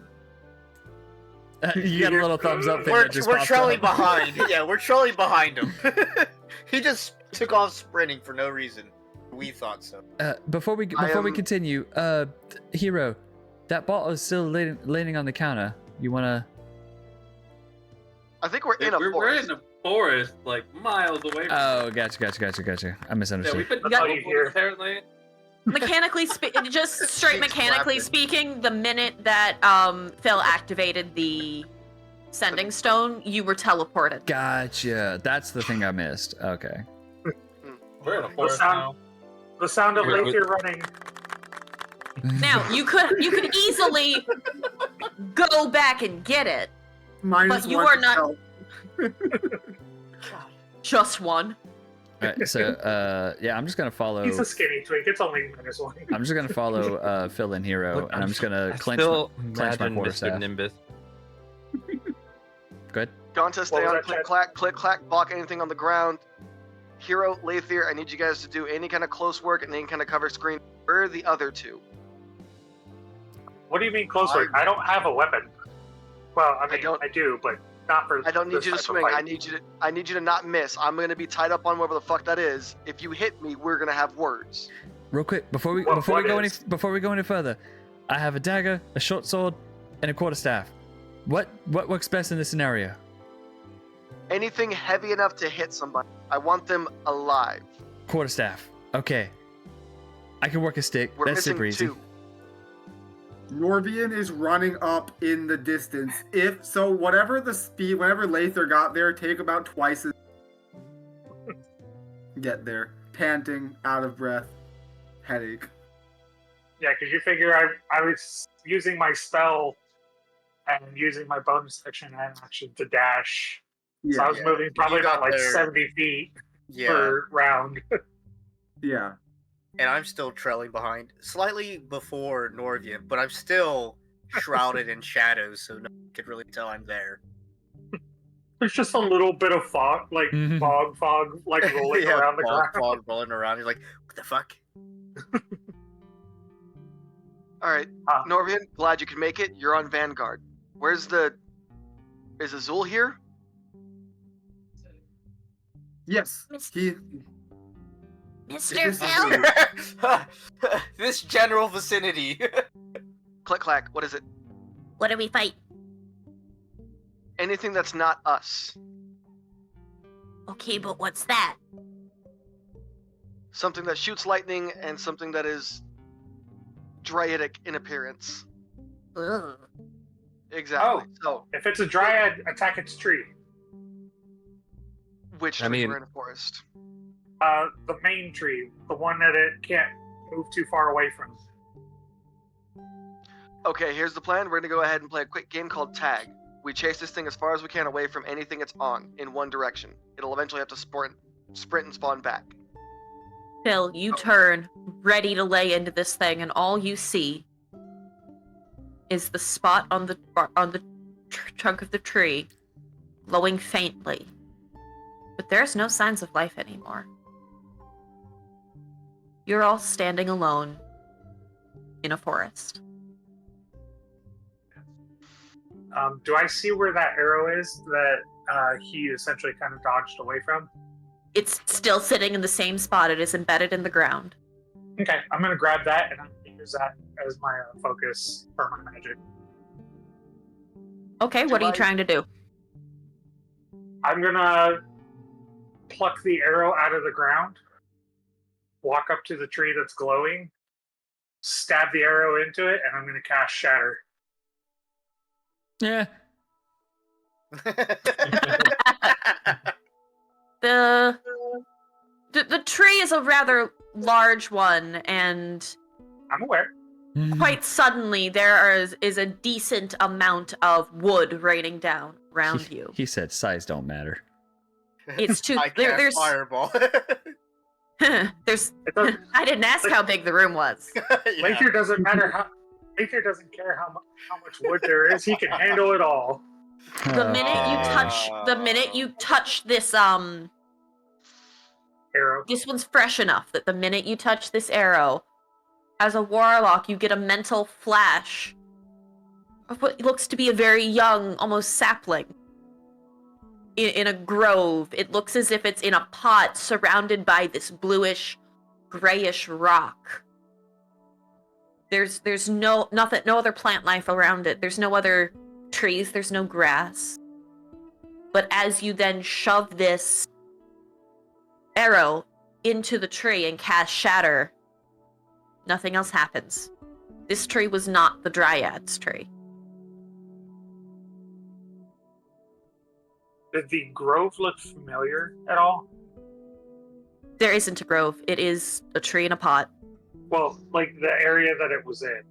You got a little thumbs up thing We're that just we're popped trolling up. behind. Yeah, we're trolling behind him. He just took off sprinting for no reason. We thought so. Before we continue, Hero, that bottle is still laying on the counter. You wanna? I think we're in a We're forest. in a forest, like miles away. From Oh, gotcha. I yeah, misunderstood. we've been That's all you hear. apparently. Mechanically, just straight She's mechanically clapping. speaking, the minute that Phyll activated the sending stone, you were teleported. Gotcha. That's the thing I missed. Okay. We're in a forest sound- now. The sound of We're- Layther running. Now you could easily go back and get it. Minus But you one are to not- stealth. Just one. Alright, so yeah, I'm just gonna follow. He's a skinny twink. It's only -1. I'm just gonna follow Phyll and Hero, Look, and I'm just gonna I clench still my imagine Mr. quarterstaff. Nimbus. Good. Gonta, stay What was on that, click Chad? clack, click clack, block anything on the ground. Hero, Layther, I need you guys to do any kind of close work and any kind of cover screen. Where are the other two? What do you mean close work? I don't have a weapon. Well, I mean, don't- I do, but not for. I don't need this you to type of swing. fight. I need you to not miss. I'm gonna be tied up on whatever the fuck that is. If you hit me, we're gonna have words. Real quick, before we What go any further, I have a dagger, a short sword, and a quarterstaff. What works best in this scenario? Anything heavy enough to hit somebody. I want them alive. Quarterstaff. Okay. I can work a stick. We're That's missing super easy. two. Norvian is running up in the distance. If so, whatever the speed, whenever Layther got there, take about twice as get there, panting, out of breath, headache. Yeah, because you figure I was using my spell and using my bonus action and action to dash. So I was moving probably You got about like there. 70 feet Yeah. per round. Yeah. And I'm still trailing behind, slightly before Norvian, but I'm still shrouded in shadows, so no one could really tell I'm there. There's just a little bit of fog, like Mhm. fog, like rolling Yeah, around the fog, ground. fog rolling around. You're like, what the fuck? All right, Norvian, glad you could make it. You're on Vanguard. Is Azul here? Yes. He. Mr. This is Phyll, This general vicinity. Click clack. What is it? what do we fight? Anything that's not us. Okay, but what's that? Something that shoots lightning and something that is dryatic in appearance. Ugh. Exactly. So, If it's a dryad, attack its tree. which I tree mean- we're in a forest? The main tree, the one that it can't move too far away from. Okay, here's the plan. We're gonna go ahead and play a quick game called Tag. We chase this thing as far as we can away from anything it's on, in one direction. It'll eventually have to sprint and spawn back. Phyll, you turn, ready to lay into this thing, and all you see is the spot on the trunk of the tree, glowing faintly. But there's no signs of life anymore. You're all standing alone in a forest. Do I see where that arrow is that he essentially kind of dodged away from? It's still sitting in the same spot. It is embedded in the ground. Okay, I'm gonna grab that and I'm gonna use that as my focus for my magic. Okay, what are you trying to do? I'm gonna pluck the arrow out of the ground, walk up to the tree that's glowing, stab the arrow into it, and I'm gonna cast Shatter. Yeah. The tree is a rather large one, and I'm aware. quite suddenly there is a decent amount of wood raining down around you. He said size don't matter. It's too I cast there's fireball. There's. It doesn't, I didn't ask how big the room was. Laytherr doesn't matter how. Laytherr doesn't care how much wood there is. He can handle it all. The minute you touch this Arrow. this one's fresh enough that the minute you touch this arrow, as a warlock, you get a mental flash of what looks to be a very young, almost sapling. In a grove. It looks as if it's in a pot surrounded by this bluish, grayish rock. There's no other plant life around it. There's no other trees, there's no grass. But as you then shove this arrow into the tree and cast Shatter, nothing else happens. This tree was not the Dryad's tree. Did the grove look familiar at all? There isn't a grove. It is a tree in a pot. Well, like the area that it was in.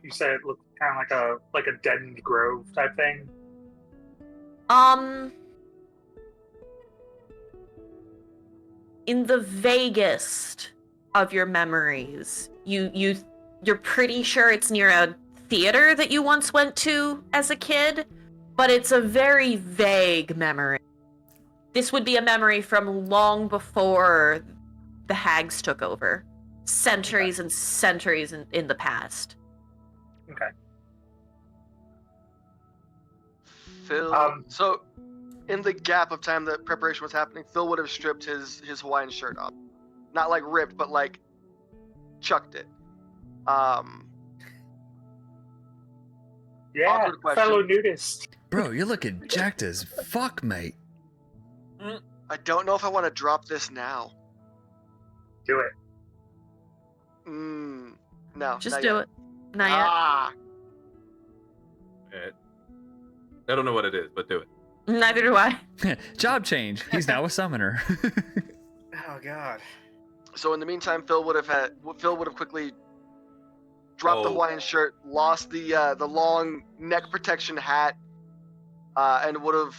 You said it looked kind of like a deadened grove type thing. In the vaguest of your memories, you're pretty sure it's near a theater that you once went to as a kid, but it's a very vague memory. This would be a memory from long before the hags took over. Centuries and centuries in the past. Okay. Phyll. So, in the gap of time that preparation was happening, Phyll would have stripped his Hawaiian shirt off. Not like ripped, but like chucked it. Yeah, Awkward question. fellow nudist. Bro, you're looking jacked as fuck, mate. I don't know if I want to drop this now. Do it. No. Just not do yet. it. Not yet. Ah. I don't know what it is, but do it. Neither do I. Job change. He's now a summoner. Oh god. So in the meantime, Phyll would have quickly dropped the Hawaiian shirt, lost the long neck protection hat, and would have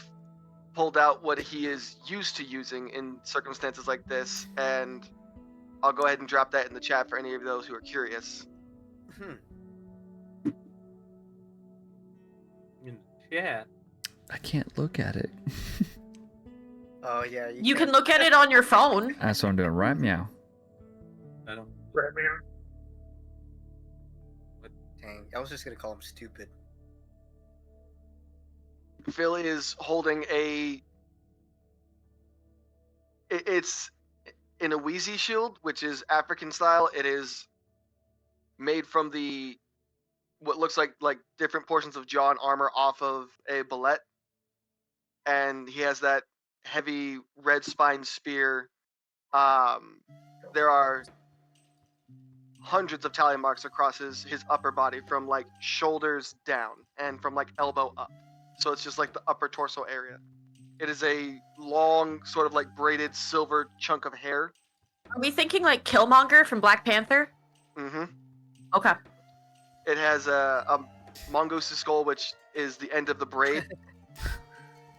pulled out what he is used to using in circumstances like this. And I'll go ahead and drop that in the chat for any of those who are curious. Yeah. I can't look at it. Oh yeah. You can look at it on your phone. That's what I'm doing right now. I don't. Right, man. Dang, I was just gonna call him stupid. Phyll is holding it's in a Wheezy shield, which is African style. It is made from what looks like different portions of jaw and armor off of a bullet. And he has that heavy red spine spear. There are hundreds of tally marks across his upper body from like shoulders down and from like elbow up. So it's just like the upper torso area. It is a long, sort of like braided silver chunk of hair. Are we thinking like Killmonger from Black Panther? Mm-hmm. Okay. It has a mongoose's skull, which is the end of the braid.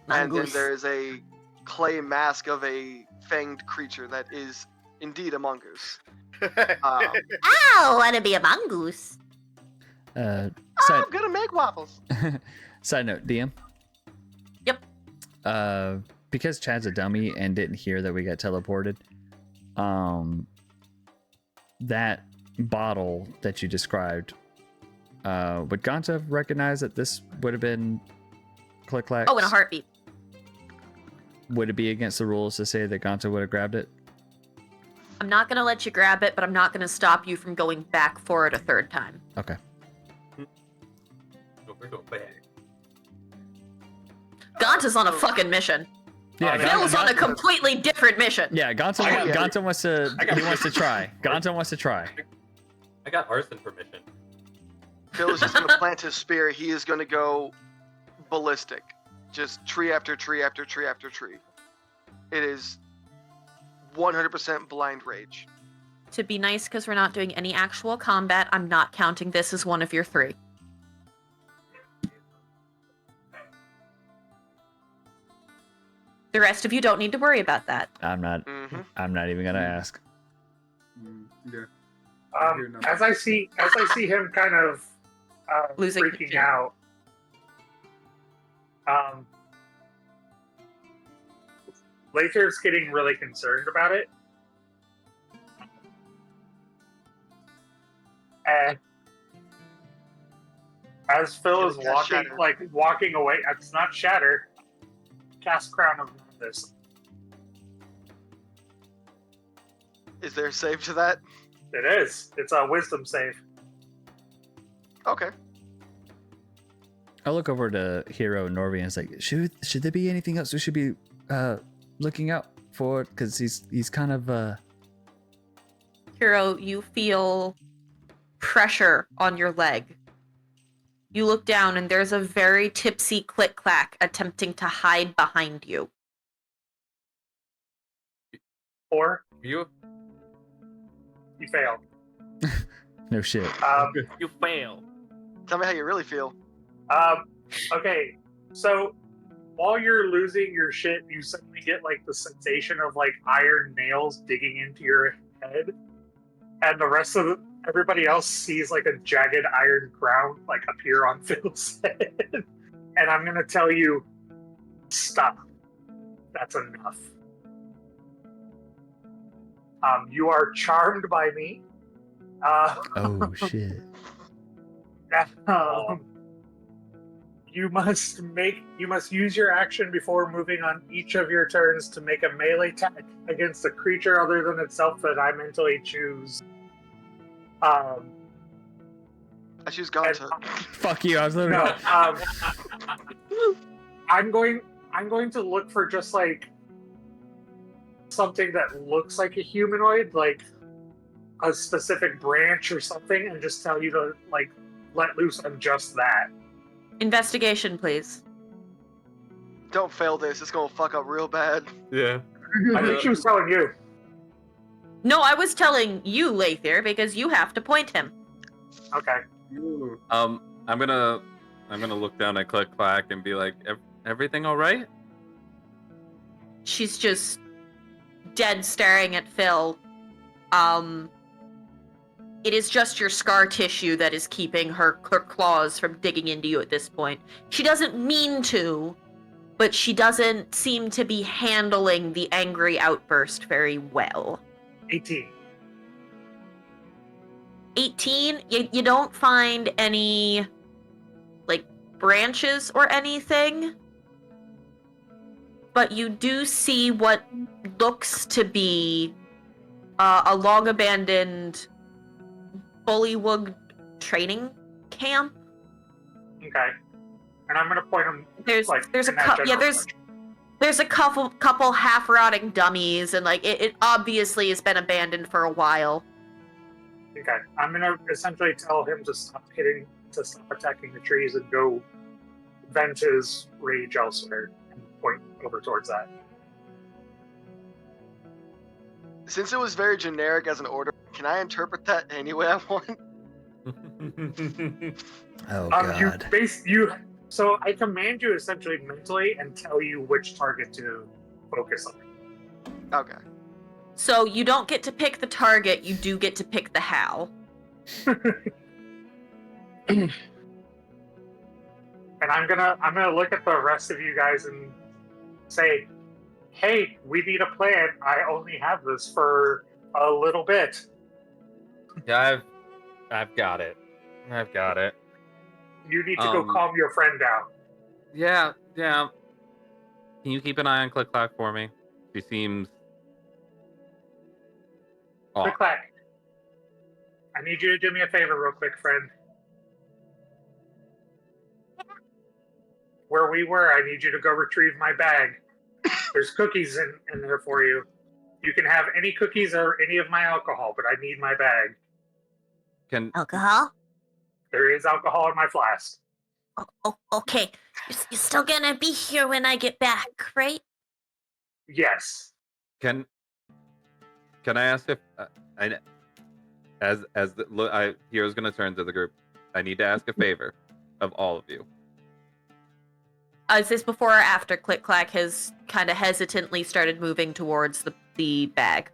And then there is a clay mask of a fanged creature that is indeed a mongoose. Ow, wanna be a mongoose? I'm gonna make waffles. Side note, DM. Yep. Because Chad's a dummy and didn't hear that we got teleported, that bottle that you described, would Ganta recognize that this would have been Klick Klack? Oh, in a heartbeat. Would it be against the rules to say that Ganta would have grabbed it? I'm not gonna let you grab it, but I'm not gonna stop you from going back for it a third time. Okay. We're going back. Ganta's on a fucking mission. Yeah, Phil's on a completely different mission. Yeah, Ganta wants to. He wants to try. Ganta wants to try. I got arson permission. Phyll is just gonna plant his spear. He is gonna go ballistic. Just tree after tree after tree after tree. It is 100% blind rage. To be nice, because we're not doing any actual combat, I'm not counting this as one of your three. The rest of you don't need to worry about that. I'm not. I'm not even gonna ask. Yeah. I hear nothing. As I see him kind of Losing freaking fear. out, Layther's getting really concerned about it. And as Phyll is Can I cast Shatter? walking away, it's not Shatter. Cast Crown of Madness. Is there a save to that? It is. It's a Wisdom save. Okay. I look over to Hero Norby and it's like, should there be anything else we should be looking out for? Because he's kind of Hero, you feel pressure on your leg. You look down and there's a very tipsy Klick Klack attempting to hide behind you. Or You fail. no shit. you fail. Tell me how you really feel. Okay, so while you're losing your shit, you suddenly get like the sensation of like iron nails digging into your head, and the rest of everybody else sees like a jagged iron crown like appear on Phil's head. And I'm gonna tell you, stop. That's enough. You are charmed by me. Oh shit. You must use your action before moving on each of your turns to make a melee attack against a creature other than itself that I mentally choose. I choose Gauntlet. Fuck you, I was literally No, I'm going to look for just like something that looks like a humanoid, like a specific branch or something, and just tell you to like let loose on just that. Investigation, please. Don't fail this. It's gonna fuck up real bad. Yeah. I think she was telling you. No, I was telling you, Laytherr, because you have to point him. Okay. I'm gonna look down at Klick Klack and be like, everything all right? She's just dead staring at Phyll. It is just your scar tissue that is keeping her claws from digging into you at this point. She doesn't mean to, but she doesn't seem to be handling the angry outburst very well. 18. 18? You don't find any, like, branches or anything, but you do see what looks to be a long-abandoned bullywug training camp. Okay. And I'm gonna point them. There's a in that couple, yeah, general there's a couple half-rotting dummies, and like it obviously has been abandoned for a while. Okay, I'm gonna essentially tell him to stop attacking the trees and go vent his rage elsewhere, and point over towards that. Since it was very generic as an order, can I interpret that any way I want? Oh god. So I command you essentially mentally and tell you which target to focus on. Okay. So you don't get to pick the target, you do get to pick the how. And I'm gonna look at the rest of you guys and say, hey, we need a plan. I only have this for a little bit. Yeah, I've got it. I've got it. You need to go calm your friend down. Yeah. Can you keep an eye on Klick Klack for me? She seems off. Klick Klack. I need you to do me a favor real quick, friend. Where we were, I need you to go retrieve my bag. There's cookies in there for you. You can have any cookies or any of my alcohol, but I need my bag. Alcohol? There is alcohol in my flask. Oh, okay. You're still gonna be here when I get back, right? Yes. Can I ask if Hero's gonna turn to the group. I need to ask a favor of all of you. Is this before or after Klick Klack has kind of hesitantly started moving towards the bag?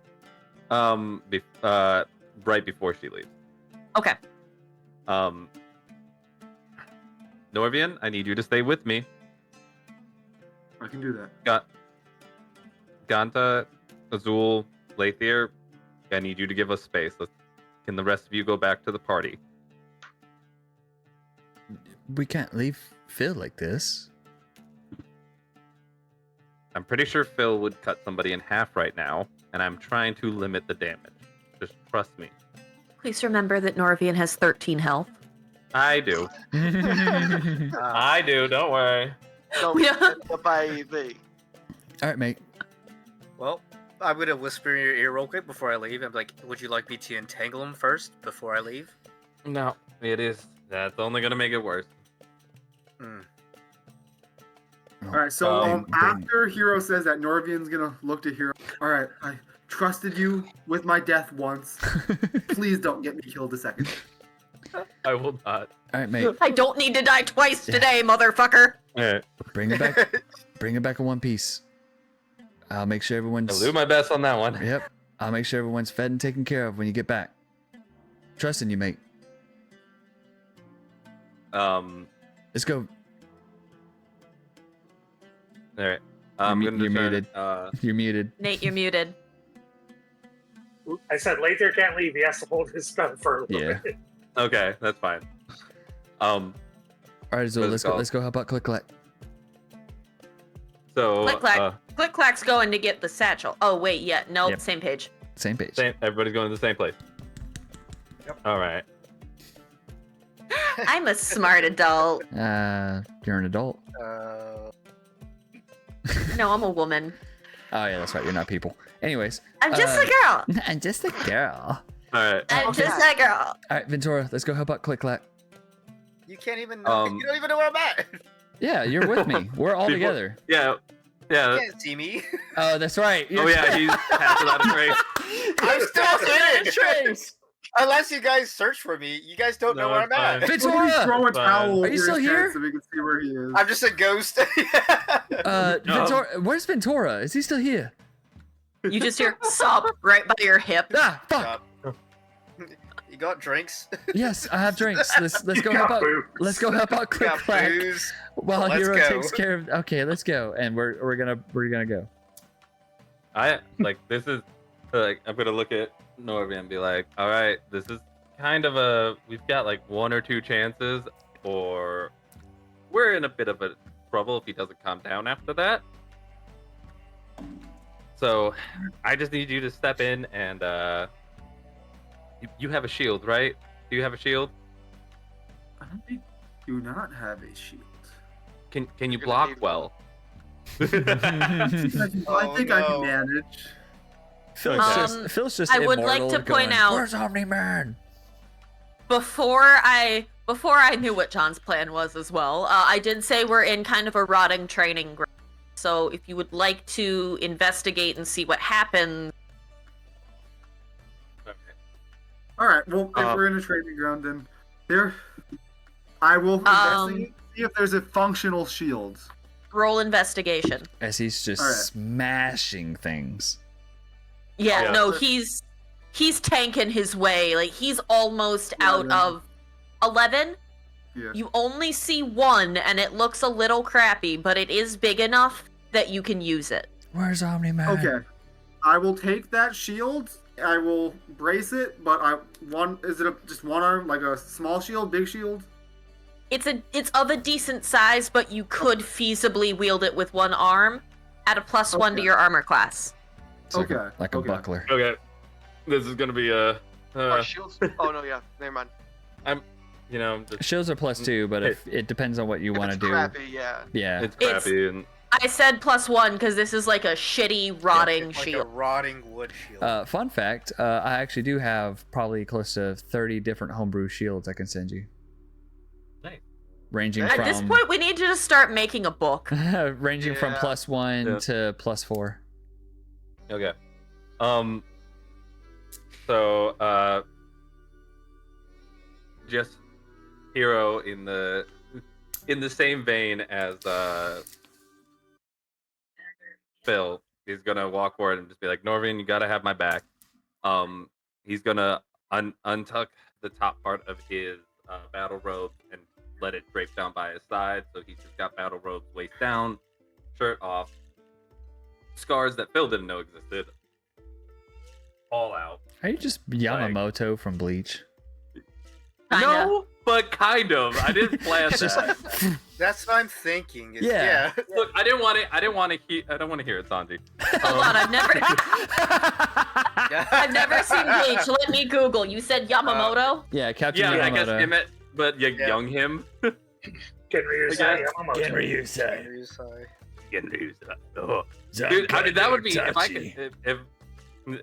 right before she leaves. Okay. Norvian, I need you to stay with me. I can do that. Ganta, Azul, Laytherr, I need you to give us space. Can the rest of you go back to the party? We can't leave Phyll like this. I'm pretty sure Phyll would cut somebody in half right now, and I'm trying to limit the damage. Just trust me. Please remember that Norvian has 13 health. I do. I do, don't worry. Don't forget by the. All right, mate. Well, I'm gonna whisper in your ear real quick before I leave. I'm like, would you like me to entangle him first before I leave? No, it is. That's only gonna make it worse. All right, so after Hero says that, Norvian's gonna look to Hero. All right, I trusted you with my death once. Please don't get me killed a second. I will not. All right, mate. I don't need to die twice today, motherfucker. All right. Bring it back. Bring it back in one piece. I'll make sure everyone's. I'll do my best on that one. Yep. I'll make sure everyone's fed and taken care of when you get back. Trusting you, mate. Let's go. All right. You're muted. You're muted. Nate, you're muted. I said Laytherr can't leave. He has to hold his spell for a little bit. Okay, that's fine. All right, so let's go help out Klick Klack. So Klick Klack. Klick Klack's going to get the satchel. Oh wait, yeah, no, Yep. same page. Same page. Everybody's going to the same place. Yep. All right. I'm a smart adult. You're an adult. No, I'm a woman. Oh yeah, that's right. You're not people. Anyways. I'm just a girl. I'm just a girl. All right. I'm just a girl. All right, Ventura, let's go help out Klick Klack. You can't even know. You don't even know where I'm at. Yeah, you're with me. We're all together. Yeah. Yeah. You can't see me. Oh, that's right. Oh yeah, he's half without a trace. I'm still in trace. Unless you guys search for me, you guys don't know where I'm at. Ventura! Throw a towel Are you over still his here? head so we can see where he is. I'm just a ghost. Ventura, where's Ventura? Is he still here? You just hear sob right by your hip. Ah, fuck. You got drinks? Yes, I have drinks. Let's go help out. Let's go help out Klick Klack while Let's Hero go. takes care of. Okay, let's go, and we're gonna go. This is I'm gonna look at Norvian and be like, all right, this is kind of we've got like 1 or 2 chances, or we're in a bit of a trouble if he doesn't calm down after that. So I just need you to step in and you have a shield, right? Do you have a shield? I do not have a shield. Can you block well? I think I can manage. Phil's just I would like immortal to point going, out- Where's Omni-Man? Before I knew what John's plan was as well, I did say we're in kind of a rotting training ground. So if you would like to investigate and see what happens. All right. Well, if we're in a training ground, then I will investigate, see if there's a functional shield. Roll investigation. As he's just smashing things. Yeah, no, he's tanking his way. Like he's almost out of 11. Yeah. You only see 1, and it looks a little crappy, but it is big enough that you can use it. Where's Omni-Man? Okay. I will take that shield. I will brace it, but is it just one arm, like a small shield, big shield? It's of a decent size, but you could feasibly wield it with 1 arm at a +1 to your armor class. It's like a buckler. Okay. This is gonna be Our shields. Oh no, yeah. Never mind. Shields are +2, but if it depends on what you want to do. Crappy, yeah. Yeah. It's crappy and I said +1 because this is like a shitty rotting Like shield. a rotting wood shield. Fun fact, I actually do have probably close to 30 different homebrew shields I can send you. Nice. Ranging At from this point, we need to just start making a book. ranging from +1 to +4. Okay. So just Hero in the same vein as Phyll, he's gonna walk forward and just be like, Norvian, you gotta have my back. He's gonna untuck the top part of his battle robe and let it drape down by his side. So he's just got battle robes waist down, shirt off, scars that Phyll didn't know existed, all out. Are you just Yamamoto from Bleach? No, but kind of. I didn't plan that. That's what I'm thinking. Yeah. Look, I don't want to hear it, Sanji. Hold on, I've never seen Bleach. Let me Google. You said Yamamoto? Yeah, Captain Yeah, Yamamoto. I guess him, but young him. Genryusai Yamamoto. Genryusai. Oh. Dude, that would be if I could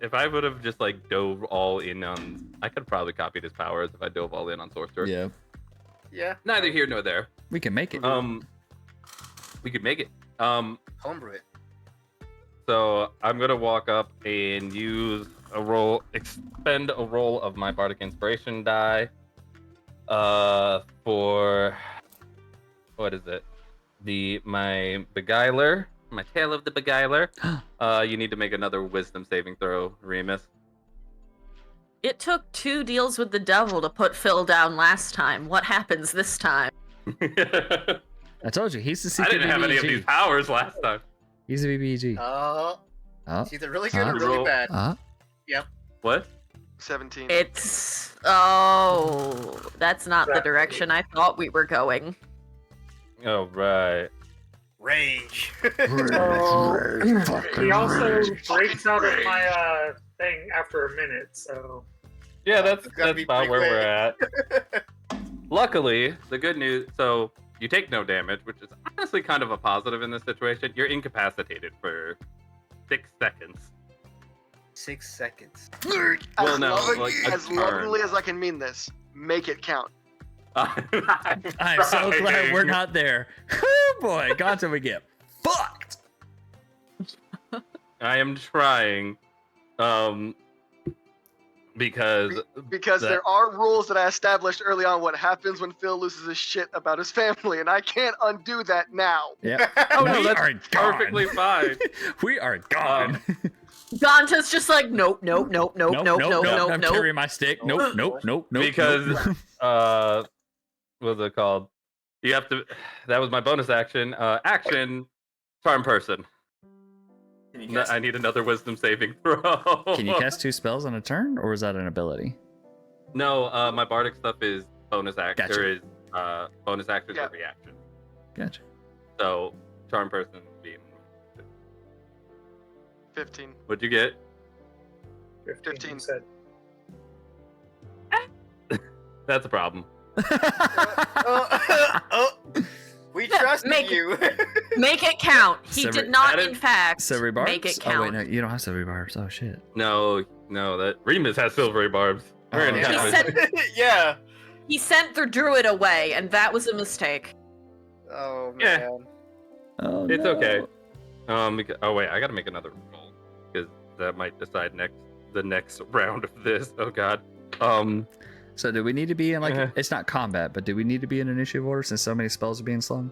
if I would have just like dove all in on. I could have probably copied his powers if I dove all in on sorcerer. Yeah. Yeah. Neither here nor there. We can make it. We could make it. Homebrew it. So I'm gonna walk up and use a roll, expend a roll of my bardic inspiration die. For what is it? My beguiler, my tale of the beguiler. You need to make another wisdom saving throw, Remus. It took 2 deals with the devil to put Phyll down last time. What happens this time? I told you, he's the secret I didn't have any of these powers last time. He's a BBG. It's either really good or really bad. Yep. What? 17. That's not the direction I thought we were going. Oh, right. Rage. He also breaks out of my thing after a minute, so. Yeah, that's about where we're at. Luckily, the good news, so you take no damage, which is honestly kind of a positive in this situation. You're incapacitated for 6 seconds. 6 seconds. Well, no, As lovingly as I can mean this, make it count. I'm so glad we're not there. Oh boy, got till we get fucked. I am trying, because there are rules that I established early on what happens when Phyll loses his shit about his family, and I can't undo that now. Yeah. Oh no, We that's are gone. perfectly fine. We are gone. Ganta's just like, nope. I'm carrying my stick. Nope. Because what's it called? You have to. That was my bonus action. Action, charm person. I need another wisdom saving throw. Can you cast 2 spells on a turn, or is that an ability? No, my bardic stuff is bonus action. Gotcha. There is bonus action or reaction. Gotcha. So charm person being 15. What'd you get? 15. Said. That's a problem. We trust you. Make it count. He did not, in fact, silvery barbs? make it count. Oh wait, no, you don't have silvery barbs. Oh shit. No, that Remus has silvery barbs. We're in Oh, kind He of said, Yeah. he sent the druid away, and that was a mistake. Oh man. Yeah. Oh, It's no. okay. Oh wait, I gotta make another roll because that might decide the next round of this. Oh god. So do we need to be in it's not combat, but do we need to be in initiative order since so many spells are being slung?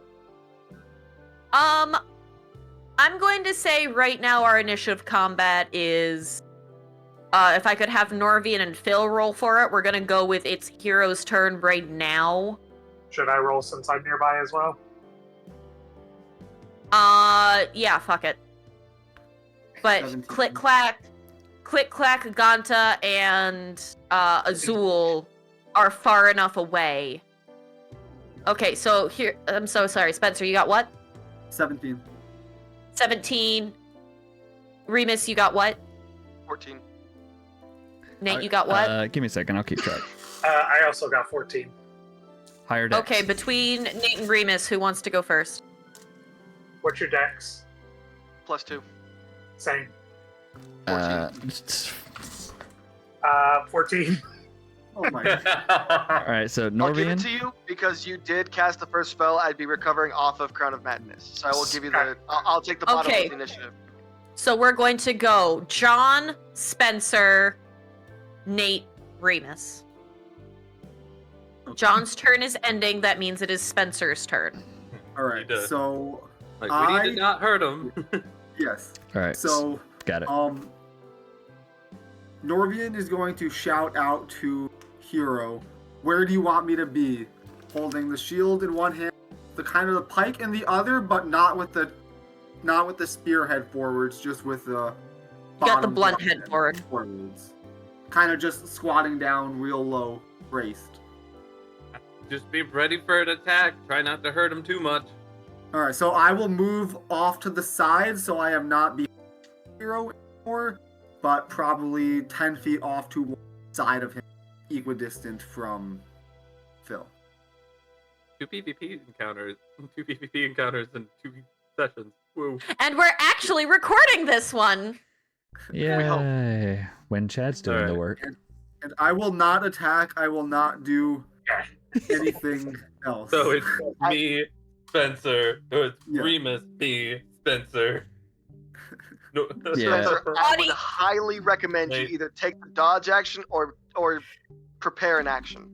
I'm going to say right now our initiative combat is, if I could have Norvian and Phyll roll for it, we're gonna go with its hero's turn right now. Should I roll since I'm nearby as well? Yeah, fuck it. But 17. Klick Klack, Ganta, and Azul are far enough away. Okay, so here, I'm so sorry, Spencer, you got what? 17. 17. Remus, you got what? 14. Nate, you got what? Give me a second, I'll keep track. I also got 14. Higher dex. Okay, between Nate and Remus, who wants to go first? What's your dex? +2. Same. 14. Oh my god. All right, so I'll give it Norvian. to you because you did cast the first spell. I'd be recovering off of Crown of Madness, so I will give you the. I'll take the bottom Okay. of the initiative. So we're going to go John, Spencer, Nate, Remus. John's turn is ending. That means it is Spencer's turn. All right. Need to- So we need to not hurt him. yes. All right. So got it. Norvian is going to shout out to Hero, "Where do you want me to be?" Holding the shield in one hand, the kind of the pike in the other, but not with the spearhead forwards, just with the You got the bottom blunt head forward. forwards. Kind of just squatting down real low, braced. Just be ready for an attack. Try not to hurt him too much. Alright, so I will move off to the side so I am not behind Hero anymore, but probably 10 feet off to one side of him, equidistant from Phyll. Two PvP encounters in 2 sessions. Whoa. And we're actually recording this one. Yay. When Chad's doing the work. And I will not attack, I will not do anything else. So it's me, Spencer. Or it's Remus, me, Spencer. No, Spencer, I would highly recommend you either take the dodge action or prepare an action.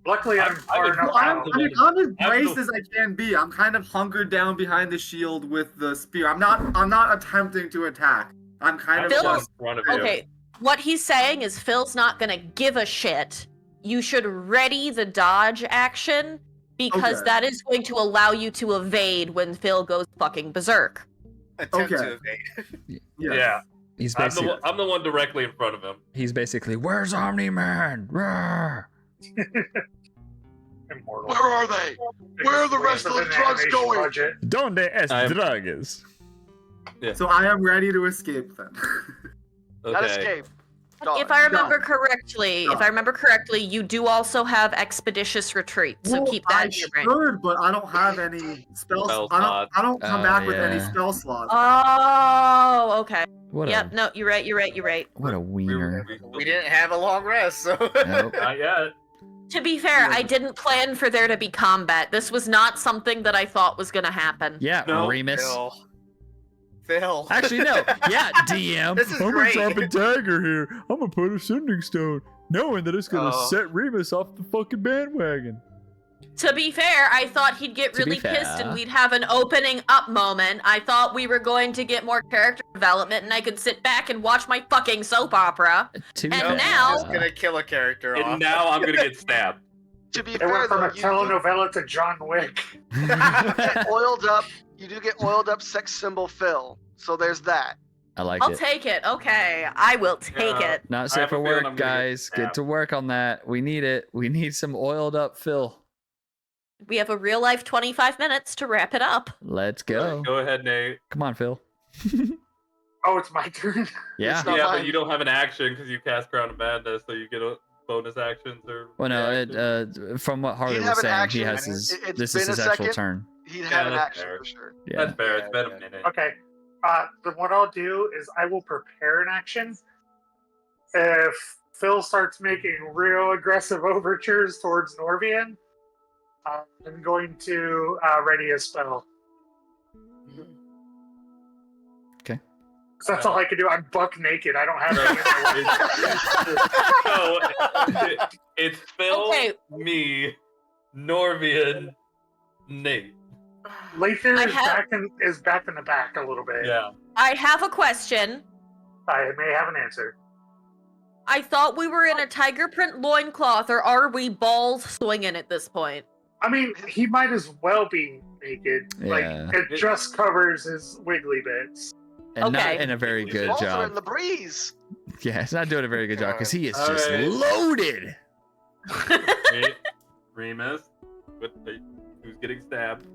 Luckily, I'm far enough out. I'm as braced as I can be. I'm kind of hunkered down behind the shield with the spear. I'm not attempting to attack. I'm kind of just in front of you. Okay, what he's saying is Phil's not gonna give a shit. You should ready the dodge action because that is going to allow you to evade when Phyll goes fucking berserk. Attempt to evade. Yeah. He's I'm basically, the one directly in front of him. he's basically, where's Omni-Man? Roar! Immortal. Where are they? Where are the rest of the drugs going? Donde es drugs? Yeah. So I am ready to escape then. Not escape. Dodge. If I remember correctly, you do also have expeditious retreat, so keep that in your brain. Should, but I don't have any spells. I don't come back with any spell slots. Oh, okay. What Yep, no, you're right. What a wiener. We didn't have a long rest, so. Nope. Not yet. To be fair, I didn't plan for there to be combat. This was not something that I thought was gonna happen. Yeah, No. Remus. Phil. Actually, no. Yeah, DM. This is I'm great. gonna drop a dagger here. I'm gonna put a sending stone, knowing that it's gonna set Remus off the fucking bandwagon. To be fair, I thought he'd get To be really pissed fair. and we'd have an opening up moment. I thought we were going to get more character development and I could sit back and watch my fucking soap opera. To And fair. now- Just gonna kill a character off. And now I'm gonna get stabbed. To be It fair, went from though, a telenovela to John Wick. you get oiled up. You do get oiled up sex symbol Phyll. So there's that. I like I'll it. take it. Okay, I will take Yeah. it. Not I safe have for a feeling work, I'm gonna get guys. Get stabbed. to work on that. We need it. We need some oiled up Phyll. We have a real life 25 minutes to wrap it up. Let's go. Go ahead, Nate. Come on, Phil. Oh, it's my turn. Yeah. It's not Yeah, mine. but you don't have an action because you cast Crown of Madness, so you get a bonus actions or. Well, no. reactions. From what Harley He'd was have an saying, action. he has his. It's This been is his a actual second. turn. He'd Yeah, have an that's action fair. for sure. Yeah. That's fair. It's been a minute. Okay. Then what I'll do is I will prepare an action. If Phyll starts making real aggressive overtures towards Norvian, I'm going to ready a spell. Okay. So that's all I can do. I'm buck naked. I don't have any. So it's Phil, Okay. me, Norvian, Nate. Laytherr I is have- back in the back a little bit. Yeah. I have a question. I may have an answer. I thought we were in a tiger print loincloth, or are we balls swinging at this point? I mean, he might as well be naked. Yeah. Like, it just covers his wiggly bits. And not Okay. in a very good Balls are job. in the breeze. Yeah, it's not doing a very good job because he is All just right. loaded. Nate, Remus, who's getting stabbed?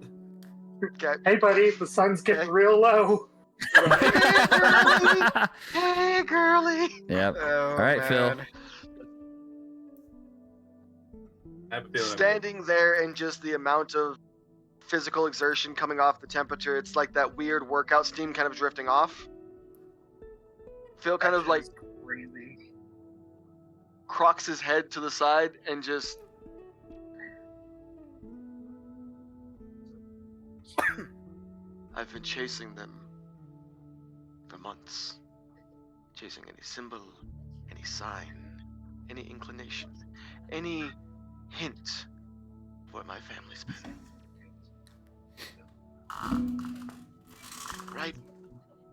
Okay. Hey, buddy, the sun's getting real low. Hey, girly. Yep. Oh, All right, Phil. man. I have a feeling. Standing there and just the amount of physical exertion coming off the temperature, it's like that weird workout steam kind of drifting off. Phil kind of like Crazy. crocks his head to the side and just I've been chasing them for months. Chasing any symbol, any sign, any inclination, any hint of where my family's been. Right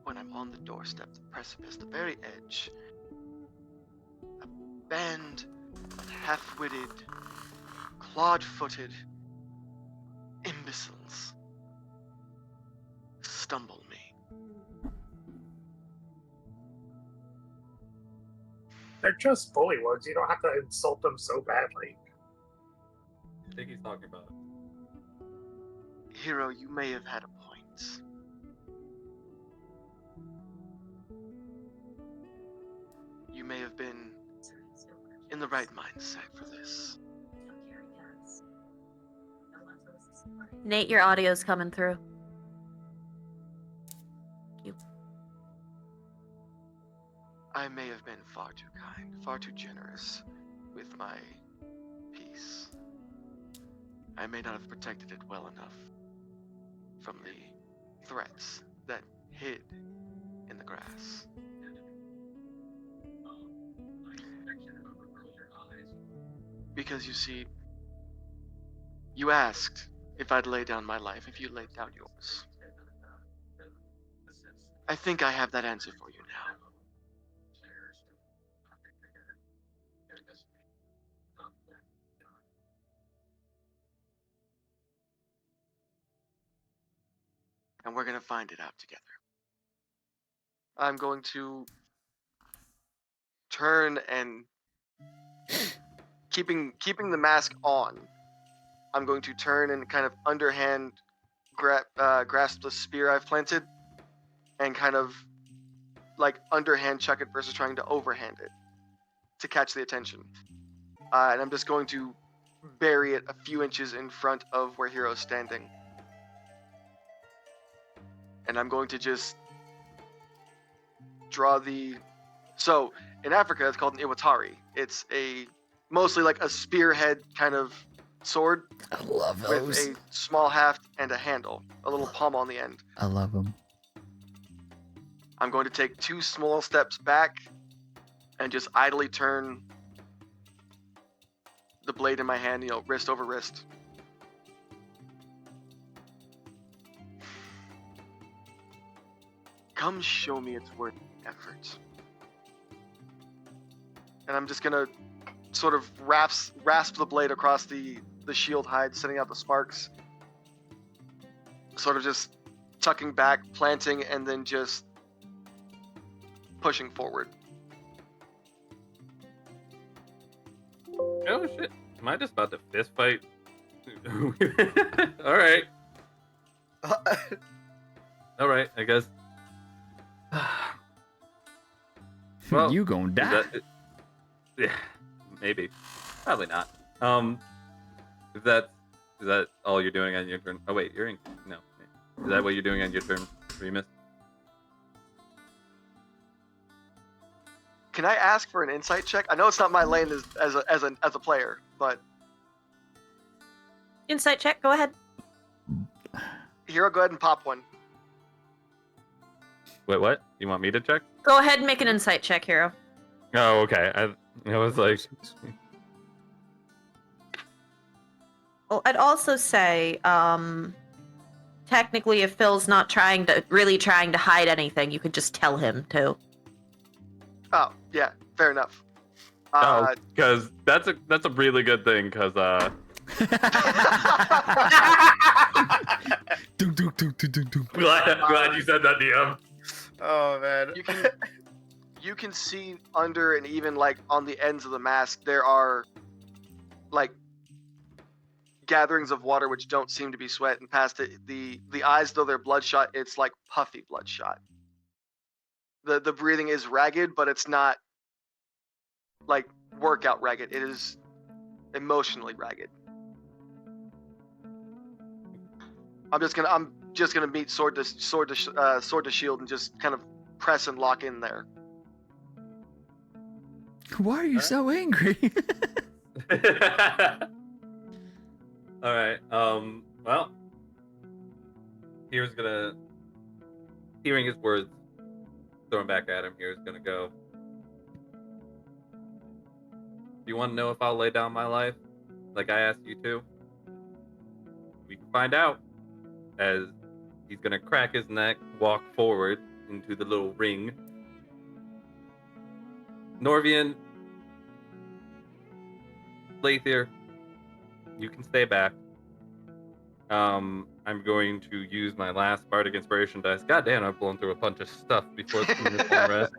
when I'm on the doorstep, the precipice, the very edge, band of half-witted, clawed-footed imbeciles stumble me. They're just bullywugs. You don't have to insult them so badly. I think he's talking about. Hero, you may have had a point. You may have been in the right mindset for this. Nate, your audio's coming through. I may have been far too kind, far too generous with my peace. I may not have protected it well enough from the threats that hid in the grass. Because you see, you asked if I'd lay down my life, if you laid down yours. I think I have that answer for you now. And we're gonna find it out together. I'm going to turn and keeping the mask on. I'm going to turn and kind of underhand grasp the spear I've planted, and kind of like underhand chuck it versus trying to overhand it to catch the attention. And I'm just going to bury it a few inches in front of where Hero's standing. And I'm going to just draw the... So, in Africa, it's called an iwatari. It's mostly like a spearhead kind of sword. I love with those. a small haft and a handle, a little pommel on the end. I love them. I'm going to take 2 small steps back and just idly turn the blade in my hand, wrist over wrist. Come show me it's worth the effort. And I'm just gonna sort of rasp the blade across the shield hide, sending out the sparks. Sort of just tucking back, planting, and then just pushing forward. Oh shit! Am I just about to fist fight? All right. All right. I guess. Well, You gonna die. Yeah, maybe. Probably not. Is that all you're doing on your turn? Oh wait, you're in. No. Is that what you're doing on your turn, Remus? Can I ask for an insight check? I know it's not my lane as a player, but Insight check, go ahead. Hero, go ahead and pop one. Wait, what? You want me to check? Go ahead and make an insight check, Hero. Oh, okay. I was like, Well, I'd also say, technically, if Phil's not really trying to hide anything, you could just tell him to. Oh, yeah, fair enough. because that's a really good thing. Because glad you said that, DM. Oh man. You can see under and even like on the ends of the mask there are like gatherings of water which don't seem to be sweat, and past it, the eyes, though they're bloodshot, it's like puffy bloodshot. The breathing is ragged, but it's not like workout ragged. It is emotionally ragged. I'm just gonna meet sword to shield and just kind of press and lock in there. Why are you so angry? All right. Well, hearing his words thrown back at him, here's gonna go. You want to know if I'll lay down my life, like I asked you to? We can find out. As he's gonna crack his neck, walk forward into the little ring. Norvian, Laytherr, you can stay back. I'm going to use my last Bardic Inspiration dice. God damn, I've blown through a bunch of stuff before this rest.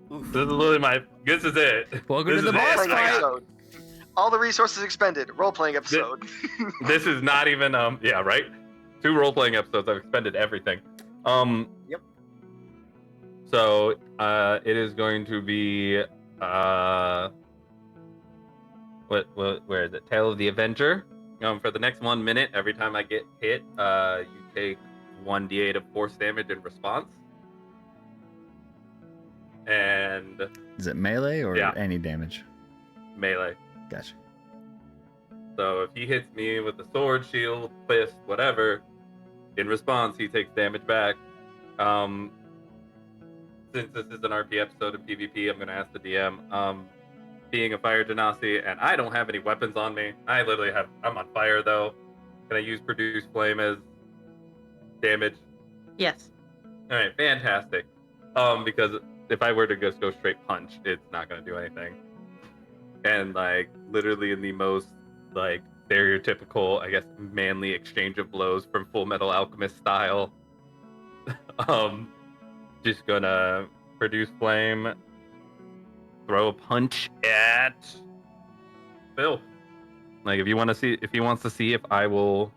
This is literally my. This is it. Welcome This to the is it. boss Role-playing fight. episode. All the resources expended. Role-playing episode. This is not even. Yeah, right. 2 role-playing episodes. I've expended everything. Yep. So, it is going to be. Where is it? Tale of the Avenger. For the next 1 minute, every time I get hit, you take 1d8 of force damage in response. And Is it melee or Yeah. any damage? melee. Gotcha. So if he hits me with a sword, shield, fist, whatever, in response, he takes damage back. Since this is an RP episode of PvP, I'm going to ask the DM. Being a fire genasi, and I don't have any weapons on me. I literally have. I'm on fire though. Can I use produce flame as damage? Yes. All right, fantastic. Because if I were to just go straight punch, it's not going to do anything. And like literally in the most like stereotypical, I guess, manly exchange of blows from Full Metal Alchemist style. Just gonna produce flame, throw a punch at Phyll. Like if you want to see, if he wants to see if I will,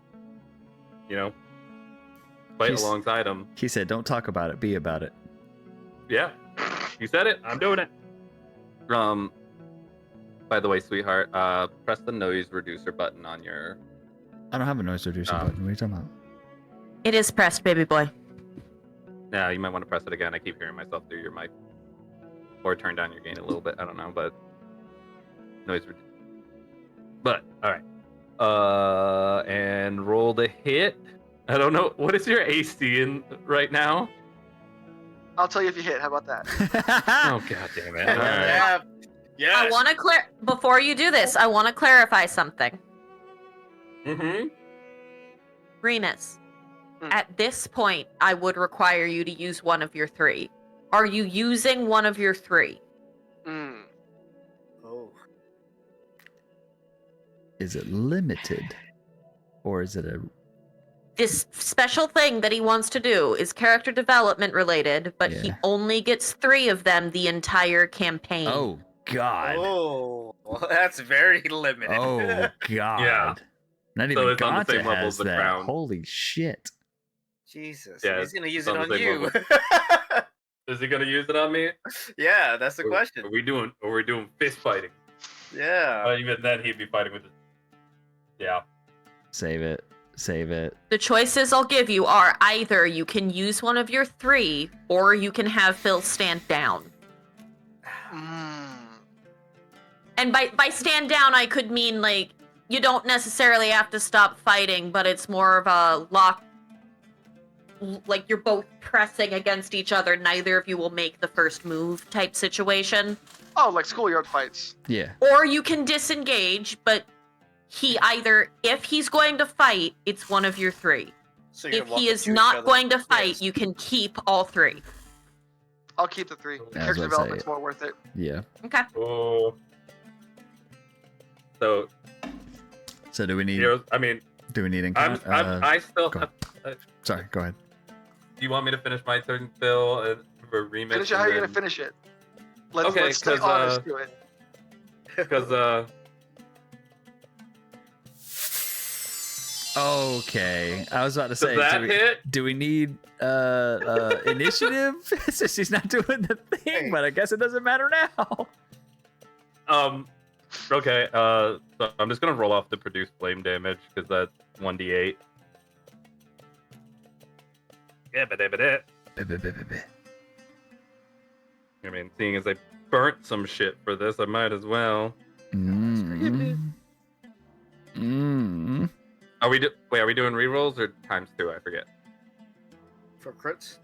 fight He's- alongside him. He said, "Don't talk about it. Be about it." Yeah, you said it. I'm doing it. By the way, sweetheart, press the noise reducer button on your. I don't have a noise reducer button. What are you talking about? It is pressed, baby boy. Yeah, you might want to press it again. I keep hearing myself through your mic. Or turn down your gain a little bit. I don't know, but noise. But all right. And roll the hit. I don't know. What is your AC in right now? I'll tell you if you hit. How about that? Oh god damn it! All right. Yeah. Yes. I want to clear before you do this. I want to clarify something. Mm-hmm. Remus, Hmm. at this point, I would require you to use one of your 3. Are you using one of your 3? Mm. Oh. Is it limited, or is it a? This special thing that he wants to do is character development related, but he Yeah. only gets 3 of them the entire campaign. Oh God! Oh, well, that's very limited. Oh God! Yeah. Not So even it's on the Ganta same level has as the that. crown. Holy shit! Jesus. Yeah, He's gonna use it's it on the on same you. Is he gonna use it on me? Yeah, that's the Or question. Are we doing fist fighting? Yeah. Even then, he'd be fighting with his. Yeah. Save it. Save it. The choices I'll give you are either you can use one of your 3, or you can have Phyll stand down. Mm. And by stand down, I could mean, like, you don't necessarily have to stop fighting, but it's more of a lock. Like, you're both pressing against each other. Neither of you will make the first move type situation. Oh, like schoolyard fights. Yeah. Or you can disengage, but he either, if he's going to fight, it's one of your 3. So you're If gonna he walk is up to each not other. going to fight, Yes. you can keep all 3. I'll keep the 3. The I was character about to development's say- more worth it. Yeah. Okay. Oh. So So do we need? I mean, Do we need? I still go have. Sorry. Go ahead. Do you want me to finish my turn, Phyll, and for remix? Finish it how you're gonna finish it. Let's Okay, stay 'cause, honest to it. Because Okay. I was about to does say. that hit? Do we need initiative? Since she's not doing the thing, but I guess it doesn't matter now. Okay. So I'm just gonna roll off the produce flame damage because that's 1d8. Yeah, but I mean, seeing as I burnt some shit for this, I might as well. Are we are we doing rerolls or ×2? I forget. For crits?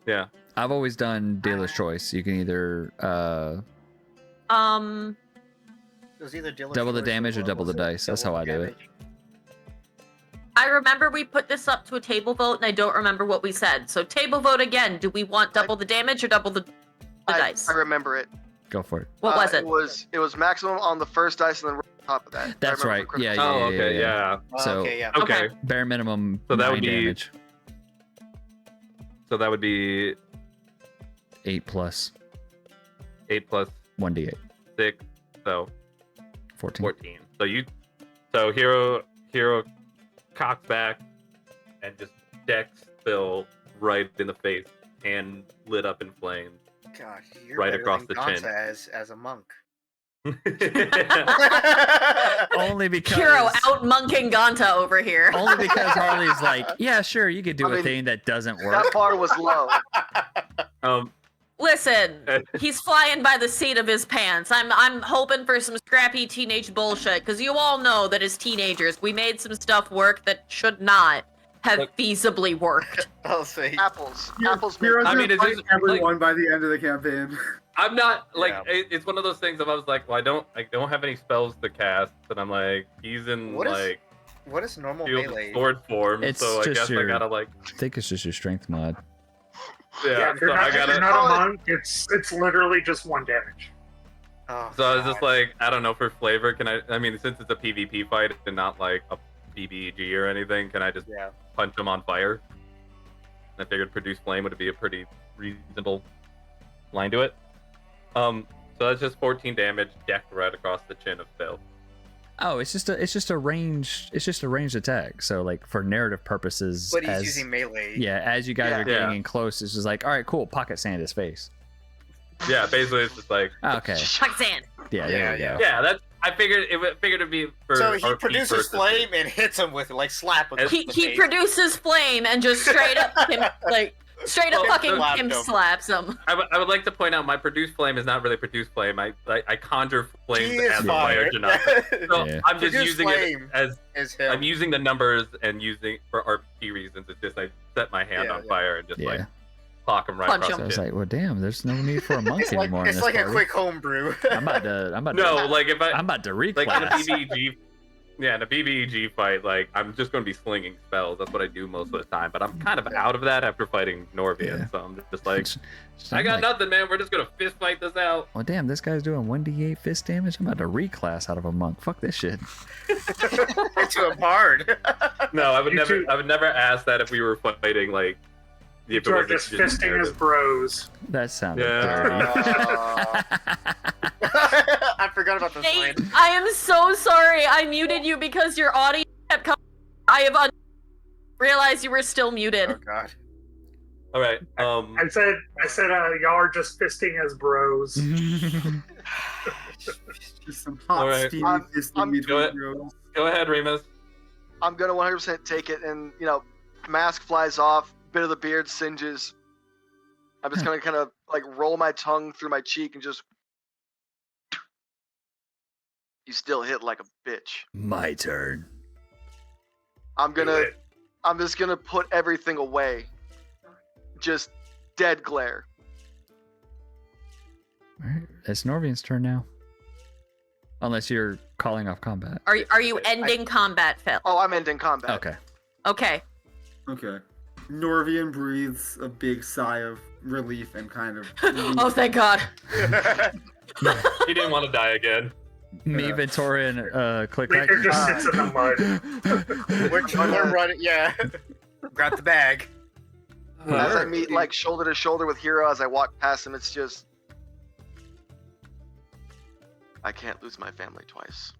Yeah. I've always done dealer's choice. You can either It was either double the damage or double the dice. That's how I do it. I remember we put this up to a table vote, and I don't remember what we said. So table vote again. Do we want double the damage or double the dice? I remember it. Go for it. What was it? It was maximum on the first dice and then top of that. That's I remember right. for critical Yeah, strike. Oh, okay, yeah. So okay, yeah. Okay. bare minimum. So that 9 would be- damage. So that would be 8 plus 8 plus 1d8. 6, so 14. 14. So hero cocks back and just decks Phyll right in the face, hand lit up in flames. God, you're Right better across than the Ganta chin. as a monk. Only because Hero out monking Ganta over here. only because Harley's like, yeah, sure, you could do I a mean, thing that doesn't That work. bar was low. Listen, he's flying by the seat of his pants. I'm hoping for some scrappy teenage bullshit, because you all know that as teenagers, we made some stuff work that should not have feasibly worked. I'll say Apples. Yeah, Apples. Heroes I gonna mean, it's fight just, everyone by the end of the campaign. I'm not like Yeah. it's one of those things. If I was like, well, I don't have any spells to cast, and I'm like, he's in What is like what is normal shield melee? sword form, It's so I just guess I your- gotta like, I think it's just your strength mod. yeah. if you're So not, I if you're gotta. not a monk, it's literally just 1 damage. Oh, So I was just God. like, I don't know, for flavor, can I mean, since it's a PvP fight and not like a BBG or anything, can I just Yeah. punch him on fire? I figured produce flame would be a pretty reasonable line to it. So that's just 14 damage, decked right across the chin of Phyll. Oh, it's just a ranged attack. So like for narrative purposes, But he's as using melee. yeah, as you guys are getting Yeah. in close, it's just like, all right, cool, pocket sand his face. Yeah, basically it's just like, Okay, Pakistan. yeah, there we go. yeah, that's. I figured it'd be for. So he RP produces purposes. flame and hits him with like slap with He the he face. produces flame and just straight up straight up Well, fucking slapped pimp him. slaps him. I would like to point out my produce flame is not really produce flame. I conjure flames He is as a fire. fire genasi. So Yeah. I'm just Produce using it flame as Is him. I'm using the numbers and using for RP reasons. It's just I set my hand Yeah, on yeah. fire and just like Yeah. clock him right Punch across So I the was chin. like, well, damn, there's no need for a monk It's like, anymore in it's this like a party. quick homebrew. I'm about to No, like if I'm about to reclass. like in a BBG, yeah, in a BBG fight, like I'm just going to be slinging spells. That's what I do most of the time. But I'm kind of out of that after fighting Norvian, Yeah. so I'm just like, I'm I got like, nothing, man. We're just gonna fist fight this out. well, damn, this guy's doing 1d8 fist damage. I'm about to reclass out of a monk. Fuck this shit. to him hard. No, I would You never. two- I would never ask that if we were fighting like. If it You're wasn't just fisting as bros. That sounded Yeah. dirty. I forgot about this line. Nate, I am so sorry. I muted you because your audio kept coming. I have realized you were still muted. Oh god. All right. I said, y'all are just fisting as bros. Just some hot, Alright. steamy I'm- fisting do between it. bros. Go ahead, Remus. I'm gonna 100% take it, and mask flies off, bit of the beard singes. I'm just gonna kind of like roll my tongue through my cheek and just. You still hit like a bitch. My turn. I'm Do gonna. it. I'm just gonna put everything away. Just dead glare. All right, it's Norvian's turn now. Unless you're calling off combat. Are you ending combat, Phyll? Oh, I'm ending combat. Okay. Okay. Okay. Norvian breathes a big sigh of relief and kind of. Oh, thank God. He didn't want to die again. Me, Ventura, and Klick Klack. Laytherr just sits in the mud. We're running. Yeah. Grab the bag. As I meet like shoulder to shoulder with Hero as I walk past him, it's just. I can't lose my family twice.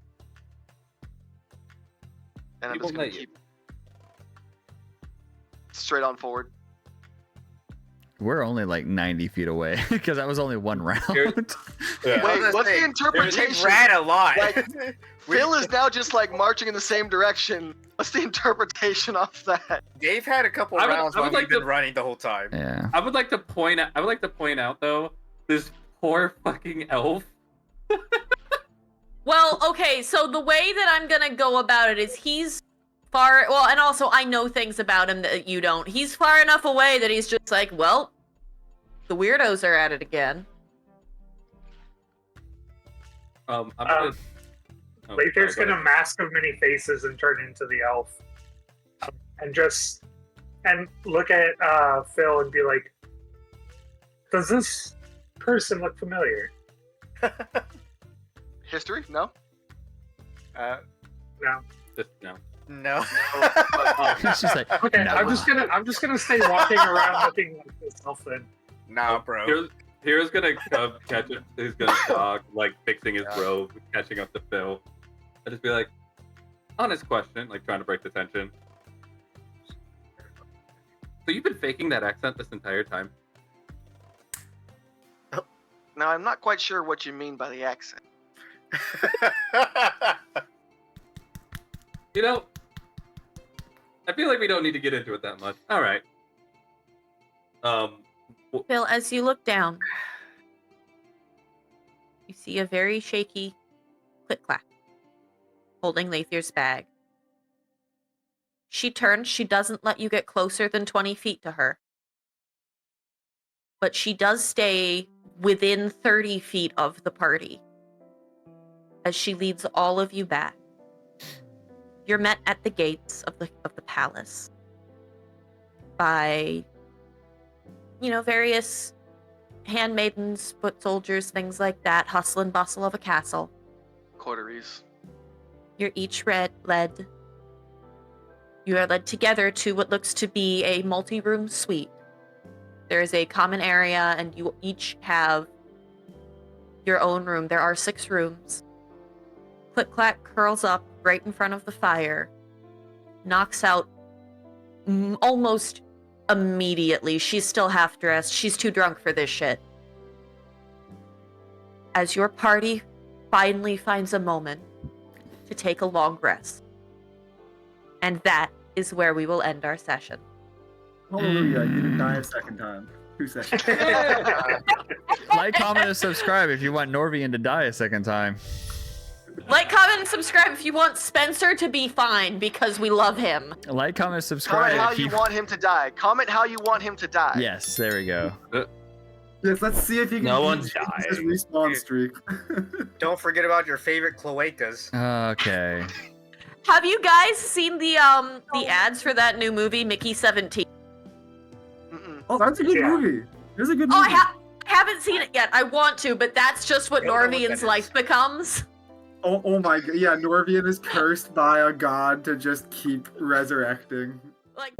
And I'm People just gonna let you. keep straight on forward. We're only like 90 feet away because that was only one round. Here- Yeah. Wait, gonna what's say, the We interpretation? ran a lot. Like, Phil is now just like marching in the same direction. What's the interpretation of that? Dave had a couple I would- rounds I would while like we've been to- running the whole time. Yeah. I would like to point out though, this poor fucking elf. Well, okay, so the way that I'm gonna go about it is he's far, well, and also I know things about him that you don't. He's far enough away that he's just like, well, the weirdos are at it again. I'm gonna. Oh, Layther's sorry, go gonna ahead. mask of many faces and turn into the elf, and look at Phyll and be like, "Does this person look familiar?" History? No. No. Just no. No. It's just like, Okay, no. I'm just gonna stay walking around looking like myself then. Nah, bro. Hero's gonna come catch it. He's gonna talk, like fixing his robe, catching up to Phyll. I just be like, honest question, like trying to break the tension. So you've been faking that accent this entire time? Now, I'm not quite sure what you mean by the accent. You know, I feel like we don't need to get into it that much. All right. Phyll, as you look down, you see a very shaky Klick Klack holding Layther's bag. She turns. She doesn't let you get closer than 20 feet to her. But she does stay within 30 feet of the party as she leads all of you back. You're met at the gates of the palace by, various handmaidens, foot soldiers, things like that, hustle and bustle of a castle. Coteries. You're each led. You are led together to what looks to be a multi-room suite. There is a common area, and you each have your own room. There are 6 rooms. Klick Klack curls up right in front of the fire, knocks out almost immediately. She's still half dressed. She's too drunk for this shit. As your party finally finds a moment to take a long rest. And that is where we will end our session. Hallelujah, you didn't die a second time. 2 sessions. Like, comment, and subscribe if you want Norvian to die a second time. Like, comment, and subscribe if you want Spencer to be fine because we love him. Like, comment, subscribe. Comment how if you want him to die. Comment how you want him to die. Yes, there we go. Yes, let's see if you can No beat one's his dying. respawn streak. Don't forget about your favorite cloacas. Okay. Have you guys seen the ads for that new movie, Mickey 17? Mm-mm. Oh, that's a good movie. There's a good Oh, movie. I haven't seen it yet. I want to, but that's just what I don't know what Norvian's that life is. becomes. Oh my god. Yeah, Norvian is cursed by a god to just keep resurrecting. Like...